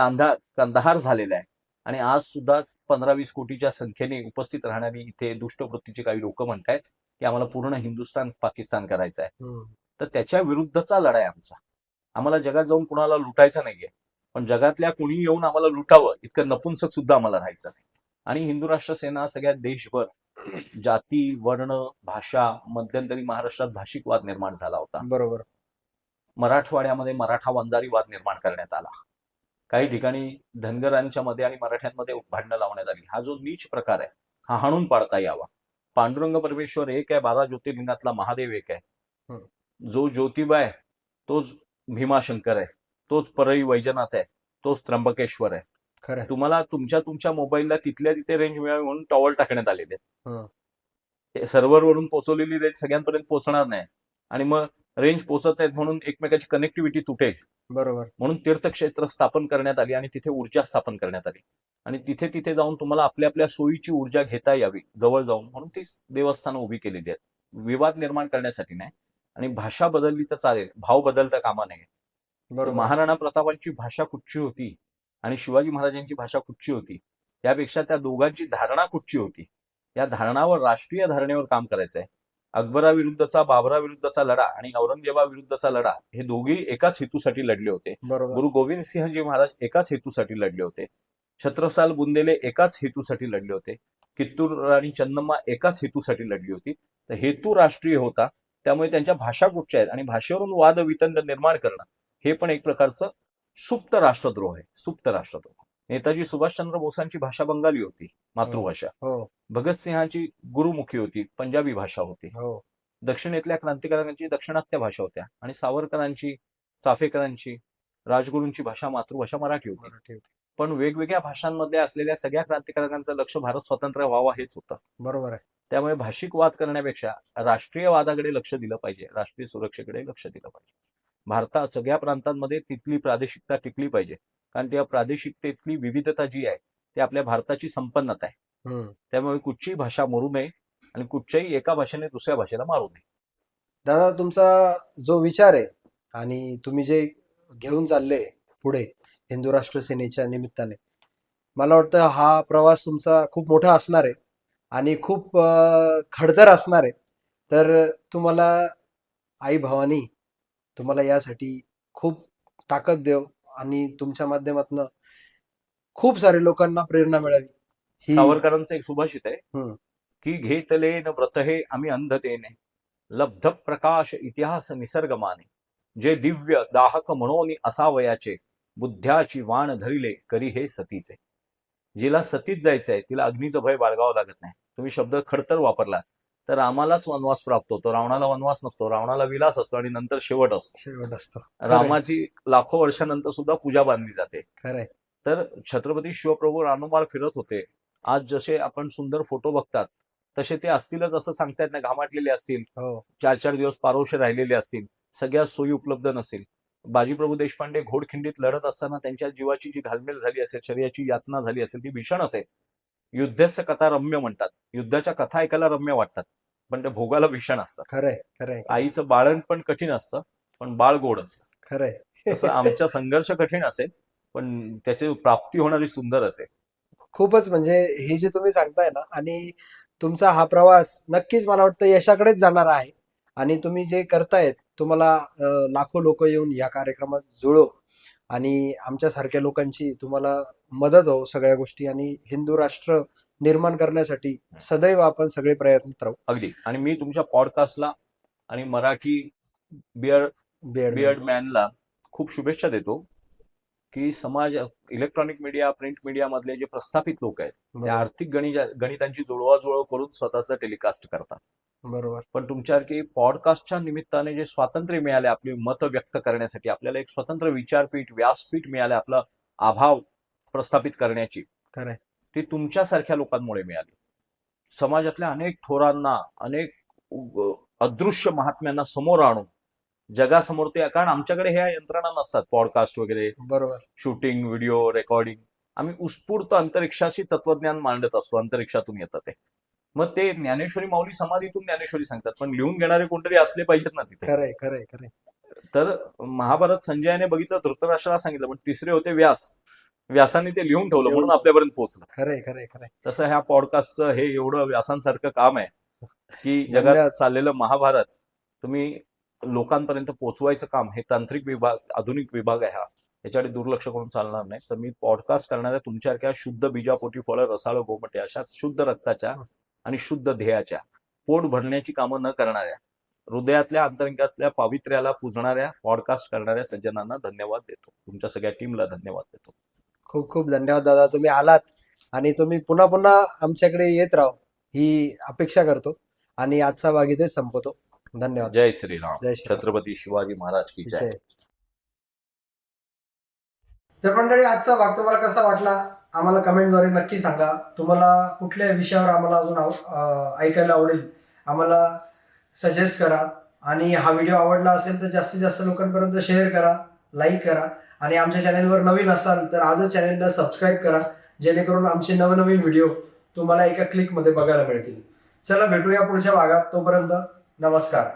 कंदाहार झालेला आहे आणि आज सुद्धा 15-20 कोटीच्या संख्येने उपस्थित राहणारी इथे दुष्टवृत्तीची काही लोक म्हणतायत की आम्हाला पूर्ण हिंदुस्थान पाकिस्तान करायचं आहे. तर त्याच्या विरुद्धचा लढाई आमचा. आम्हाला जगात जाऊन कुणाला लुटायचं नाहीये, पण जगातल्या कुणी येऊन आम्हाला लुटावं इतकं नपुंसक सुद्धा आम्हाला राहायचं नाही. आणि हिंदू राष्ट्र सेना सगळ्या देशभर जाती, वर्ण, भाषा, मध्यंतरी महाराष्ट्रात भाषिक वाद निर्माण झाला होता. बरोबर. मराठवाड्यामध्ये मराठा वंजारी वाद निर्माण करण्यात आला. काही ठिकाणी धनगरांच्या मध्ये आणि मराठ्यांमध्ये भांडणं लावण्यात आली. हा जो नीच प्रकार आहे हा हाणून पाडता यावा. पांडुरंग परमेश्वर एक आहे, 12 ज्योतिर्लिंगातला महादेव एक आहे. जो ज्योतिबा आहे तोच भीमाशंकर आहे, तोच परळी वैजनाथ आहे, तोच त्र्यंबकेश्वर आहे. खरं. तुम्हाला तुमच्या मोबाईलला तिथल्या तिथे रेंज मिळावी म्हणून टॉवर टाकण्यात आलेले आहेत. सर्व्हरवरून पोहोचवलेली रेंज सगळ्यांपर्यंत पोहोचणार नाही आणि मग रेंज पोहोचत नाहीत म्हणून एकमेकाची कनेक्टिव्हिटी तुटेल. बरोबर. म्हणून तीर्थक्षेत्र स्थापन करण्यात आली आणि तिथे ऊर्जा स्थापन करण्यात आली आणि तिथे जाऊन तुम्हाला आपल्या आपल्या सोयीची ऊर्जा घेता यावी जवळ जाऊन, म्हणून ती देवस्थानं उभी केलेली आहेत. विवाद निर्माण करण्यासाठी नाही. आणि भाषा बदलली तर चालेल, भाव बदलता कामा नये. बरोबर. महाराणा प्रतापांची भाषा कुठची होती आणि शिवाजी महाराजांची भाषा कुठची होती, त्यापेक्षा त्या दोघांची धारणा कुठची होती, या धारणावर, राष्ट्रीय धारणेवर काम करायचं आहे. अकबराविरुद्धचा, बाबराविरुद्धचा लढा आणि औरंगजेबाविरुद्धचा लढा हे दोघी एकाच हेतूसाठी लढले होते. बरोबर. गुरु गोविंद सिंहजी महाराज एकाच हेतूसाठी लढले होते. छत्रसाल बुंदेले एकाच हेतूसाठी लढले होते. कित्तूर राणी चन्नम्मा एकाच हेतूसाठी लढली होती. तर हेतू राष्ट्रीय होता, त्यामुळे त्यांच्या भाषा कुठच्या आहेत आणि भाषेवरून वाद वितंड निर्माण करणं हे पण एक प्रकारचं सुप्त राष्ट्रद्रोह आहे. सुप्त राष्ट्रद्रोह. नेताजी सुभाषचंद्र बोसांची भाषा बंगाली होती, मातृभाषा. हो. भगतसिंहाची गुरुमुखी होती, पंजाबी भाषा होती. हो. दक्षिणेतल्या क्रांतिकारकांची दक्षिणात्य भाषा होत्या आणि सावरकरांची, चाफेकरांची, राजगुरूंची भाषा, मातृभाषा मराठी होती. मराठी होती. पण वेगवेगळ्या भाषांमध्ये असलेल्या सगळ्या क्रांतिकारकांचं लक्ष भारत स्वतंत्र व्हावा हेच होतं. बरोबर आहे. त्यामुळे भाषिक वाद करण्यापेक्षा राष्ट्रीय वादाकडे लक्ष दिलं पाहिजे, राष्ट्रीय सुरक्षेकडे लक्ष दिलं पाहिजे. भारतात सगळ्या प्रांतांमध्ये तिथली प्रादेशिकता टिकली पाहिजे, कारण त्या प्रादेशिकतेतली विविधता जी आहे ती आपल्या भारताची संपन्नता आहे. त्यामुळे कुठची भाषा मरू नये आणि कुठच्याही एका भाषेने दुसऱ्या भाषेला मारू नये. दादा, तुमचा जो विचार आहे आणि तुम्ही जे घेऊन चालले पुढे हिंदू राष्ट्र सेनेच्या निमित्ताने, मला वाटतं हा प्रवास तुमचा खूप मोठा असणार आहे आणि खूप खडतर असणार आहे. तर तुम्हाला आई भवानी तुम्हाला यासाठी खूप ताकद देव आणि तुमच्या माध्यमातून खूप सारे लोकांना प्रेरणा मिळावी. ही सावरकरांचं एक सुभाषित आहे हम्म. की घेतले न व्रत हे आम्ही अंधतेने, लब्ध प्रकाश इतिहास निसर्गमाने, जे दिव्य दाहक म्हणून असावयाचे, बुद्ध्याची वाण धरिले करी हे सतीचे. जिला सतीत जायचंय तिला अग्नीचं भय बाळगावं लागत नाही. तुम्ही शब्द खडतर वापरला तर रामालाच वनवास प्राप्त होतो, रावणाला वनवास नसतो, रावणाला विलास असतो आणि नंतर शेवट असतो. शेवट असतो. रामाची लाखो वर्षानंतर सुद्धा पूजा बांधली जाते. खरंय. तर छत्रपती शिवप्रभू रानोमाळ फिरत होते. आज जसे आपण सुंदर फोटो बघतात तसे ते असतीलच असं सांगता येत नाही. घामाटलेले असतील, हो. 4-4 दिवस पारोशे राहिलेले असतील, सगळ्या सोयी उपलब्ध नसतील. बाजीप्रभू देशपांडे घोडखिंडीत लढत असताना त्यांच्या जीवाची जी घालमेल झाली असेल, शरीराची यातना झाली असेल, ती भीषण असेल. युद्धस्य कथा रम्य म्हणतात, युद्धाच्या कथा ऐकायला रम्य वाटतात पण त्या भोगाला भीषण असतात. खरंय. खरंय. आईचं बाळण पण कठीण असतं पण बाळ गोड असतं. खरंय. तसं आमचा संघर्ष कठीण असेल पण त्याची प्राप्ती होणारी सुंदर असेल. खूपच म्हणजे हे जे तुम्ही सांगताय ना, आणि तुमचा हा प्रवास नक्कीच मला वाटतं यशाकडेच जाणार आहे. आणि तुम्ही जे करतायत, तुम्हाला लाखो लोक येऊन या कार्यक्रमात जुळो आणि आमच्यासारख्या लोकांची तुम्हाला मदत हो सगळ्या गोष्टी, आणि हिंदू राष्ट्र निर्माण करण्यासाठी सदैव आपण सगळे प्रयत्नित राहू. अगदी. आणि मी तुमच्या पॉडकास्टला आणि मराठी बियर्ड मॅनला खूप शुभेच्छा देतो की समाज, इलेक्ट्रॉनिक मीडिया, प्रिंट मीडिया मधले जे प्रस्थापित लोक आहेत ते आर्थिक गणितांची जुळवाजुळव करून स्वतःचं टेलिकास्ट करतात. बरोबर. पण तुमच्यासारखी पॉडकास्टच्या निमित्ताने जे स्वातंत्र्य मिळाले आपली मतं व्यक्त करण्यासाठी, आपल्याला एक स्वतंत्र विचारपीठ, व्यासपीठ मिळाले आपला अभाव प्रस्थापित करण्याची, खरंय. ती तुमच्यासारख्या लोकांमुळे मिळाली. समाजातल्या अनेक थोरांना, अनेक अदृश्य महात्म्यांना समोर आणून जगासमोर ते, कारण आमच्याकडे ह्या यंत्रणा नसतात, पॉडकास्ट वगैरे, बरोबर. Shooting, video recording. आम्ही उत्स्फूर्त अंतरिक्षाशी तत्वज्ञान मांडत असतो, अंतरिक्षातून येतं ते. मग ते ज्ञानेश्वरी माऊली समाधीतून ज्ञानेश्वरी सांगतात, पण लिहून घेणारे कोणतरी असले पाहिजेत ना तिथे. खरंय. खरंय. खरंय. तर महाभारत संजयाने बघितलं, धृतराष्ट्राला सांगितलं, पण तिसरे होते व्यास. व्यासाने ते लिहून ठेवलं म्हणून आपल्यापर्यंत पोहोचलं. खरंय. खरंय. खरंय. तसं ह्या पॉडकास्टचं हे एवढं व्यासांसारखं काम आहे की जगात धन्यवाद. चाललेलं महाभारत तुम्ही लोकांपर्यंत पोहोचवायचं काम, हे तांत्रिक विभाग, आधुनिक विभाग आहे हा, याच्याकडे दुर्लक्ष करून चालणार नाही. तर मी पॉडकास्ट करणाऱ्या तुमच्यासारख्या शुद्ध बीजापोटी फळं, रसाळ गोमटे, अशाच शुद्ध रक्ताच्या आणि शुद्ध ध्येयाच्या, पोट भरण्याची कामं न करणाऱ्या, हृदयातल्या अंतरंगातल्या पावित्र्याला पूजणाऱ्या पॉडकास्ट करणाऱ्या सज्जनांना धन्यवाद देतो. तुमच्या सगळ्या टीमला धन्यवाद देतो. खूप खूप धन्यवाद दादा, तुम्ही आलात आणि तुम्ही पुन्हा पुन्हा आमच्याकडे येत राहो ही अपेक्षा करतो. आणि आजचा भाग इथे संपवतो. धन्यवाद. जय श्रीराम. जय श्रीराम. छत्रपती शिवाजी महाराज की जय. जय. तर मंडळी, आजचा भाग तुम्हाला कसा वाटला आम्हाला कमेंटद्वारे नक्की सांगा. तुम्हाला कुठल्या विषयावर आम्हाला अजून ऐकायला आवडेल आम्हाला सजेस्ट करा. आणि हा व्हिडिओ आवडला असेल तर जास्तीत जास्त लोकांपर्यंत शेअर करा, लाईक करा. आणि आमच्या चॅनलवर नवीन असाल तर आजच चॅनलला सबस्क्राईब करा, जेणेकरून आमचे नवनवीन व्हिडिओ तुम्हाला एका क्लिकमध्ये बघायला मिळतील. चला भेटूया पुढच्या भागात. तोपर्यंत नमस्कार.